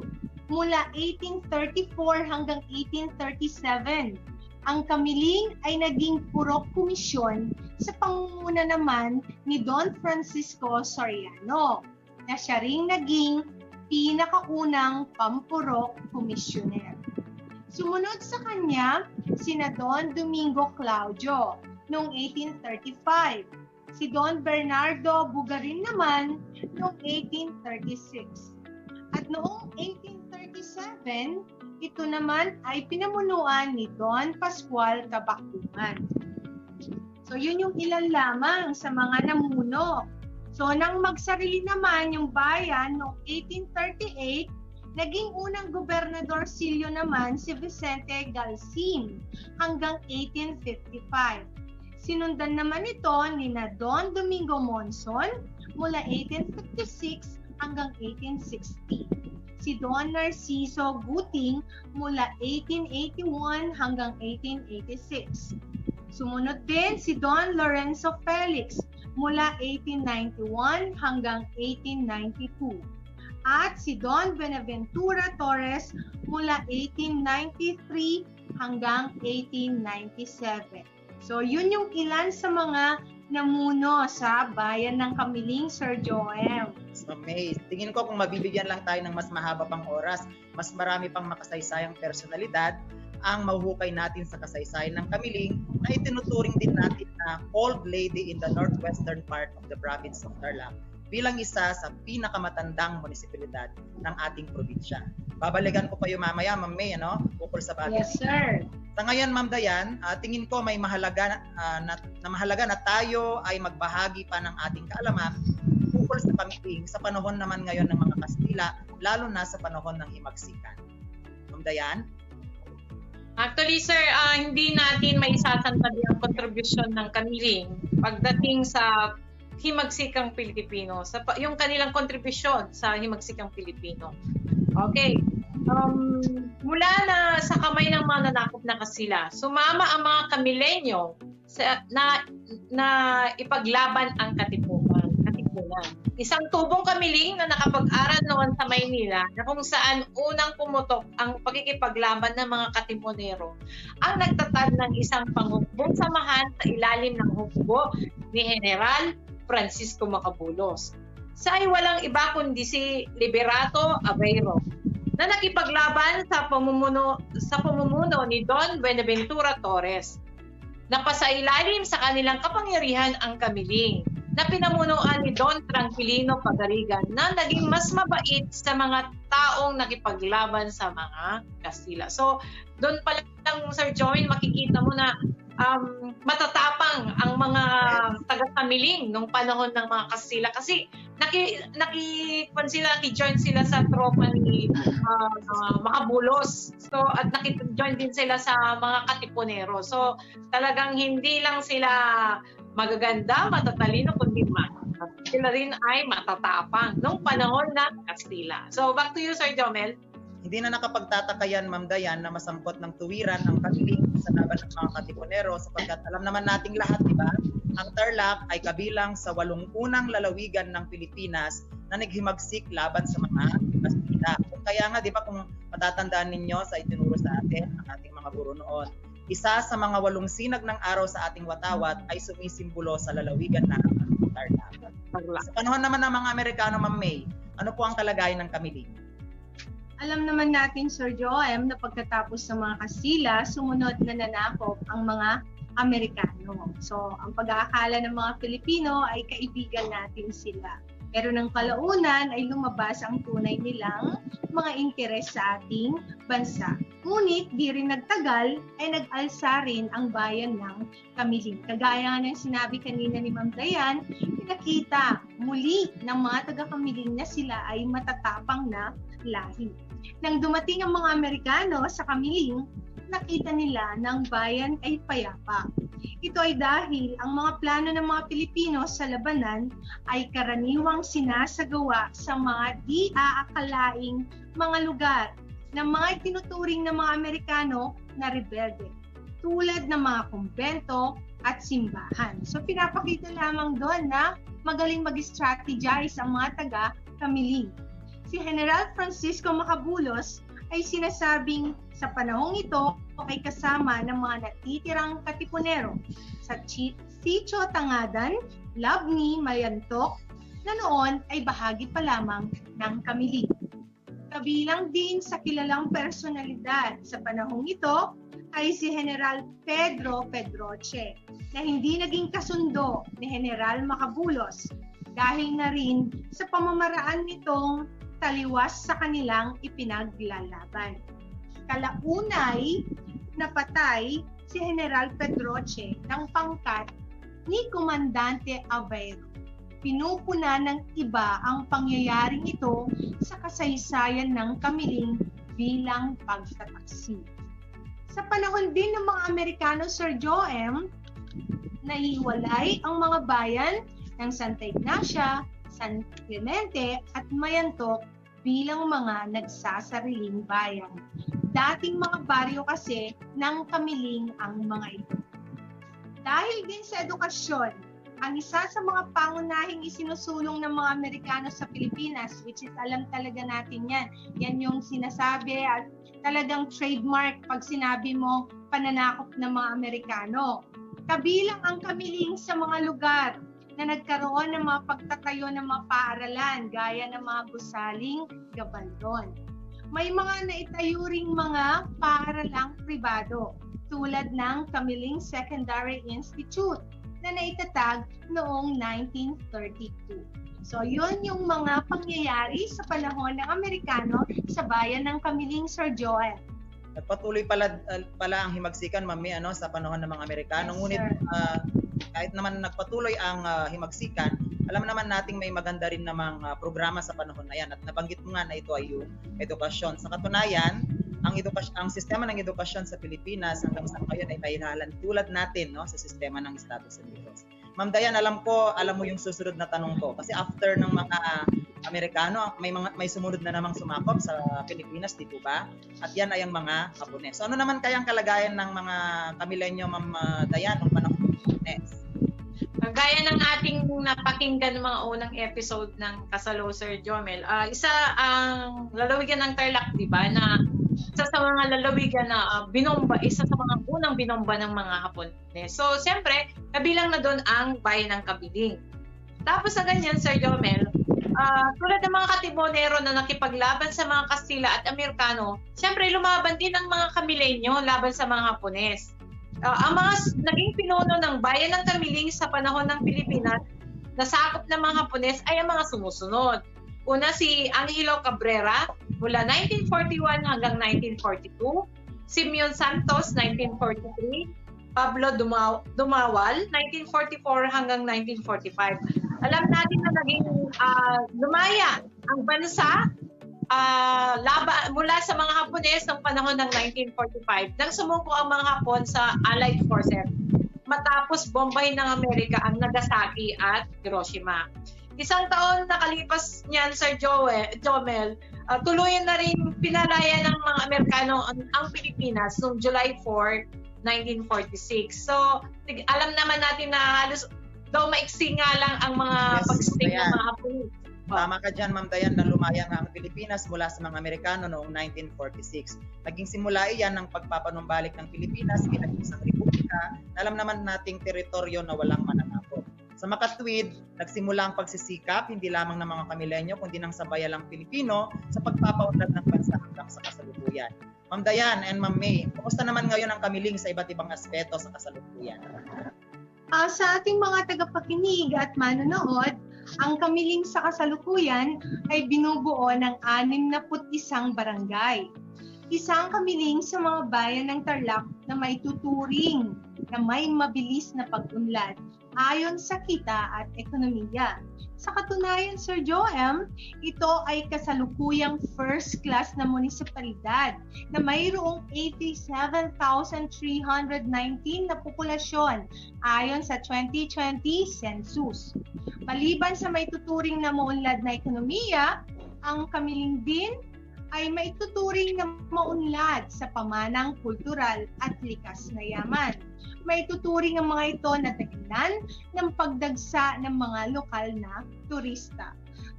mula 1834 hanggang 1837, ang Kamiling ay naging purok komisyon sa pangunguna naman ni Don Francisco Soriano, na siya ring naging pinakaunang pampurok komisyoner. Sumunod sa kanya, sina Don Domingo Claudio noong 1835. Si Don Bernardo Bugarin naman noong 1836. At noong 1837, ito naman ay pinamunuan ni Don Pascual Kabakungan. So yun yung ilan lamang sa mga namuno. So nang magsarili naman yung bayan noong 1838, naging unang gobernador silyo naman si Vicente Galcin hanggang 1855. Sinundan naman ito ni na Don Domingo Monzon mula 1856 hanggang 1860. Si Don Narciso Guting mula 1881 hanggang 1886. Sumunod din si Don Lorenzo Felix mula 1891 hanggang 1892. At si Don Benaventura Torres mula 1893 hanggang 1897. So yun yung ilan sa mga namuno sa bayan ng Kamiling, Sir Joem. May tingin ko kung mabibigyan lang tayo ng mas mahaba pang oras, mas marami pang makasaysayang personalidad ang mahuhukay natin sa kasaysayan ng Kamiling na itinuturing din natin na old lady in the northwestern part of the province of Tarlac bilang isa sa pinakamatandang munisipalidad ng ating probinsya. Babalikan ko kayo mamaya, Ma'am May, ukol sa bagay. Yes, sir. Sa ngayon, Ma'am Dayan, tingin ko may mahalaga na tayo ay magbahagi pa ng ating kaalaman ukol sa Kamiling sa panahon naman ngayon ng mga Kastila, lalo na sa panahon ng himagsikan. Ma'am Dayan? Actually, sir, hindi natin may isasantabi ang kontribusyon ng Kamiling pagdating sa himagsikang Pilipino, yung kanilang kontribusyon sa himagsikang Pilipino. Okay. Mula na sa kamay ng mga nanakop na Kastila, sumama ang mga Kamilenyo na ipaglaban ang katipunan. Isang tubong Kamiling na nakapag-aral noon sa Maynila na kung saan unang pumutok ang pagkikipaglaban ng mga katipunero ang nagtatag ng isang panghukbong samahan sa ilalim ng hukbo ni General Francisco Macabulos. Siya ay walang iba kundi si Liberato Aveiro na nakipaglaban sa pamumuno ni Don Buenaventura Torres. Napasailalim sa kanilang kapangyarihan ang Kamiling na pinamunuan ni Don Tranquilino Pagarigan na naging mas mabait sa mga taong nakipaglaban sa mga Kastila. So, doon pa lang, Sir Joel, makikita mo na matatapang ang mga taga-Kamiling nung panahon ng mga Kastila kasi naki-join sila sa tropa ni Macabulos. So, at naki-join din sila sa mga katipunero. So, talagang hindi lang sila magaganda, matatalino, kundi sila rin ay matatapang nung panahon ng Kastila. So, back to you, Sir Jomel. Hindi na nakapagtataka yan, Ma'am Dayan, na masangkot ng tuwiran ang Kamiling sa laban ng mga katipunero sapagkat alam naman nating lahat, di ba? Ang Tarlac ay kabilang sa 8 unang lalawigan ng Pilipinas na naghimagsik laban sa mga Kastila. Kaya nga, di ba, kung matatandaan ninyo sa itinuro sa atin ang ating mga guro noon, isa sa mga 8 sinag ng araw sa ating watawat ay sumisimbolo sa lalawigan ng Tarlac. Sa panahon naman ng mga Amerikano, Ma'am May, ano po ang kalagayan ng Kamiling? Alam naman natin, Sir Joem, na pagkatapos ng mga Kastila, sumunod na nanakop ang mga Amerikano. So, ang pag-aakala ng mga Pilipino ay kaibigan natin sila. Pero ng kalaunan ay lumabas ang tunay nilang mga interes sa ating bansa. Ngunit di rin nagtagal ay nag-alsa rin ang bayan ng Kamiling. Kagaya ng sinabi kanina ni Ma'am Dayan, pinakita muli ng mga taga-Kamiling na sila ay matatapang na lahi. Nang dumating ang mga Amerikano sa Kamiling, nakita nila na ang bayan ay payapa. Ito ay dahil ang mga plano ng mga Pilipino sa labanan ay karaniwang sinasagawa sa mga di aakalaing mga lugar ng mga tinuturing ng mga Amerikano na rebelde, tulad ng mga kumbento at simbahan. So pinapakita lamang doon na magaling mag-strategize ang mga taga-Kamiling. Si General Francisco Macabulos ay sinasabing sa panahong ito ay kasama ng mga natitirang katipunero sa Sitio Tangadan, Labni, Mayantok na noon ay bahagi pa lamang ng Kamiling. Kabilang din sa kilalang personalidad sa panahong ito ay si General Pedro Pedroche na hindi naging kasundo ni General Macabulos dahil na rin sa pamamaraan nitong taliwas sa kanilang ipinaglalaban. Kalaunay napatay si General Pedroche ng pangkat ni Komandante Aveiro. Pinupuna ng iba ang pangyayaring ito sa kasaysayan ng Kamiling bilang pagtataksib. Sa panahon din ng mga Amerikano, Sir Joem, nahiwalay ang mga bayan ng Santa Ignacia, San Clemente at Mayantok bilang mga nagsasariling bayan. Dating mga baryo kasi ng Kamiling ang mga ito. Dahil din sa edukasyon, ang isa sa mga pangunahing isinusulong ng mga Amerikano sa Pilipinas, which is alam talaga natin yan. Yan yung sinasabi at talagang trademark pag sinabi mo pananakop ng mga Amerikano. Kabilang ang Kamiling sa mga lugar na nagkaroon ng mga pagtatayo ng mga paaralan gaya ng mga gusaling Gabaldon. May mga naitayo ring mga paaralang pribado tulad ng Kamiling Secondary Institute na naitatag noong 1932. So yun yung mga pangyayari sa panahon ng Amerikano sa bayan ng Kamiling, Sir Joel. Nagpatuloy pala ang himagsikan, Mami, sa panahon ng mga Amerikano. Ngunit kahit naman nagpatuloy ang himagsikan, alam naman nating may maganda rin namang programa sa panahon na yan. At nabanggit mo nga na ito ay yung edukasyon. Sa katunayan, ang sistema ng edukasyon sa Pilipinas hanggang sa ngayon ay kahihalan tulad natin sa sistema ng Estados Unidos. Ma'am Dayan, alam mo yung susunod na tanong ko. Kasi after ng mga Amerikano, may sumunod na namang sumakop sa Pilipinas, di po ba? At yan ay ang mga Hapones. So ano naman kayang kalagayan ng mga Kamilenyo, Ma'am Dayan, ng panahon ng Hapones? Gaya ng ating napakinggan mga unang episode ng Kasalo, Sir Jomel, isa ang lalawigan ng Tarlac, di ba, na isa sa mga lalawigan na isa sa mga unang binomba ng mga Hapones. So, siyempre, kabilang na doon ang bayan ng Kamiling. Tapos sa ganyan, Sir Jomel, tulad ng mga Katimonero na nakipaglaban sa mga Kastila at Amerikano, siyempre, lumaban din ang mga Kamilenyo laban sa mga Hapones. Ang mga naging pinuno ng bayan ng Kamiling sa panahon ng Pilipinas na sakop ng mga Hapones ay ang mga sumusunod. Una, si Angelo Cabrera mula 1941 hanggang 1942, Simeon Santos 1943, Pablo Dumawal 1944 hanggang 1945. Alam natin na naging lumaya ang bansa mula sa mga Hapones ng panahon ng 1945 nang sumuko ang mga Hapon sa Allied Forces matapos bombahin ng Amerika ang Nagasaki at Hiroshima. Isang taon nakalipas niyan, Sir Jomel, tuluyan na rin pinalaya ng mga Amerikano ang Pilipinas noong July 4, 1946. So, alam naman natin na halos daw maiksi nga lang ang mga pag-stay ng mga Hapon. Tama ka dyan, Ma'am Dayan, na lumaya nga ang Pilipinas mula sa mga Amerikano noong 1946. Naging simula iyan ng pagpapanumbalik ng Pilipinas bilang isang republika na alam naman nating teritoryo na walang mananakop. Sa makatwid, nagsimula ang pagsisikap hindi lamang ng mga Kamilenyo kundi ng sabayalang Pilipino sa pagpapaunlad ng bansa hanggang sa kasalukuyan. Ma'am Dayan and Ma'am May, kumusta naman ngayon ang Kamiling sa iba't ibang aspeto sa kasalukuyan? Sa ating mga tagapakinig at manonood, ang Kamiling sa kasalukuyan ay binubuo ng 61 barangay. Isang Kamiling sa mga bayan ng Tarlac na may tuturing na may mabilis na pag-unlad ayon sa kita at ekonomiya. Sa katunayan, Sir Joem, ito ay kasalukuyang first class na munisipalidad na mayroong 87,319 na populasyon ayon sa 2020 census. Maliban sa may tuturing na maunlad na ekonomiya, ang Kamiling din ay maituturing na maunlad sa pamanang kultural at likas na yaman. Maituturing ang mga ito na dahilan ng pagdagsa ng mga lokal na turista.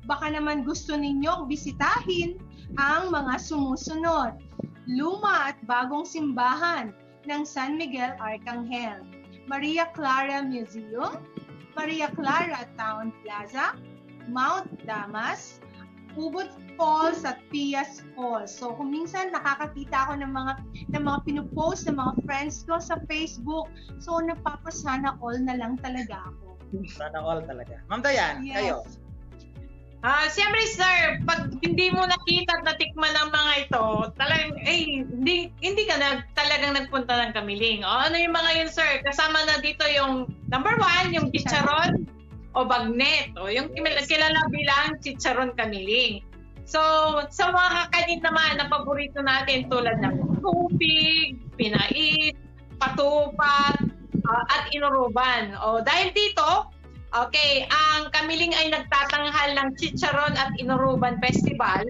Baka naman gusto ninyong bisitahin ang mga sumusunod. Luma at bagong simbahan ng San Miguel Arcangel, Maria Clara Museum, Maria Clara Town Plaza, Mount Damas, Ubod Falls at Pias Falls. So kung minsan nakakakita ako ng mga pinupost ng mga friends ko sa Facebook, so napapasana all na lang talaga ako. Sana all talaga. Ma'am Dayan, Yes. kayo? Siyempre, sir, pag hindi mo nakita at natikman ang mga ito, talagang, hindi ka talagang nagpunta ng Kamiling. Ano yung mga yun, sir? Kasama na dito yung number 1, yung chicharon o bagnet. O yung kilala bilang chicharon Kamiling. So, sa mga kakanin naman na paborito natin tulad ng tubig, pinait, patupat, at inuruban. Dahil dito, okay, ang Kamiling ay nagtatanghal ng Chicharon at Inuruban Festival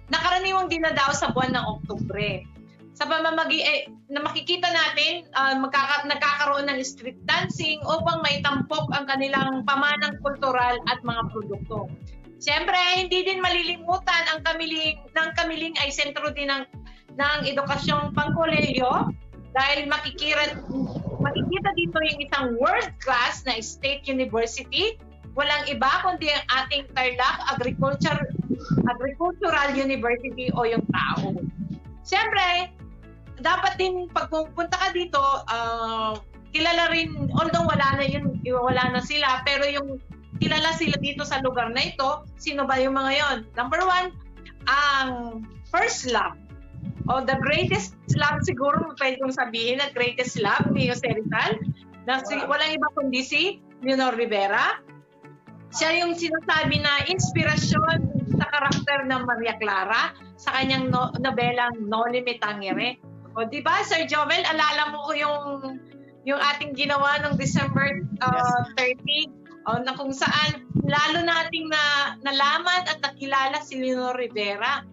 na karaniwang dinadaos sa buwan ng Oktubre. Sa pamamagi na makikita natin, nagkakaroon ng street dancing upang maitampok ang kanilang pamanang kultural at mga produkto. Siyempre, hindi din malilimutan ang Kamiling ay sentro din ng edukasyong pangkolehiyo dahil makikita dito yung isang world-class na state university. Walang iba kundi ang ating Tarlac Agricultural University o yung tao. Siyempre, dapat din pag pupunta ka dito, kilala rin, although wala na sila, pero yung kilala sila dito sa lugar na ito, sino ba yung mga yon? Number 1, ang first love. The greatest love siguro, pwede kong sabihin na greatest love ni Jose Rizal. Walang iba kundi si Leonor Rivera. Siya yung sinasabi na inspirasyon sa karakter ng Maria Clara sa kanyang nobelang Noli Me Tangere. Di ba, Sir Jovel, alala mo ko yung ating ginawa ng December 30, na kung saan lalo nating nalaman at nakilala si Leonor Rivera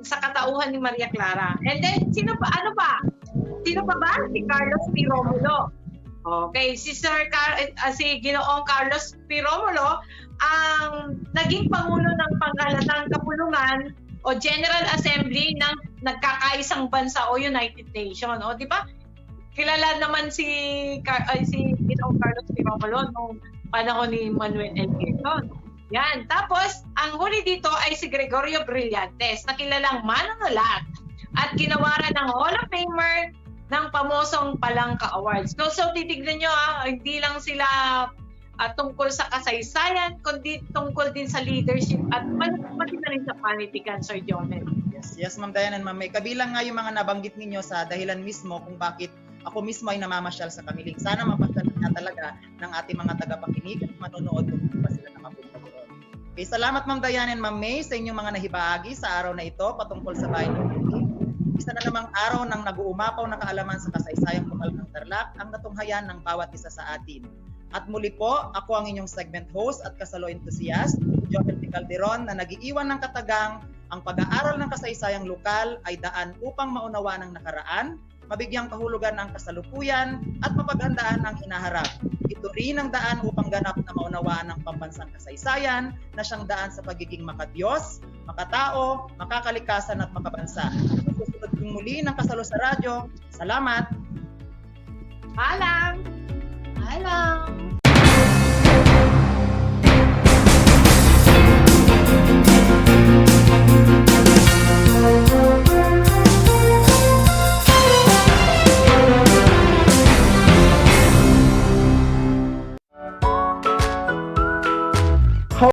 sa katauhan ni Maria Clara. And then, sino pa ba? Si Carlos P. Romulo. Okay, si Ginoong Carlos P. Romulo ang naging Pangulo ng Panghalatang Kapulungan o General Assembly ng nagkakaisang bansa o United Nations. Di ba? Kilala naman si Ginoong Carlos P. Romulo noong panahon ni Manuel L. Quezon. Yan. Tapos, ang huli dito ay si Gregorio Brillantes, na kilalang manunulat at ginawaran ng Hall of Famer ng pamosong Palangka Awards. So titignan nyo, hindi lang sila tungkol sa kasaysayan, kundi tungkol din sa leadership at pati na rin sa panitikan, Sir Jonel. Yes, Ma'am Diane and Ma'am May. Kabilang nga yung mga nabanggit ninyo sa dahilan mismo kung bakit ako mismo ay namamasyal sa Kamiling. Sana mapasyal na talaga ng ating mga tagapakinig at manonood kung pa sila na mapunta doon. Okay, salamat Ma'am Diane and Ma'am May sa inyong mga nahibahagi sa araw na ito patungkol sa bayan ng Kamiling. Isa na namang araw ng nag-uumapaw na kaalaman sa kasaysayang lokal ng Tarlac ang natunghayan ng bawat isa sa atin. At muli po, ako ang inyong segment host at kasalo enthusiast, Joel P. Calderon, na nag-iiwan ng katagang ang pag-aaral ng kasaysayang lokal ay daan upang maunawa ng nakaraan, mabigyang kahulugan ang kasalukuyan at mapaghandaan ang hinaharap. Ito rin ang daan upang ganap na maunawaan ang pambansang kasaysayan na siyang daan sa pagiging makadiyos, makatao, makakalikasan at makabansa. Susunod kong muli ng Kasalo sa Radyo. Salamat! Paalam! Paalam!